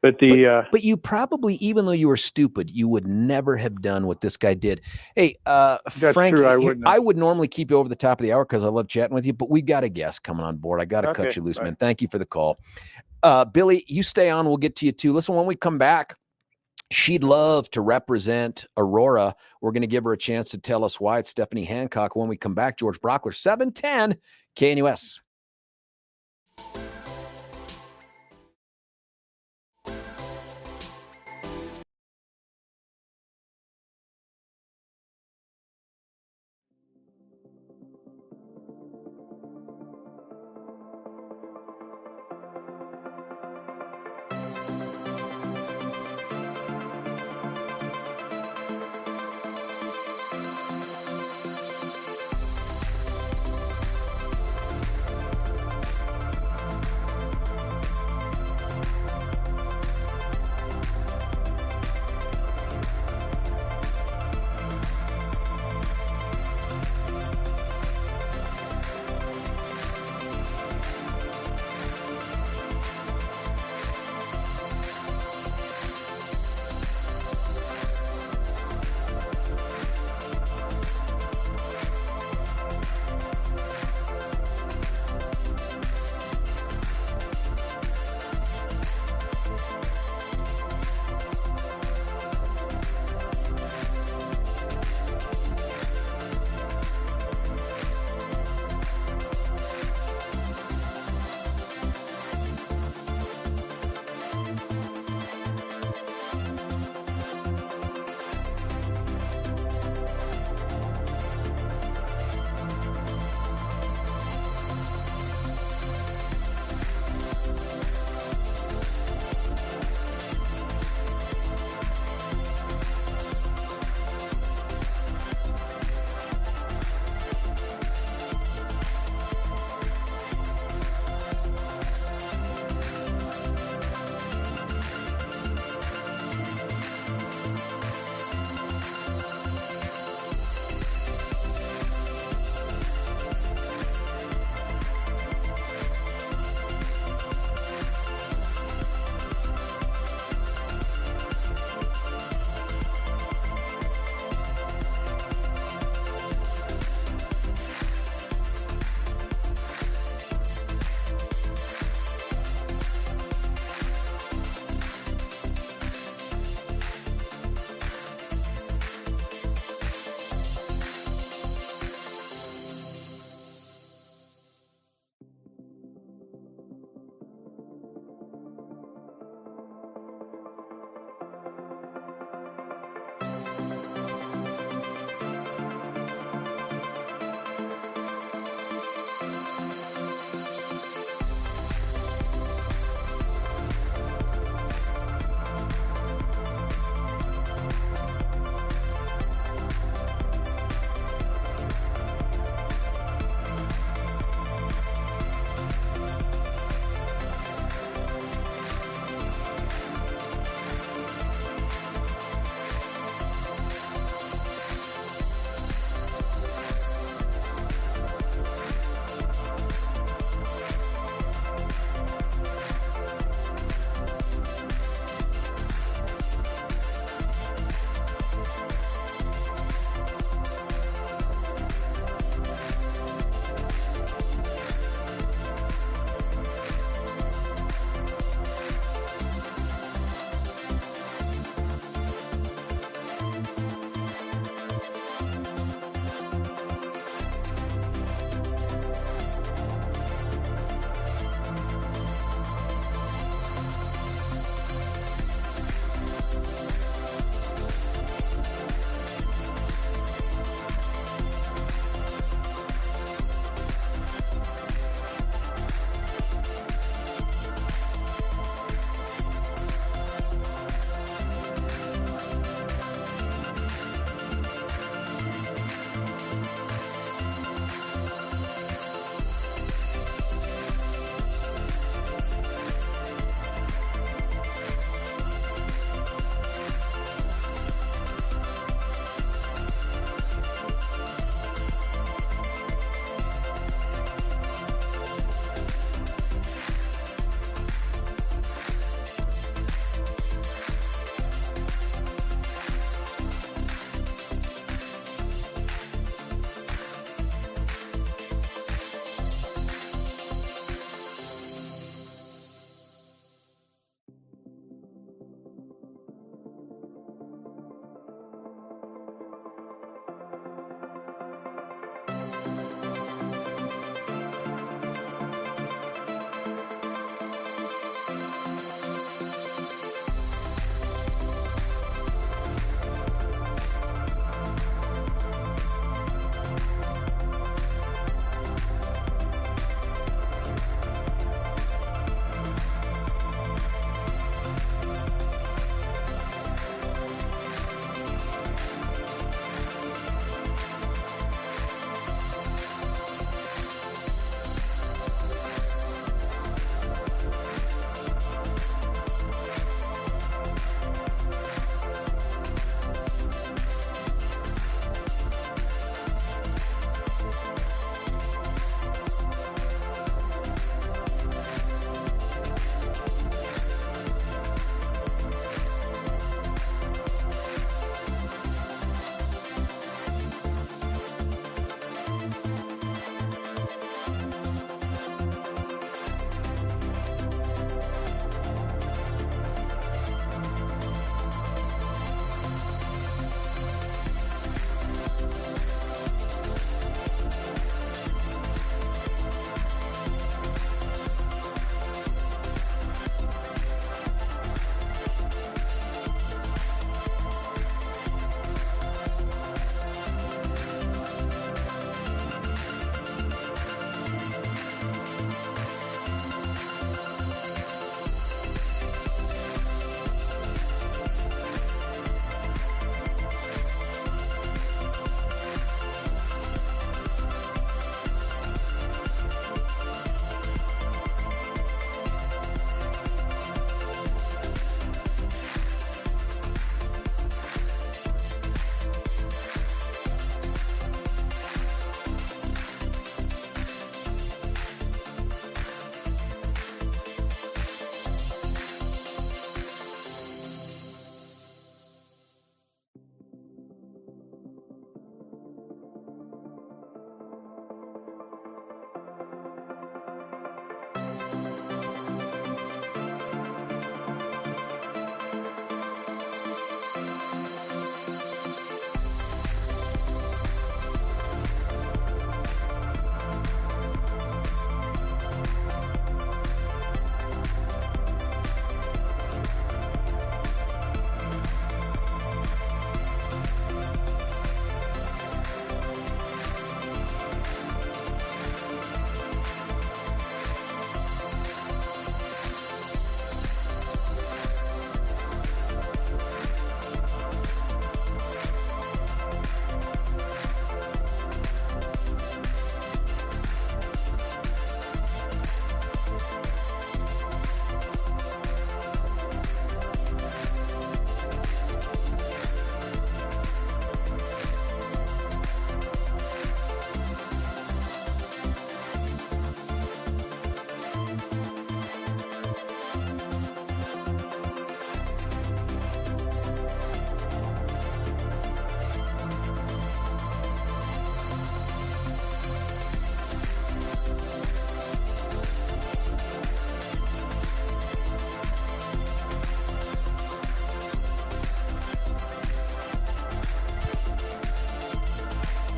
But but you probably, even though you were stupid, you would never have done what this guy did. Hey, Frank, true, I would normally keep you over the top of the hour because I love chatting with you, but we got a guest coming on board. I got to cut you loose, man. Thank you for the call. Billy, you stay on. We'll get to you too. Listen, when we come back, she'd love to represent Aurora. We're going to give her a chance to tell us why. It's Stephanie Hancock. When we come back, George Brauchler, 710 KNUS.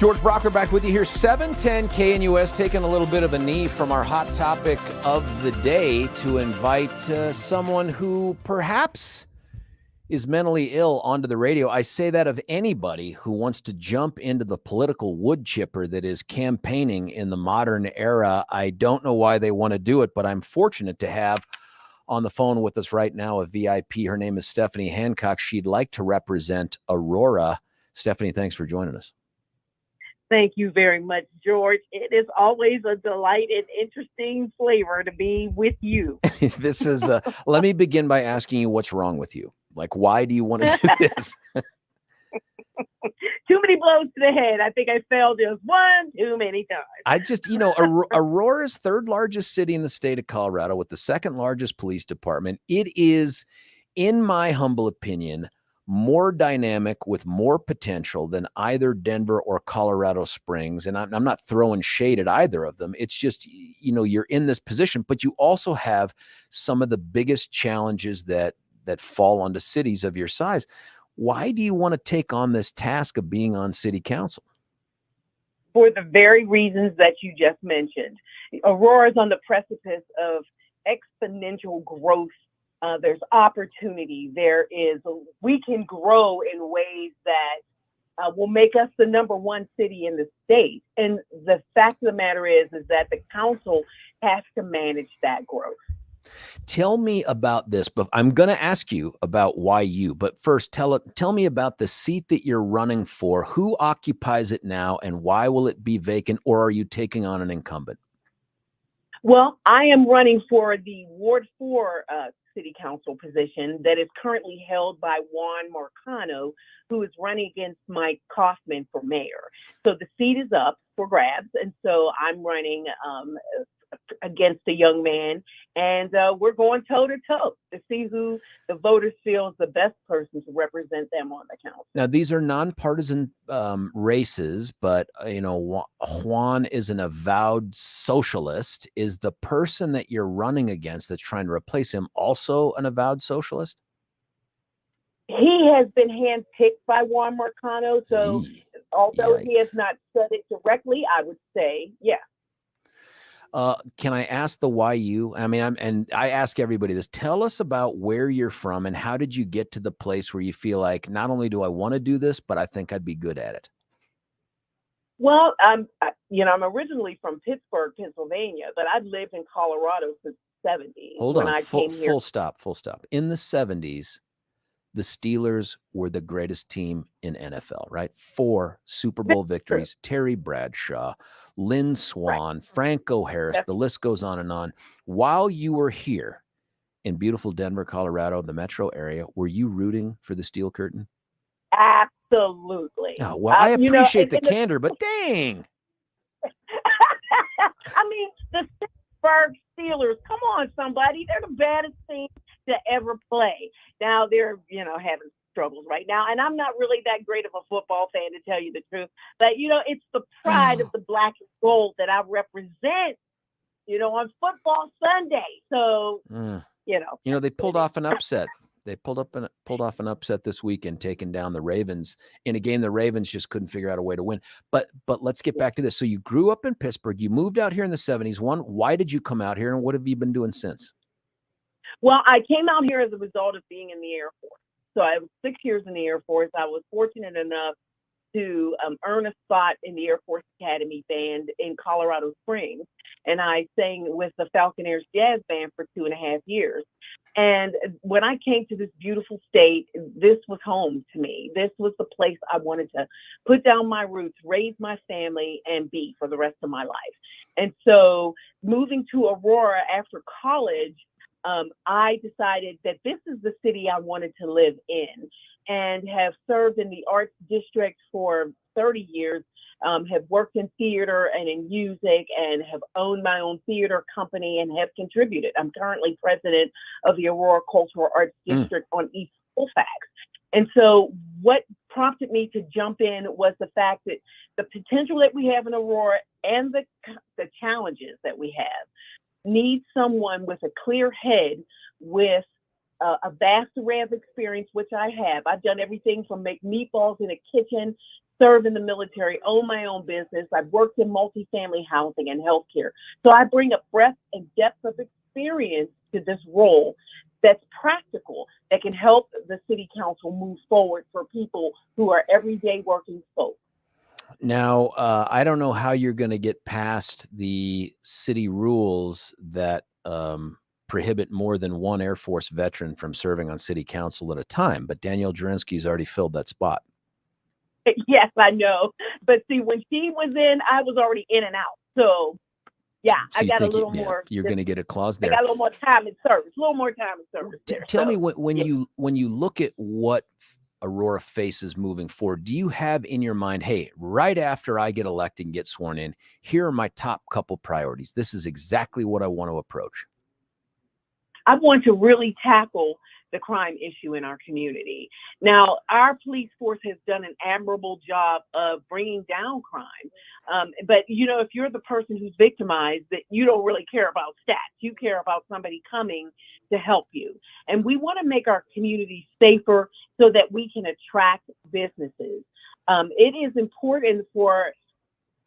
George Brauchler back with you here, 710 KNUS, taking a little bit of a knee from our hot topic of the day to invite someone who perhaps is mentally ill onto the radio. I say that of anybody who wants to jump into the political wood chipper that is campaigning in the modern era. I don't know why they want to do it, but I'm fortunate to have on the phone with us right now a VIP. Her name is Stephanie Hancock. She'd like to represent Aurora. Stephanie, thanks for joining us. Thank you very much, George. It is always a delight and interesting flavor to be with you. This is, let me begin by asking you what's wrong with you. Like, why do you want to do this? Too many blows to the head. I think I failed just one too many times. I just, Aurora's third largest city in the state of Colorado with the second largest police department. It is, in my humble opinion, more dynamic with more potential than either Denver or Colorado Springs. And I'm not throwing shade at either of them. It's just, you're in this position, but you also have some of the biggest challenges that fall onto cities of your size. Why do you want to take on this task of being on city council? For the very reasons that you just mentioned. Aurora is on the precipice of exponential growth. There's opportunity. We can grow in ways that will make us the number one city in the state. And the fact of the matter is that the council has to manage that growth. Tell me about this, but I'm going to ask you about why you, but first tell me about the seat that you're running for. Who occupies it now and why will it be vacant, or are you taking on an incumbent? Well, I am running for the Ward 4 city council position that is currently held by Juan Marcano, who is running against Mike Kaufman for mayor. So the seat is up for grabs. And so I'm running against a young man, and we're going toe to toe to see who the voters feel is the best person to represent them on the council. Now, these are nonpartisan races, but Juan is an avowed socialist. Is the person that you're running against that's trying to replace him also an avowed socialist? He has been handpicked by Juan Marcano, so although he has not said it directly, I would say, yeah. Can I ask the why you? I mean, I ask everybody this. Tell us about where you're from and how did you get to the place where you feel like not only do I want to do this, but I think I'd be good at it. Well, I'm originally from Pittsburgh, Pennsylvania, but I've lived in Colorado since the 70s. Hold on, full stop. In the 70s, the Steelers were the greatest team in NFL, right? 4 Super Bowl victories, Terry Bradshaw, Lynn Swann, Franco Harris, the list goes on and on. While you were here in beautiful Denver, Colorado, the metro area, were you rooting for the Steel Curtain? Absolutely. Oh, well, I appreciate the candor, but dang. I mean, the Pittsburgh Steelers, come on, somebody. They're the baddest team to ever play. Now they're, having struggles right now. And I'm not really that great of a football fan, to tell you the truth. But, it's the pride of the black and gold that I represent, on football Sunday. So, they pulled off an upset. They pulled off an upset this weekend, taking down the Ravens in a game the Ravens just couldn't figure out a way to win. But let's get back to this. So you grew up in Pittsburgh. You moved out here in the 70s. Why did you come out here, and what have you been doing since? Well, I came out here as a result of being in the Air Force. So I was 6 years in the Air Force. I was fortunate enough to earn a spot in the Air Force Academy Band in Colorado Springs. And I sang with the Falconeers Jazz Band for 2.5 years. And when I came to this beautiful state, this was home to me. This was the place I wanted to put down my roots, raise my family, and be for the rest of my life. And so moving to Aurora after college, I decided that this is the city I wanted to live in, and have served in the arts district for 30 years, have worked in theater and in music, and have owned my own theater company and have contributed. I'm currently president of the Aurora Cultural Arts District on East Colfax. And so what prompted me to jump in was the fact that the potential that we have in Aurora and the challenges that we have need someone with a clear head, with a vast array of experience, which I have. I've done everything from make meatballs in a kitchen served in the military, own my own business. I've worked in multifamily housing and healthcare. So I bring a breadth and depth of experience to this role that's practical, that can help the city council move forward for people who are everyday working folks. Now, I don't know how you're going to get past the city rules that prohibit more than one Air Force veteran from serving on city council at a time, but Danielle Jurinsky's already filled that spot. Yes, I know. But see, when she was in, I was already in and out. So, yeah, So I you got a think little more. you're going to get a clause I there. got a little more time in service. A little more time in service. Tell me when you look at what Aurora faces moving forward, do you have in your mind, hey, right after I get elected and get sworn in, here are my top couple priorities. This is exactly what I want to approach. I want to really tackle the crime issue in our community. Now, our police force has done an admirable job of bringing down crime. But, you know, if you're the person who's victimized, that you don't really care about stats. You care about somebody coming to help you. And we want to make our community safer so that we can attract businesses. It is important for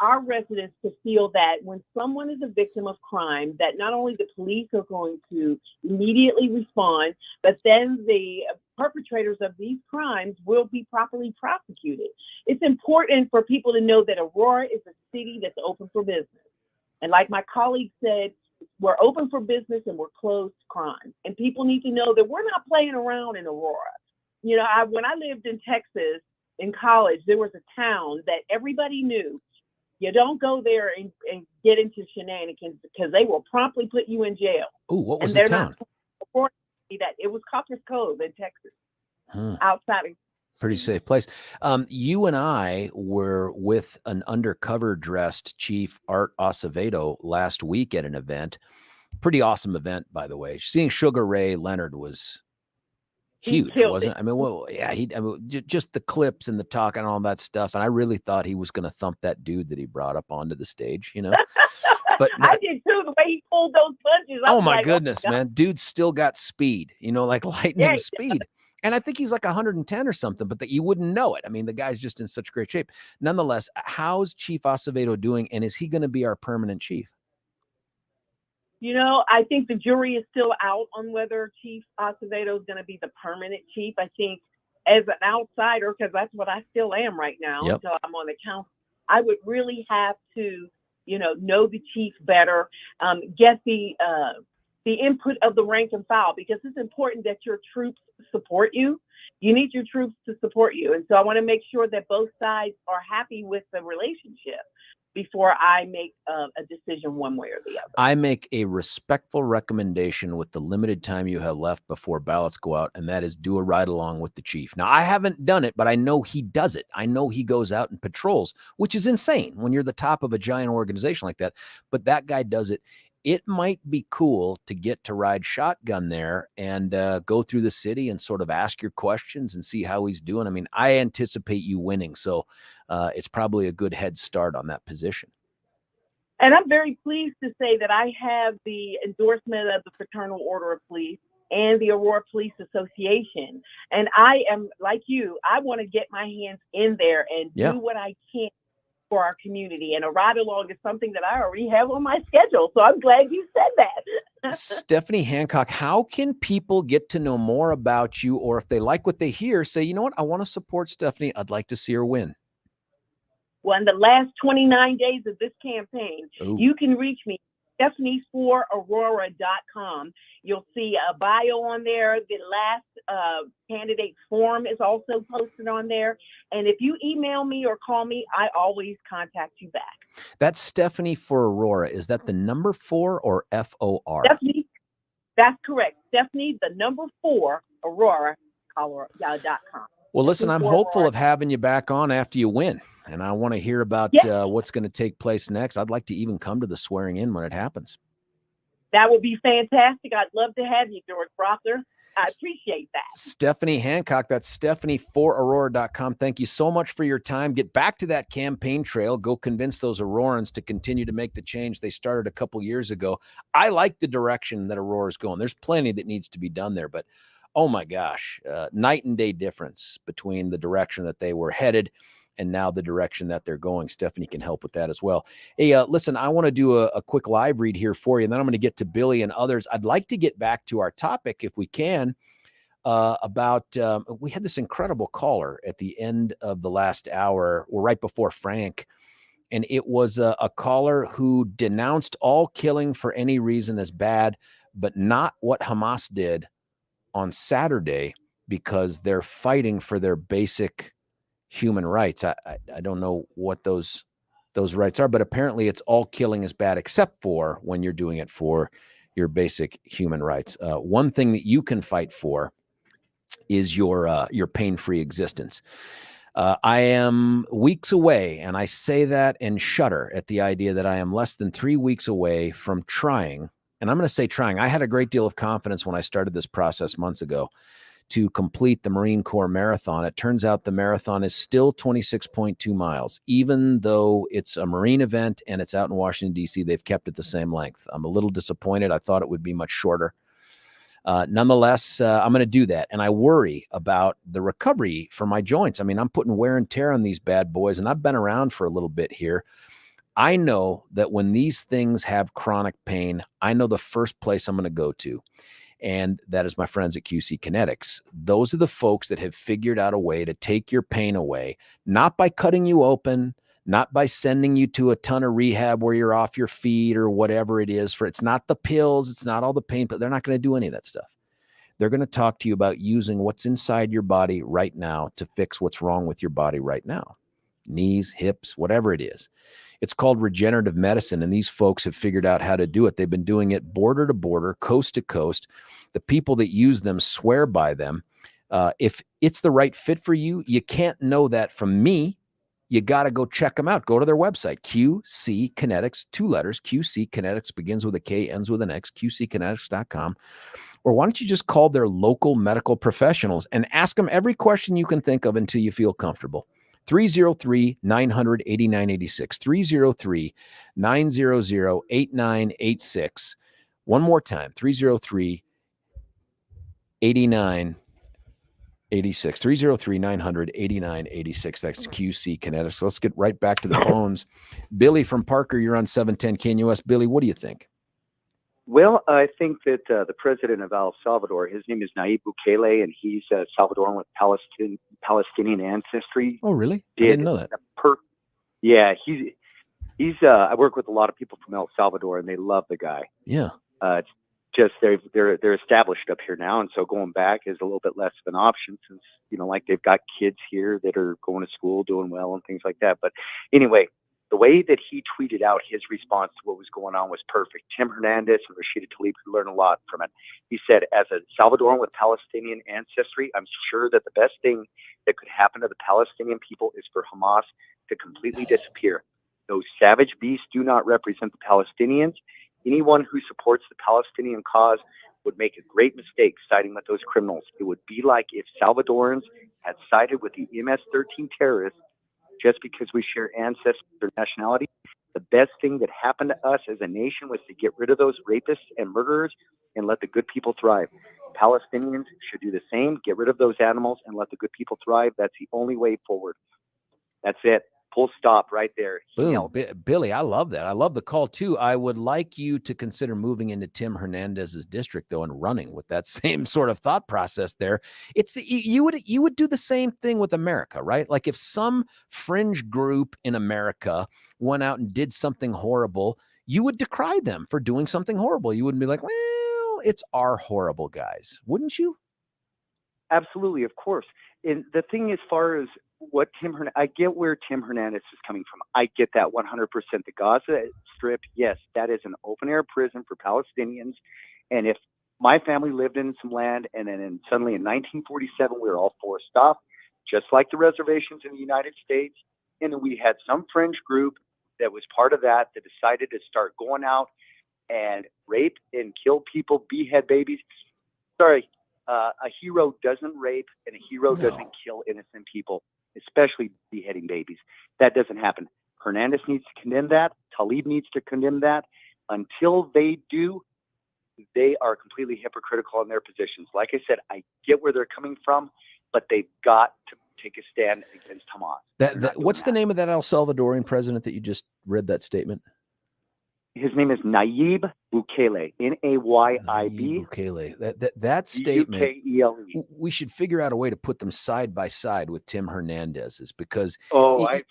our residents to feel that when someone is a victim of crime, that not only the police are going to immediately respond, but then the perpetrators of these crimes will be properly prosecuted. It's important for people to know that Aurora is a city that's open for business. And like my colleague said, we're open for business and we're closed to crime. And people need to know that we're not playing around in Aurora. You know, when I lived in Texas in college, there was a town that everybody knew. You don't go there and get into shenanigans because they will promptly put you in jail. Oh, what was the town? That it was Caplis Cove in Texas, outside of. Pretty safe place. You and I were with an undercover dressed Chief Art Acevedo last week at an event. Pretty awesome event, by the way. Seeing Sugar Ray Leonard was huge, wasn't it? I mean, well, yeah, just the clips and the talk and all that stuff. And I really thought he was going to thump that dude that he brought up onto the stage, you know. But I did too. The way he pulled those punches. Oh my goodness, man! Dude's still got speed, you know, like lightning speed. And I think he's like 110 or something, but you wouldn't know it. I mean, the guy's just in such great shape. Nonetheless, how's Chief Acevedo doing, and is he going to be our permanent chief? You know, I think the jury is still out on whether Chief Acevedo is going to be the permanent chief. I think as an outsider, because that's what I still am right now until I'm on the council, I would really have to, you know the chief better, get the input of the rank and file, because it's important that your troops support you. You need your troops to support you. And so I want to make sure that both sides are happy with the relationship before I make a decision one way or the other. I make a respectful recommendation with the limited time you have left before ballots go out, and that is do a ride along with the chief. Now, I haven't done it, but I know he does it. I know he goes out and patrols, which is insane when you're the top of a giant organization like that. But that guy does it. It might be cool to get to ride shotgun there and go through the city and sort of ask your questions and see how he's doing. I mean, I anticipate you winning, so it's probably a good head start on that position. And I'm very pleased to say that I have the endorsement of the Fraternal Order of Police and the Aurora Police Association. And I am, like you, I want to get my hands in there and do what I can for our community. And a ride along is something that I already have on my schedule. So I'm glad you said that. Stephanie Hancock, how can people get to know more about you, or if they like what they hear, say, you know what, I want to support Stephanie. I'd like to see her win. Well, in the last 29 days of this campaign, you can reach me, stephanie4aurora.com. You'll see a bio on there. The last candidate form is also posted on there. And if you email me or call me, I always contact you back. That's Stephanie for Aurora. Is that the number 4 or FOR? Stephanie, that's correct. Stephanie, the number 4, Aurora.com. Well, listen, I'm hopeful of having you back on after you win. And I want to hear about what's going to take place next. I'd like to even come to the swearing in when it happens. That would be fantastic. I'd love to have you, George Brauchler. I appreciate that. Stephanie Hancock, that's stephanie4aurora.com. Thank you so much for your time. Get back to that campaign trail. Go convince those Aurorans to continue to make the change they started a couple years ago. I like the direction that Aurora's going. There's plenty that needs to be done there, but oh my gosh, night and day difference between the direction that they were headed and now the direction that they're going. Stephanie can help with that as well. Hey, listen, I want to do a quick live read here for you, and then I'm going to get to Billy and others. I'd like to get back to our topic, if we can, about we had this incredible caller at the end of the last hour, or right before Frank, and it was a caller who denounced all killing for any reason as bad, but not what Hamas did on Saturday, because they're fighting for their basic human rights. I don't know what those rights are, but apparently it's all killing is bad, except for when you're doing it for your basic human rights. One thing that you can fight for is your pain-free existence. I am weeks away, and I say that and shudder at the idea that I am less than 3 weeks away from trying, and I'm going to say trying. I had a great deal of confidence when I started this process months ago to complete the Marine Corps Marathon. It turns out the marathon is still 26.2 miles, even though it's a Marine event and it's out in Washington, D.C. They've kept it the same length. I'm a little disappointed. I thought it would be much shorter. Nonetheless, I'm going to do that. And I worry about the recovery for my joints. I mean, I'm putting wear and tear on these bad boys, and I've been around for a little bit here. I know that when these things have chronic pain, I know the first place I'm going to go to, and that is my friends at QC Kinetix. Those are the folks that have figured out a way to take your pain away, not by cutting you open, not by sending you to a ton of rehab where you're off your feet or whatever it is. It's not the pills, it's not all the pain, but they're not going to do any of that stuff. They're going to talk to you about using what's inside your body right now to fix what's wrong with your body right now. Knees, hips, whatever it is. It's called regenerative medicine, and these folks have figured out how to do it. They've been doing it border to border, coast to coast. The people that use them swear by them. If it's the right fit for you, you can't know that from me. You got to go check them out. Go to their website, QC Kinetix, 2 letters. QC Kinetix begins with a K, ends with an X, QCkinetics.com. Or why don't you just call their local medical professionals and ask them every question you can think of until you feel comfortable. 303-900-8986, 303-900-8986. One more time, 303-8986, 303-900-8986. That's QC Kinetics. Let's get right back to the phones. Billy from Parker, you're on 710 KNUS. Billy, what do you think? Well, I think that the president of El Salvador, his name is Nayib Bukele, and he's Salvadoran with Palestinian ancestry. Oh, really? I didn't know that. Yeah, he's. I work with a lot of people from El Salvador, and they love the guy. Yeah. It's just they're established up here now, and so going back is a little bit less of an option since like they've got kids here that are going to school, doing well, and things like that. But anyway. The way that he tweeted out his response to what was going on was perfect. Tim Hernandez and Rashida Tlaib could learn a lot from it. He said, as a Salvadoran with Palestinian ancestry, I'm sure that the best thing that could happen to the Palestinian people is for Hamas to completely disappear. Those savage beasts do not represent the Palestinians. Anyone who supports the Palestinian cause would make a great mistake siding with those criminals. It would be like if Salvadorans had sided with the MS-13 terrorists just because we share ancestry or nationality. The best thing that happened to us as a nation was to get rid of those rapists and murderers and let the good people thrive. Palestinians should do the same. Get rid of those animals and let the good people thrive. That's the only way forward. That's it. Full stop right there. Boom. Billy, I love that. I love the call too. I would like you to consider moving into Tim Hernandez's district though and running with that same sort of thought process there. You would do the same thing with America, right? Like if some fringe group in America went out and did something horrible, you would decry them for doing something horrible. You wouldn't be like, well, it's our horrible guys, wouldn't you? Absolutely, of course. And the thing as far as what I get where Tim Hernandez is coming from. I get that 100%. The Gaza Strip, yes, that is an open-air prison for Palestinians. And if my family lived in some land and then suddenly in 1947 we were all forced off, just like the reservations in the United States, and then we had some fringe group that was part of that decided to start going out and rape and kill people, behead babies. Sorry, a hero doesn't rape and a hero doesn't kill innocent people, especially beheading babies. That doesn't happen. Hernandez needs to condemn that. Tlaib needs to condemn that. Until they do, they are completely hypocritical in their positions. Like I said, I get where they're coming from, but they've got to take a stand against Hamas. What's the name of that El Salvadorian president that you just read that statement? His name is Nayib Bukele, Nayib Bukele. That statement, Bukele. we should figure out a way to put them side by side with Tim Hernandez's, because on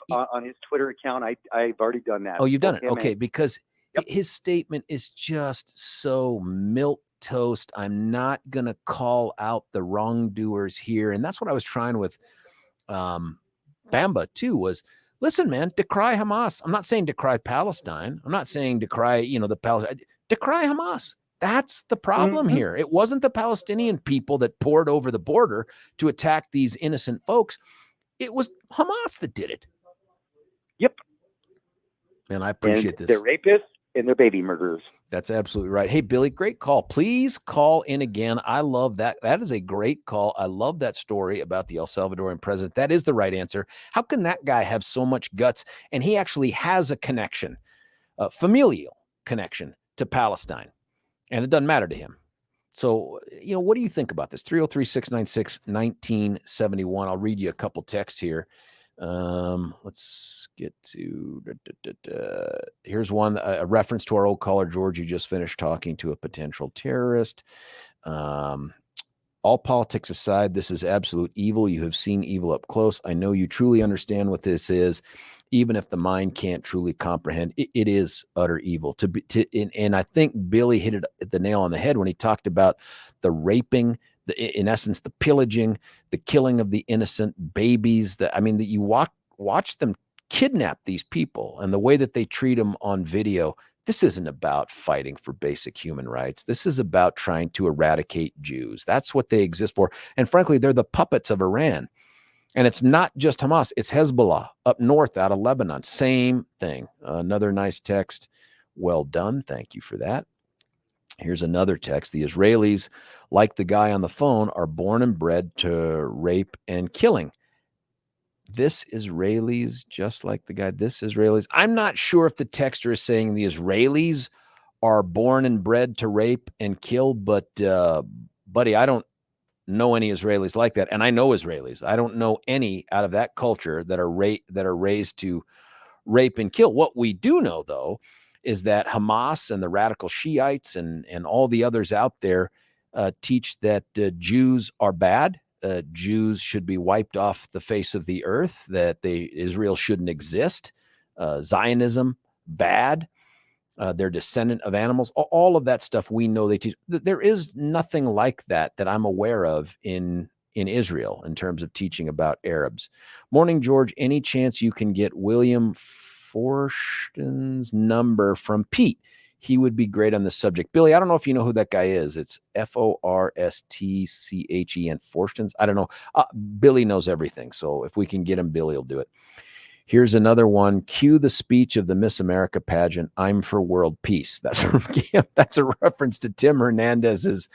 his Twitter account, I've already done that. Oh, you've done it. Okay, because his statement is just so milquetoast. I'm not gonna call out the wrongdoers here, and that's what I was trying with Bamba too. Was, listen, man, decry Hamas. I'm not saying decry Palestine. I'm not saying decry, the Palestine. Decry Hamas. That's the problem here. It wasn't the Palestinian people that poured over the border to attack these innocent folks. It was Hamas that did it. Yep. And I appreciate this. They're rapists and they're baby murderers. That's absolutely right. Hey, Billy, great call. Please call in again. I love that. That is a great call. I love that story about the El Salvadorian president. That is the right answer. How can that guy have so much guts? And he actually has a connection, a familial connection to Palestine. And it doesn't matter to him. So, what do you think about this? 303-696-1971. I'll read you a couple texts here. Let's get to here's one, a reference to our old caller George. You just finished talking to a potential terrorist. All politics aside, this is absolute evil. You have seen evil up close. I know you truly understand what this is, even if the mind can't truly comprehend. It is utter evil. And I think Billy hit it the nail on the head when he talked about the raping, in essence, the pillaging, the killing of the innocent babies. That you watch them kidnap these people, and the way that they treat them on video. This isn't about fighting for basic human rights. This is about trying to eradicate Jews. That's what they exist for. And frankly, they're the puppets of Iran. And it's not just Hamas. It's Hezbollah up north out of Lebanon. Same thing. Another nice text. Well done. Thank you for that. Here's another text. The Israelis, like the guy on the phone, are born and bred to rape and killing. This Israelis, just like the guy, this Israelis. I'm not sure if the texter is saying the Israelis are born and bred to rape and kill, but buddy, I don't know any Israelis like that. And I know Israelis. I don't know any out of that culture that are raised to rape and kill. What we do know, though, is that Hamas and the radical Shiites and all the others out there teach that Jews are bad. Jews should be wiped off the face of the earth, that Israel shouldn't exist. Zionism, bad. They're descendant of animals. All of that stuff we know they teach. There is nothing like that I'm aware of in Israel in terms of teaching about Arabs. Morning, George. Any chance you can get William Forsten's number from Pete? He would be great on the subject. Billy, I don't know if you know who that guy is. It's Forstchen, Forstens. I don't know. Billy knows everything. So if we can get him, Billy will do it. Here's another one. Cue the speech of the Miss America pageant. I'm for world peace. That's a reference to Tim Hernandez's,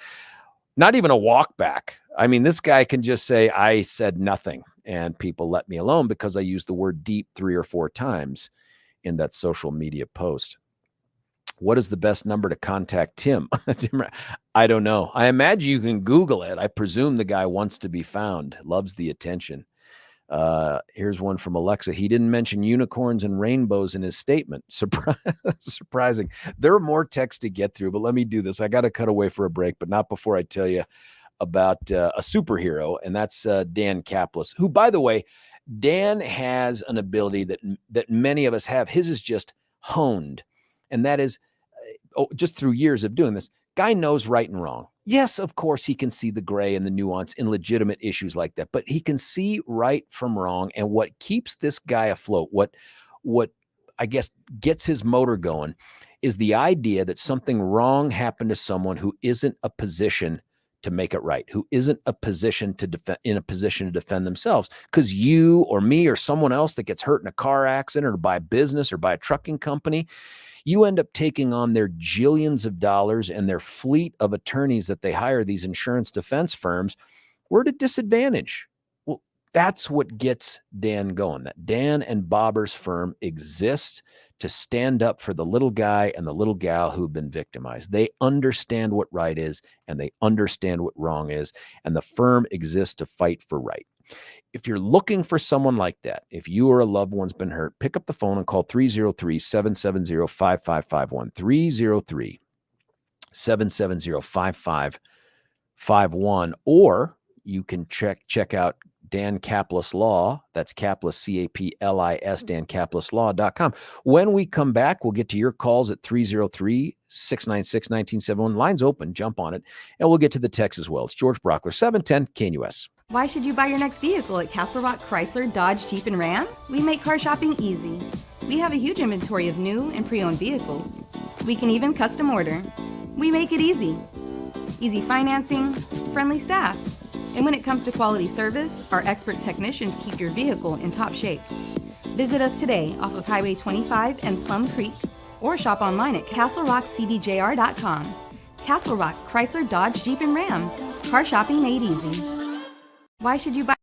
not even a walk back. This guy can just say, I said nothing, and people let me alone because I used the word deep 3 or 4 times in that social media post. What is the best number to contact Tim? I don't know. I imagine you can Google it. I presume the guy wants to be found, loves the attention. Here's one from Alexa. He didn't mention unicorns and rainbows in his statement. Surprising. There are more texts to get through, but let me do this. I got to cut away for a break, but not before I tell you about a superhero, and that's Dan Caplis, who, by the way, Dan has an ability that many of us have. His is just honed, and that is just through years of doing this. Guy knows right and wrong. Yes, of course, he can see the gray and the nuance in legitimate issues like that, but he can see right from wrong. And what keeps this guy afloat, what I guess gets his motor going, is the idea that something wrong happened to someone who isn't a position to make it right, who isn't a position to defend themselves. Because you or me or someone else that gets hurt in a car accident or by a business or by a trucking company, you end up taking on their jillions of dollars and their fleet of attorneys that they hire, these insurance defense firms. We're at a disadvantage. Well, that's what gets Dan going. That Dan and Bobber's firm exists to stand up for the little guy and the little gal who've been victimized. They understand what right is and they understand what wrong is. And the firm exists to fight for right. If you're looking for someone like that, if you or a loved one's been hurt, pick up the phone and call 303-770-5551, 303-770-5551, or you can check out Dan Caplis Law. That's Caplis, C-A-P-L-I-S, dancaplis.law.com. When we come back, we'll get to your calls at 303-696-1971. Lines open, jump on it, and we'll get to the text as well. It's George Brauchler, 710 KNUS. Why should you buy your next vehicle at Castle Rock Chrysler, Dodge, Jeep, and Ram? We make car shopping easy. We have a huge inventory of new and pre-owned vehicles. We can even custom order. We make it easy. Easy financing, friendly staff. And when it comes to quality service, our expert technicians keep your vehicle in top shape. Visit us today off of Highway 25 and Plum Creek, or shop online at castlerockcdjr.com. Castle Rock Chrysler, Dodge, Jeep, and Ram. Car shopping made easy. Why should you buy?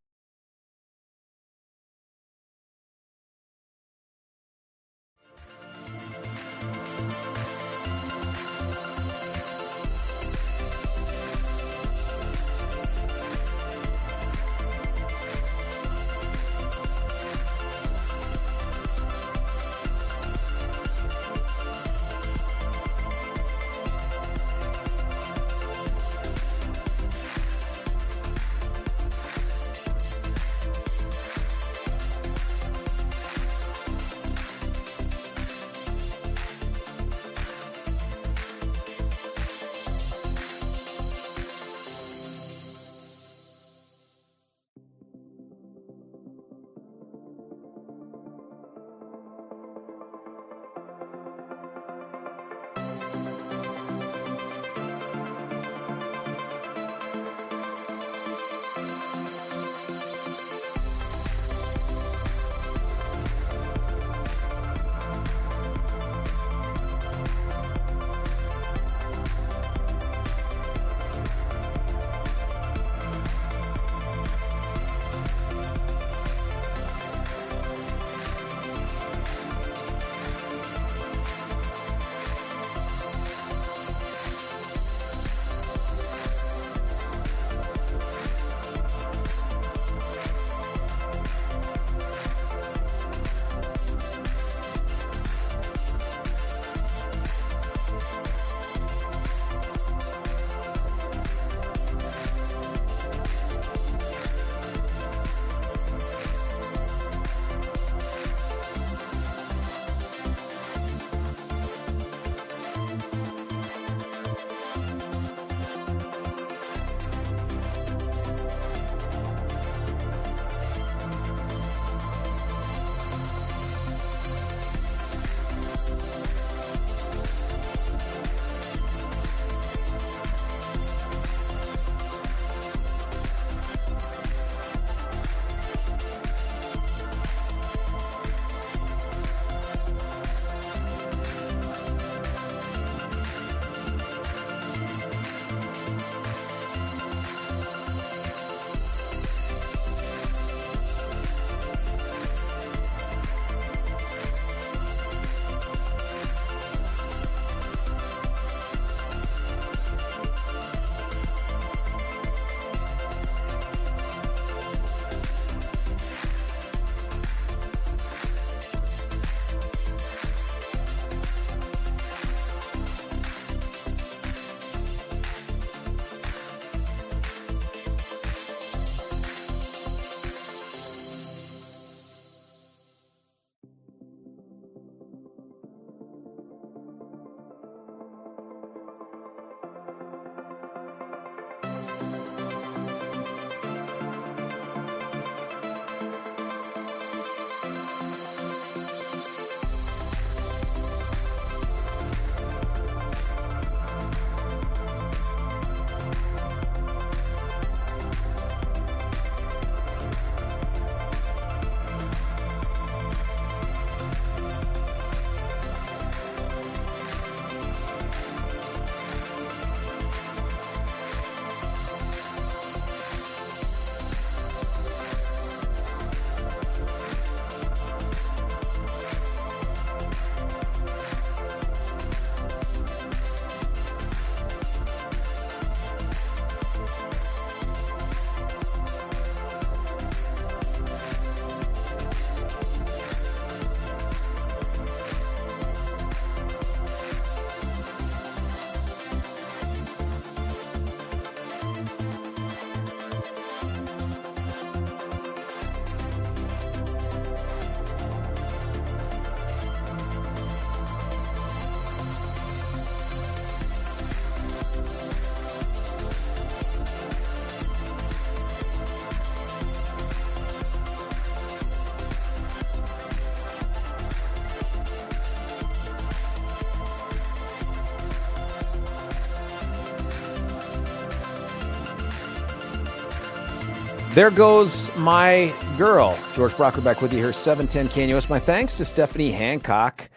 There goes my girl. George Brauchler back with you here, 710 KNUS. My thanks to Stephanie Hancock.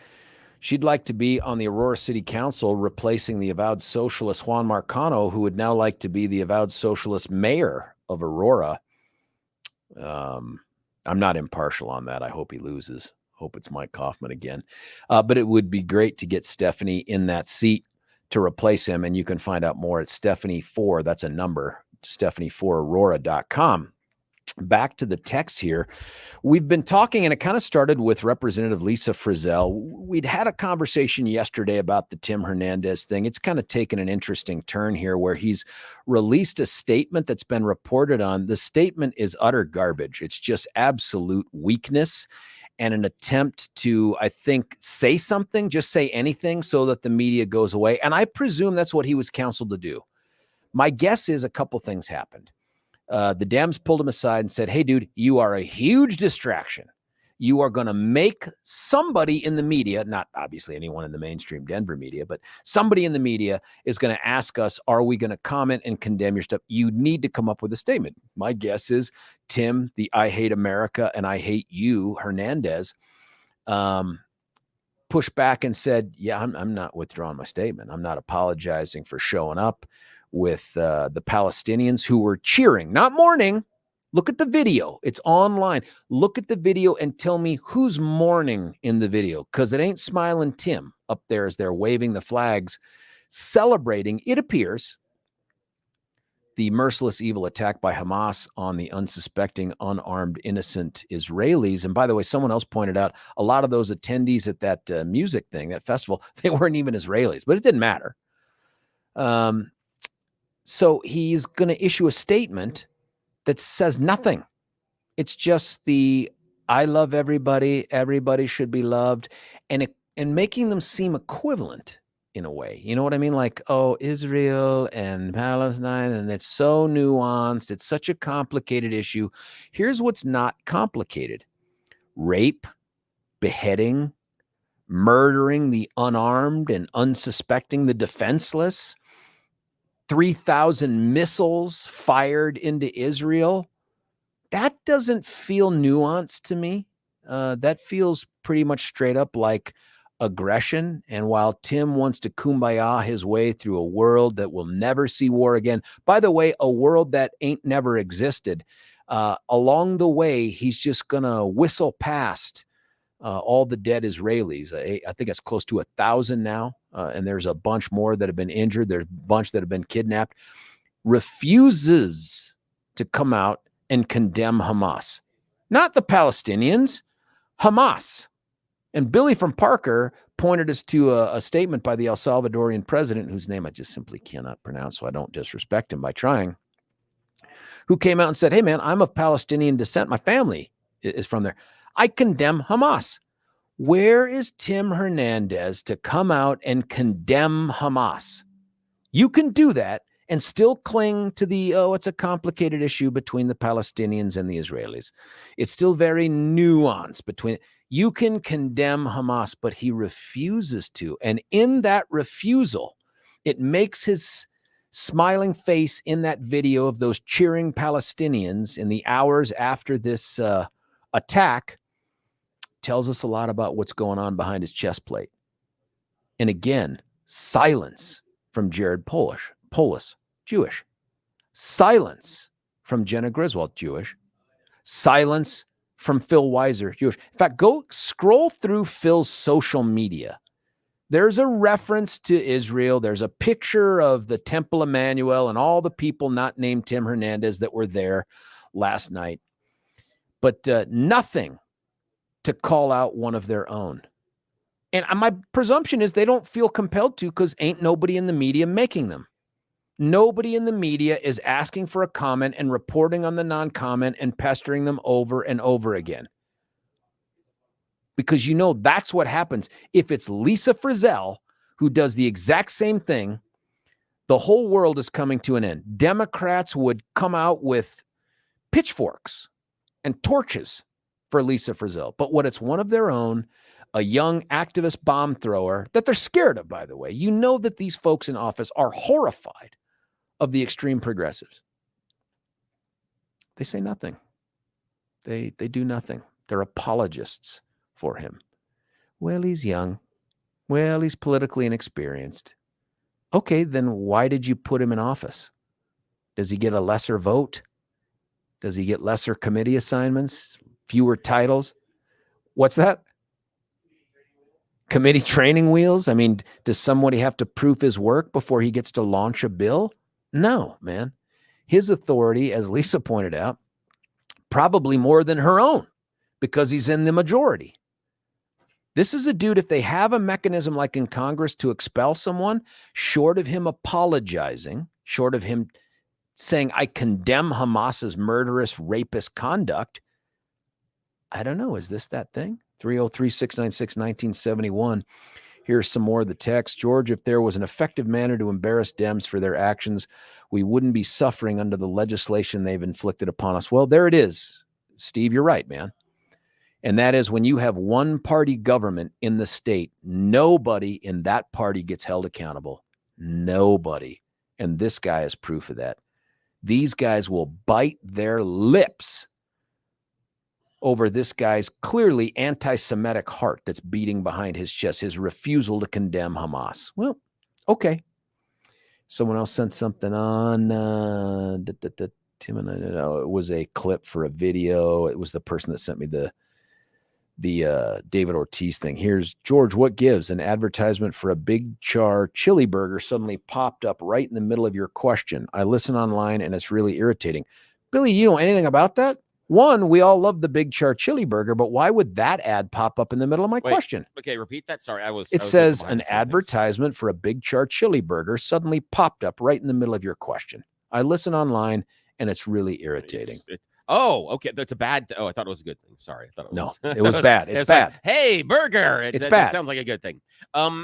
She'd like to be on the Aurora City Council, replacing the avowed socialist Juan Marcano, who would now like to be the avowed socialist mayor of Aurora. I'm not impartial on that. I hope he loses. Hope it's Mike Kaufman again. But it would be great to get Stephanie in that seat to replace him. And you can find out more at Stephanie4. That's a number, Stephanie4aurora.com. Back to the text here. We've been talking, and it kind of started with Representative Lisa Frizell. We'd had a conversation yesterday about the Tim Hernandez thing. It's kind of taken an interesting turn here where he's released a statement that's been reported on. The statement is utter garbage. It's just absolute weakness and an attempt to, I think, say something, just say anything so that the media goes away. And I presume that's what he was counseled to do. My guess is a couple things happened. The Dems pulled him aside and said, hey, dude, you are a huge distraction. You are going to make somebody in the media, not obviously anyone in the mainstream Denver media, but somebody in the media is going to ask us, are we going to comment and condemn your stuff? You need to come up with a statement. My guess is Tim, the I hate America and I hate you, Hernandez, pushed back and said, yeah, I'm not withdrawing my statement. I'm not apologizing for showing up with the Palestinians who were cheering, not mourning. Look at the video. It's online. Look at the video and tell me who's mourning in the video, because it ain't Smiling Tim up there as they're waving the flags, celebrating, it appears, the merciless evil attack by Hamas on the unsuspecting, unarmed, innocent Israelis. And by the way, someone else pointed out a lot of those attendees at that music thing, that festival, they weren't even Israelis, but it didn't matter. So he's going to issue a statement that says nothing. It's just the I love everybody, everybody should be loved, and making them seem equivalent in a way. You know what I mean? Like, oh, Israel and Palestine, and it's so nuanced. It's such a complicated issue. Here's what's not complicated. Rape, beheading, murdering the unarmed and unsuspecting the defenseless, 3,000 missiles fired into Israel. That doesn't feel nuanced to me. That feels pretty much straight up like aggression. And while Tim wants to kumbaya his way through a world that will never see war again, by the way, a world that ain't never existed, along the way, he's just going to whistle past all the dead Israelis. I think it's close to 1,000 now. And there's a bunch more that have been injured. There's a bunch that have been kidnapped. Refuses to come out and condemn Hamas. Not the Palestinians, Hamas. And Billy from Parker pointed us to a statement by the El Salvadorian president, whose name I just simply cannot pronounce, so I don't disrespect him by trying, who came out and said, hey, man, I'm of Palestinian descent. My family is from there. I condemn Hamas. Where is Tim Hernandez to come out and condemn Hamas? You can do that and still cling to the, it's a complicated issue between the Palestinians and the Israelis. It's still very nuanced between, you can condemn Hamas, but he refuses to. And in that refusal, it makes his smiling face in that video of those cheering Palestinians in the hours after this attack tells us a lot about what's going on behind his chest plate. And again, silence from Jared Polis, Jewish. Silence from Jenna Griswold, Jewish. Silence from Phil Weiser, Jewish. In fact, go scroll through Phil's social media. There's a reference to Israel. There's a picture of the Temple Emmanuel and all the people not named Tim Hernandez that were there last night. But nothing to call out one of their own. And my presumption is they don't feel compelled to, because ain't nobody in the media making them. Nobody in the media is asking for a comment and reporting on the non-comment and pestering them over and over again. Because you know that's what happens. If it's Lisa Frizell who does the exact same thing, the whole world is coming to an end. Democrats would come out with pitchforks and torches for Lisa Frizell. But when it's one of their own, a young activist bomb thrower that they're scared of, by the way, you know that these folks in office are horrified of the extreme progressives. They say nothing. They do nothing. They're apologists for him. Well, he's young. Well, he's politically inexperienced. Okay, then why did you put him in office? Does he get a lesser vote? Does he get lesser committee assignments? Fewer titles? What's that? Committee training wheels? I mean, does somebody have to prove his work before he gets to launch a bill? No, man. His authority, as Lisa pointed out, probably more than her own because he's in the majority. This is a dude, if they have a mechanism like in Congress to expel someone, short of him apologizing, short of him saying, I condemn Hamas's murderous, rapist conduct, I don't know. Is this that thing? 303-696-1971. Here's some more of the text. George, if there was an effective manner to embarrass Dems for their actions, we wouldn't be suffering under the legislation they've inflicted upon us. Well, there it is. Steve, you're right, man. And that is when you have one party government in the state, nobody in that party gets held accountable. Nobody. And this guy is proof of that. These guys will bite their lips over this guy's clearly anti-Semitic heart that's beating behind his chest, his refusal to condemn Hamas. Well, okay. Someone else sent something on. Tim and I know it was a clip for a video. It was the person that sent me the David Ortiz thing. Here's George. What gives? An advertisement for a Big Char chili burger suddenly popped up right in the middle of your question. I listen online and it's really irritating. Billy, you know anything about that? One, we all love the Big Char chili burger, but why would that ad pop up in the middle of my question? Okay, repeat that. Sorry, It says an advertisement for a Big Char chili burger suddenly popped up right in the middle of your question. I listen online and it's really irritating. Oh, okay. That's a bad. I thought it was a good thing. Sorry. I thought it was. No, it was bad. It's bad. Like, hey, burger. It's bad. It sounds like a good thing.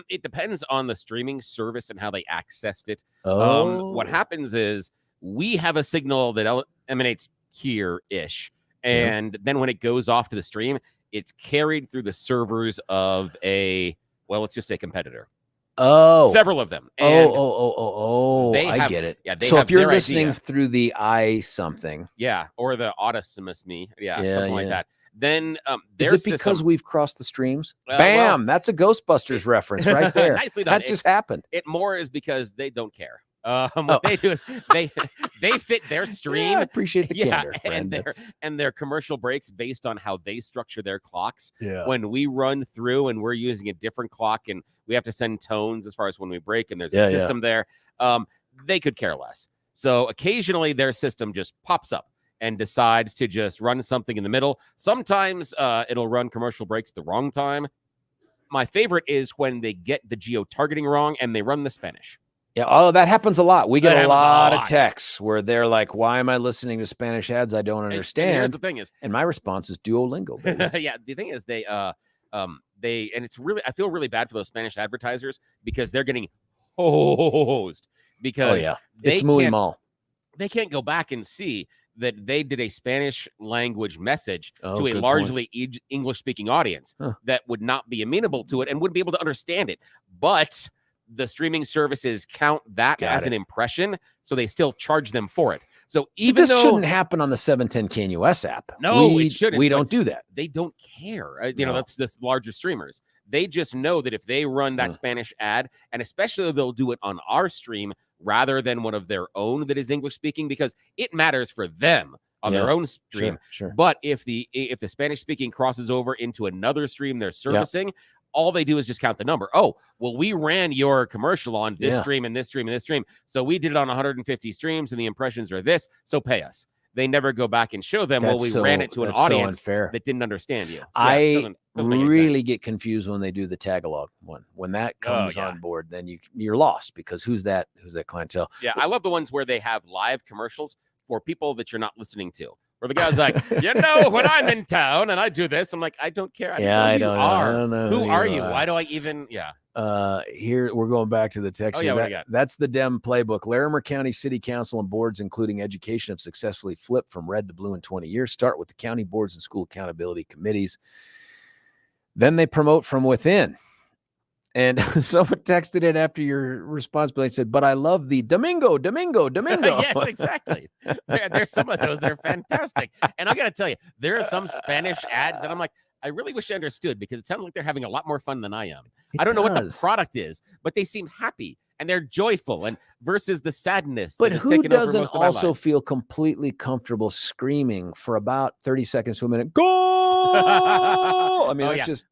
It depends on the streaming service and how they accessed it. What happens is we have a signal that emanates here-ish. And then when it goes off to the stream, it's carried through the servers of let's just say competitor. Oh, several of them. And I get it. Yeah. So if you're listening through the something, or the Audicimus me, something like that. Then is it because we've crossed the streams? Bam! That's a Ghostbusters reference right there. Nicely done. That just happened. It more is because they don't care. What they do is they fit their stream. Yeah, I appreciate the candor, friend. and their commercial breaks based on how they structure their clocks. Yeah. When we run through and we're using a different clock and we have to send tones as far as when we break and there's a system there, they could care less. So occasionally their system just pops up and decides to just run something in the middle. Sometimes it'll run commercial breaks the wrong time. My favorite is when they get the geo-targeting wrong and they run the Spanish. Yeah, that happens a lot. We get a lot of texts where they're like, why am I listening to Spanish ads I don't understand? And here's the thing is, and my response is Duolingo, baby. Yeah, the thing is they and it's really, I feel really bad for those Spanish advertisers because they're getting hosed because it's muy mal. They can't go back and see that they did a Spanish language message to a largely English speaking audience that would not be amenable to it and wouldn't be able to understand it. But the streaming services count that as an impression, so they still charge them for it. So even though shouldn't happen on the 710 KNUS app. No, it shouldn't. We don't do that. They don't care. That's the larger streamers. They just know that if they run that Spanish ad, and especially they'll do it on our stream rather than one of their own that is English speaking, because it matters for them on their own stream. Sure. But if the Spanish speaking crosses over into another stream they're servicing, all they do is just count the number. Oh, well, we ran your commercial on this stream and this stream and this stream. So we did it on 150 streams and the impressions are this. So pay us. They never go back and show them, we ran it to an audience that didn't understand you. I really get confused when they do the Tagalog one. When that comes on board, then you're lost because who's that clientele? Yeah, I love the ones where they have live commercials for people that you're not listening to. Where the guy's like, when I'm in town and I do this, I'm like, I don't care. I don't know. Who are you? Why do I even? Yeah. Here we're going back to the text. What That's the Dem playbook. Larimer County City Council and boards, including education, have successfully flipped from red to blue in 20 years. Start with the county boards and school accountability committees. Then they promote from within. And someone texted in after your response, but they said, "But I love the Domingo." Yes, exactly. There's some of those that are fantastic. And I got to tell you, there are some Spanish ads that I'm like, I really wish I understood, because it sounds like they're having a lot more fun than I am. I don't know what the product is, but they seem happy and they're joyful, and versus the sadness. But that has who taken over doesn't most of my also life. feel completely comfortable screaming for about 30 seconds to a minute? Go! I mean, that just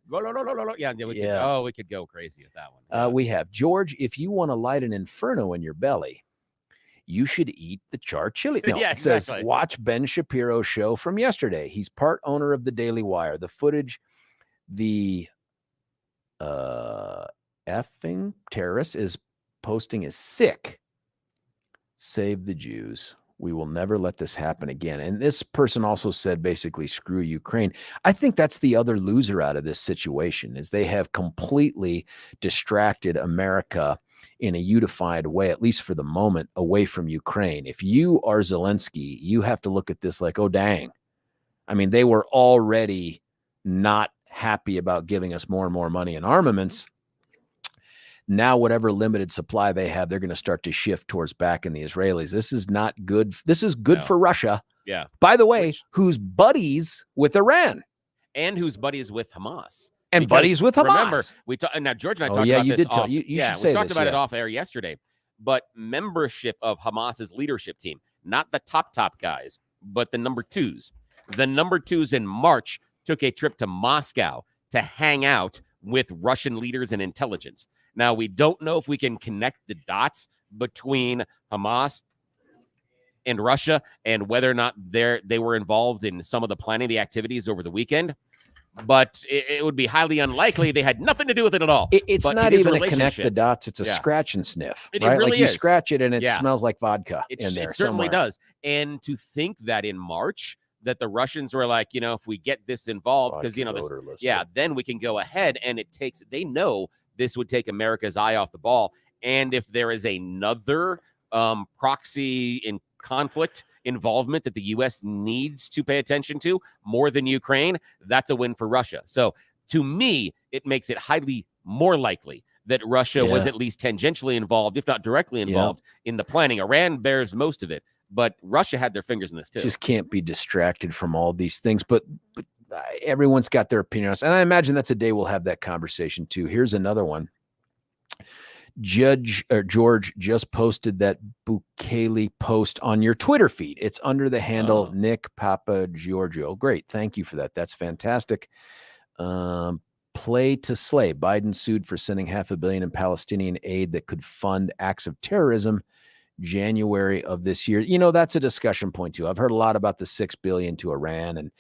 Yeah, we could go crazy with that one. Yeah. we have George. If you want to light an inferno in your belly, you should eat the char chili. No, Yeah, it says exactly. watch Ben Shapiro's show from yesterday. He's part owner of the Daily Wire. The footage, the effing terrorist is posting is sick. Save the Jews. We will never let this happen again. And this person also said, basically, screw Ukraine. I think that's the other loser out of this situation, is they have completely distracted America in a unified way, at least for the moment, away from Ukraine. If you are Zelensky, you have to look at this like, oh, dang. I mean, they were already not happy about giving us more and more money and armaments. Now, whatever limited supply they have, they're going to start to shift towards backing the Israelis. This is not good. This is good for Russia. Yeah. By the way, who's buddies with Iran. And who's buddies with Hamas. And buddies with Hamas. Remember, we talked, and now George and I talked about you this did tell, you should say we talked this, about it off air yesterday. But membership of Hamas's leadership team, not the top guys, but the number twos. The number twos in March took a trip to Moscow to hang out with Russian leaders and intelligence. Now, we don't know if we can connect the dots between Hamas and Russia and whether or not they were involved in some of the planning, the activities over the weekend. But it would be highly unlikely. They had nothing to do with it at all. It's not even a connect the dots. It's a scratch and sniff. It right? really like you is. Scratch it and it smells like vodka in there. It certainly somewhere. does. And to think that in March that the Russians were like, if we get this involved, because then we can go ahead, and they know this would take America's eye off the ball. And if there is another proxy in conflict involvement that the U.S. needs to pay attention to more than Ukraine, that's a win for Russia. So to me, it makes it highly more likely that Russia was at least tangentially involved, if not directly involved, in the planning. Iran bears most of it, but Russia had their fingers in this too. Just can't be distracted from all these things. But everyone's got their opinion on us. And I imagine that's a day we'll have that conversation too. Here's another one. George just posted that Bukele post on your Twitter feed. It's under the handle Nick Papa Giorgio. Great. Thank you for that. That's fantastic. Play to slay. Biden sued for sending $500 million in Palestinian aid that could fund acts of terrorism. January of this year. That's a discussion point too. I've heard a lot about the $6 billion to Iran and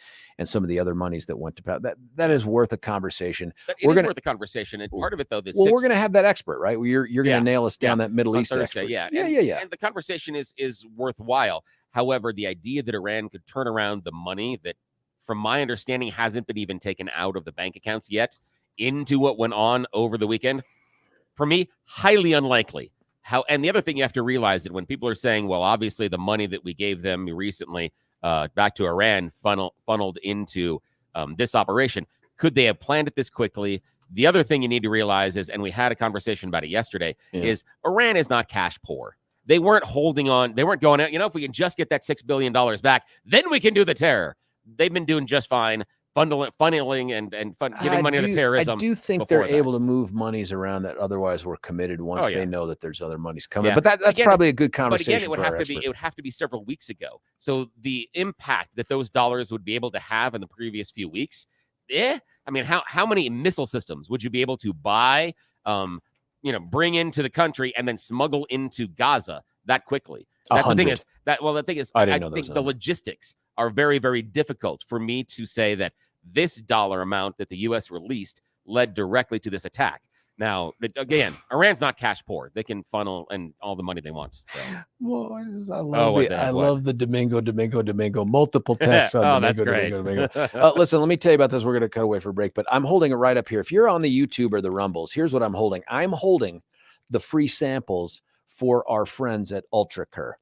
some of the other monies that went to that is worth a conversation. We're worth a conversation. And part of it though, we're going to have that expert, right? You're going to nail us down that Middle East Thursday, expert. Yeah. And the conversation is worthwhile. However, the idea that Iran could turn around the money that, from my understanding, hasn't been even taken out of the bank accounts yet into what went on over the weekend, for me, highly unlikely. And the other thing you have to realize that when people are saying, well, obviously the money that we gave them recently back to Iran funneled into this operation, could they have planned it this quickly? The other thing you need to realize is, and we had a conversation about it yesterday, is Iran is not cash poor. They weren't holding on. They weren't going out, if we can just get that $6 billion back, then we can do the terror. They've been doing just fine. Funneling and giving money to terrorism. I do think they're able to move monies around that otherwise were committed once they know that there's other monies coming. Yeah. But that's probably a good conversation. But again, it would have to be several weeks ago. So the impact that those dollars would be able to have in the previous few weeks, I mean, how many missile systems would you be able to buy, bring into the country and then smuggle into Gaza that quickly? That's 100. the thing is that. Well, the thing is, I think the logistics are very, very difficult for me to say that this dollar amount that the U.S. released led directly to this attack. Now, again, Iran's not cash poor. They can funnel and all the money they want. So. Well, I love the Domingo, multiple texts on that's great. Domingo. Listen, let me tell you about this. We're going to cut away for a break, but I'm holding it right up here. If you're on the YouTube or the Rumbles, here's what I'm holding. I'm holding the free samples for our friends at UltraCur.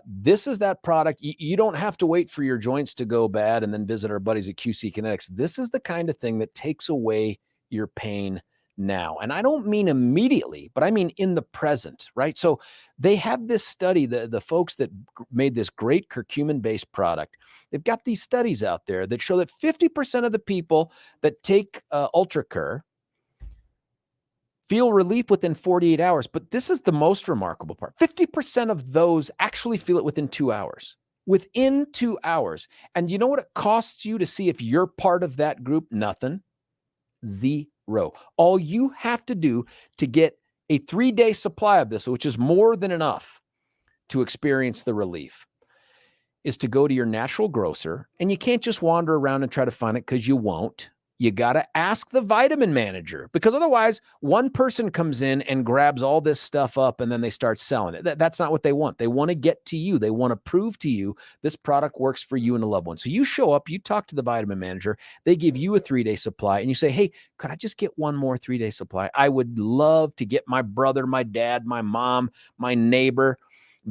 This is that product. You don't have to wait for your joints to go bad and then visit our buddies at QC Kinetix. This is the kind of thing that takes away your pain now. And I don't mean immediately, but I mean in the present, right? So they have this study, the folks that made this great curcumin-based product, they've got these studies out there that show that 50% of the people that take UltraCur feel relief within 48 hours. But this is the most remarkable part. 50% of those actually feel it within 2 hours. Within 2 hours. And you know what it costs you to see if you're part of that group? Nothing. Zero. All you have to do to get a 3-day supply of this, which is more than enough to experience the relief, is to go to your natural grocer. And you can't just wander around and try to find it, because you won't. You got to ask the vitamin manager, because otherwise one person comes in and grabs all this stuff up and then they start selling it. That's not what they want. They want to get to you. They want to prove to you this product works for you and a loved one. So you show up, you talk to the vitamin manager, they give you a 3-day supply, and you say, hey, could I just get one more 3-day supply? I would love to get my brother, my dad, my mom, my neighbor,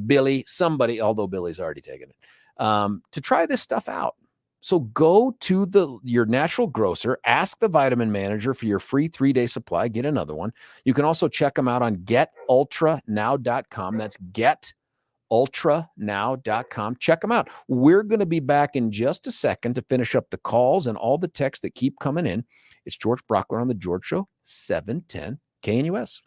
Billy, somebody, although Billy's already taken it, to try this stuff out. So go to your natural grocer, ask the vitamin manager for your free 3-day supply, get another one. You can also check them out on getultranow.com. That's getultranow.com. Check them out. We're going to be back in just a second to finish up the calls and all the texts that keep coming in. It's George Brauchler on The George Show, 710 KNUS.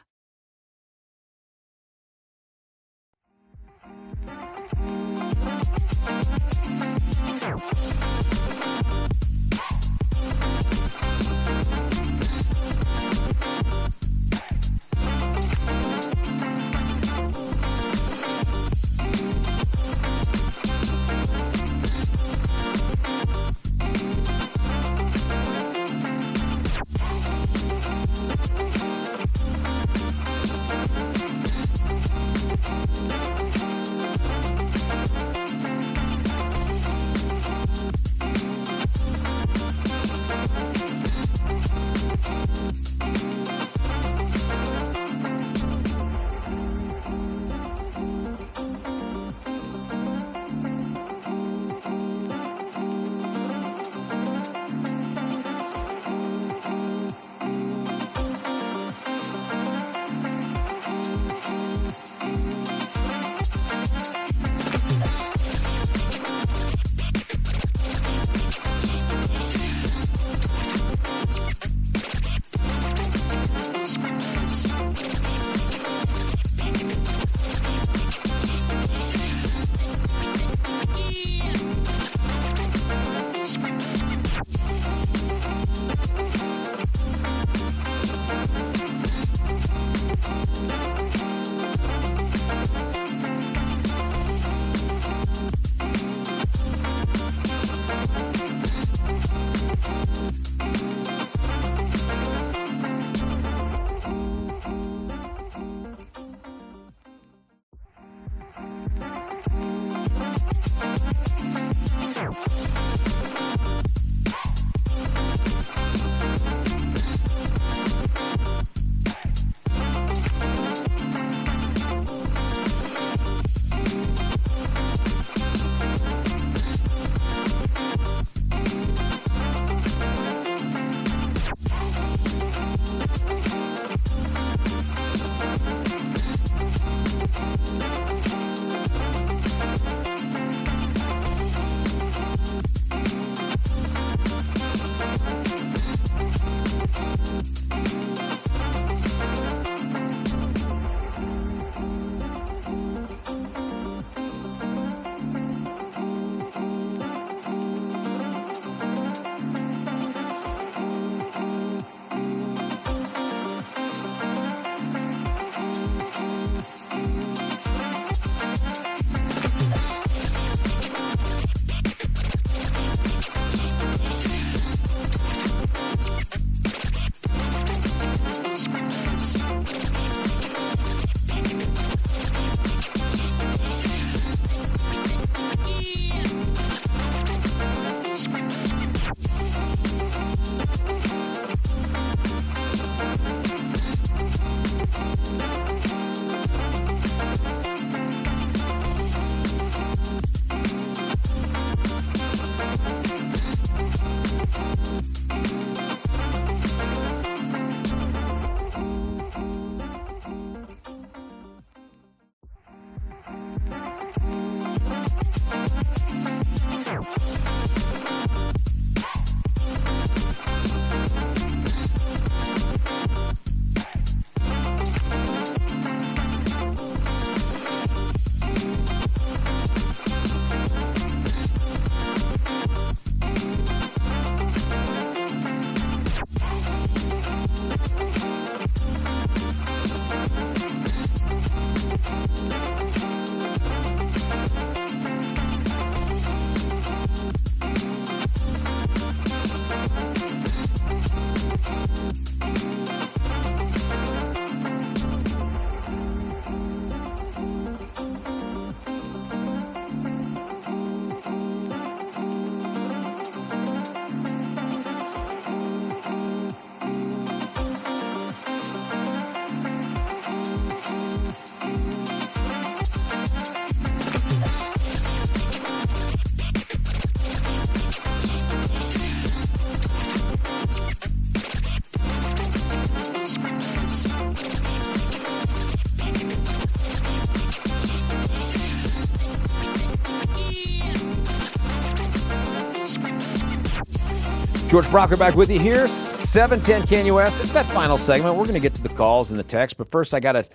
George Brauchler back with you here, 710 KNUS. It's that final segment. We're going to get to the calls and the text, but first I got to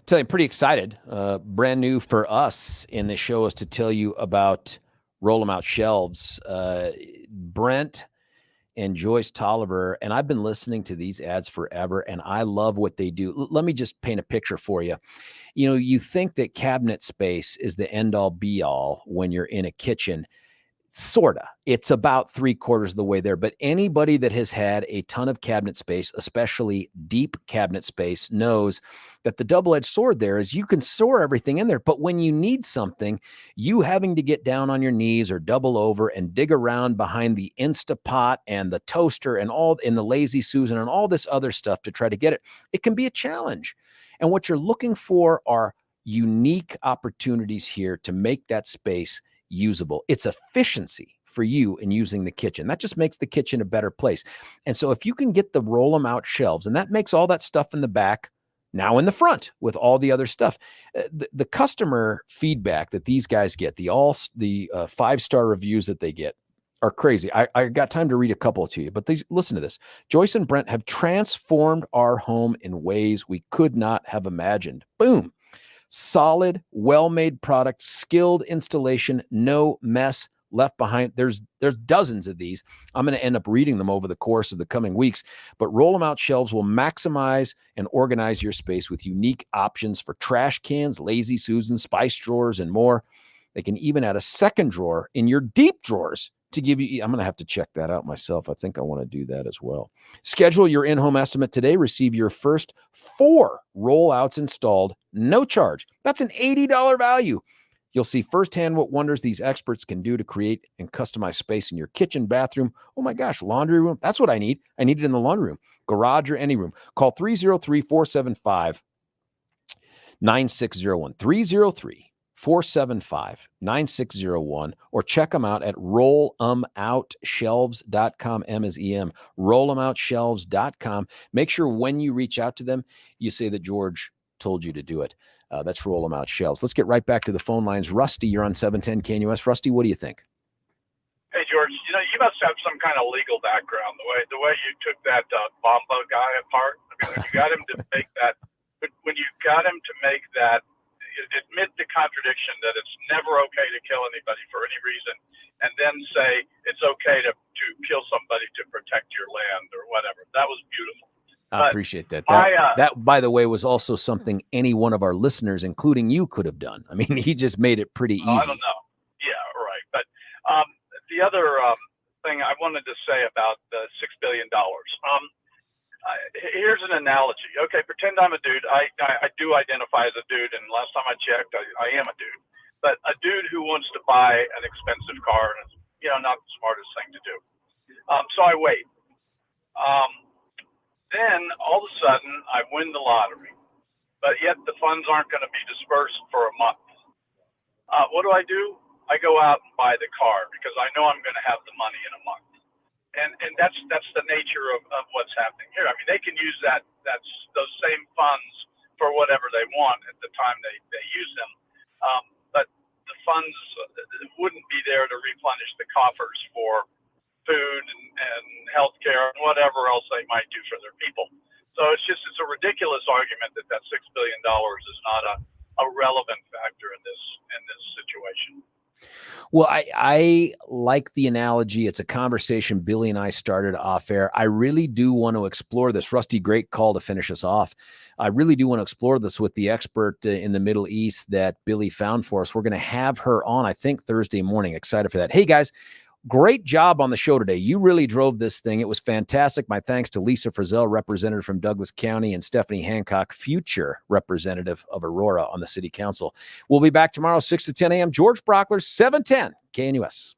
tell you, I'm pretty excited. Brand new for us in this show is to tell you about Roll 'em Out Shelves. Brent and Joyce Tolliver, and I've been listening to these ads forever, and I love what they do. Let me just paint a picture for you. You know, you think that cabinet space is the end-all be-all when you're in a kitchen. Sorta. It's about 3/4 of the way there. But anybody that has had a ton of cabinet space, especially deep cabinet space, knows that the double-edged sword there is you can store everything in there. But when you need something, you having to get down on your knees or double over and dig around behind the Instapot and the toaster and all in the Lazy Susan and all this other stuff to try to get it, it can be a challenge. And what you're looking for are unique opportunities here to make that space usable. It's efficiency for you in using the kitchen. That just makes the kitchen a better place. And so if you can get the roll them out shelves, and that makes all that stuff in the back now in the front with all the other stuff. The customer feedback that these guys get, the 5-star reviews that they get are crazy. I got time to read a couple to you, but listen to this. Joyce and Brent have transformed our home in ways we could not have imagined. Boom. Solid, well-made product, skilled installation, no mess left behind. There's dozens of these. I'm going to end up reading them over the course of the coming weeks, but Roll 'em Out Shelves will maximize and organize your space with unique options for trash cans, Lazy Susan, spice drawers, and more. They can even add a second drawer in your deep drawers to give you. I'm going to have to check that out myself. I think I want to do that as well. Schedule your in-home estimate today. Receive your first 4 rollouts installed, no charge. That's an $80 value. You'll see firsthand what wonders these experts can do to create and customize space in your kitchen, bathroom. Oh my gosh, laundry room. That's what I need. I need it in the laundry room, garage, or any room. Call 303-475-9601. 303-475-9601, or check them out at rollemoutshelves.com. M is E-M, rollemoutshelves.com. Make sure when you reach out to them, you say that George told you to do it. That's Roll 'em Out Shelves. Let's get right back to the phone lines. Rusty, you're on 710 KNUS. Rusty, what do you think? Hey, George, you must have some kind of legal background. The way you took that Bomba guy apart. I mean, when you got him to make that, admit the contradiction that it's never okay to kill anybody for any reason, and then say it's okay to kill somebody to protect your land or whatever. That was beautiful. I appreciate that. That, by the way, was also something any one of our listeners, including you, could have done. I mean, he just made it pretty easy. I don't know. Yeah, right. But the other thing I wanted to say about the $6 billion. Here's an analogy. Okay, pretend I'm a dude. I do identify as a dude, and last time I checked, I am a dude. But a dude who wants to buy an expensive car, and it's not the smartest thing to do. So I wait. Then all of a sudden I win the lottery, but yet the funds aren't going to be dispersed for a month. What do? I go out and buy the car because I know I'm going to have the money in a month. And that's the nature of what's happening here. I mean, they can use those same funds for whatever they want at the time they use them, but the funds wouldn't be there to replenish the coffers for food and healthcare and whatever else they might do for their people. So it's a ridiculous argument that $6 billion is not a relevant factor in this situation. Well, I like the analogy. It's a conversation Billy and I started off air. I really do want to explore this. Rusty, great call to finish us off. I really do want to explore this with the expert in the Middle East that Billy found for us. We're going to have her on, I think, Thursday morning. Excited for that. Hey, guys. Great job on the show today. You really drove this thing. It was fantastic. My thanks to Lisa Frizell, representative from Douglas County, and Stephanie Hancock, future representative of Aurora on the city council. We'll be back tomorrow, 6 to 10 a.m. George Brauchler, 710 KNUS.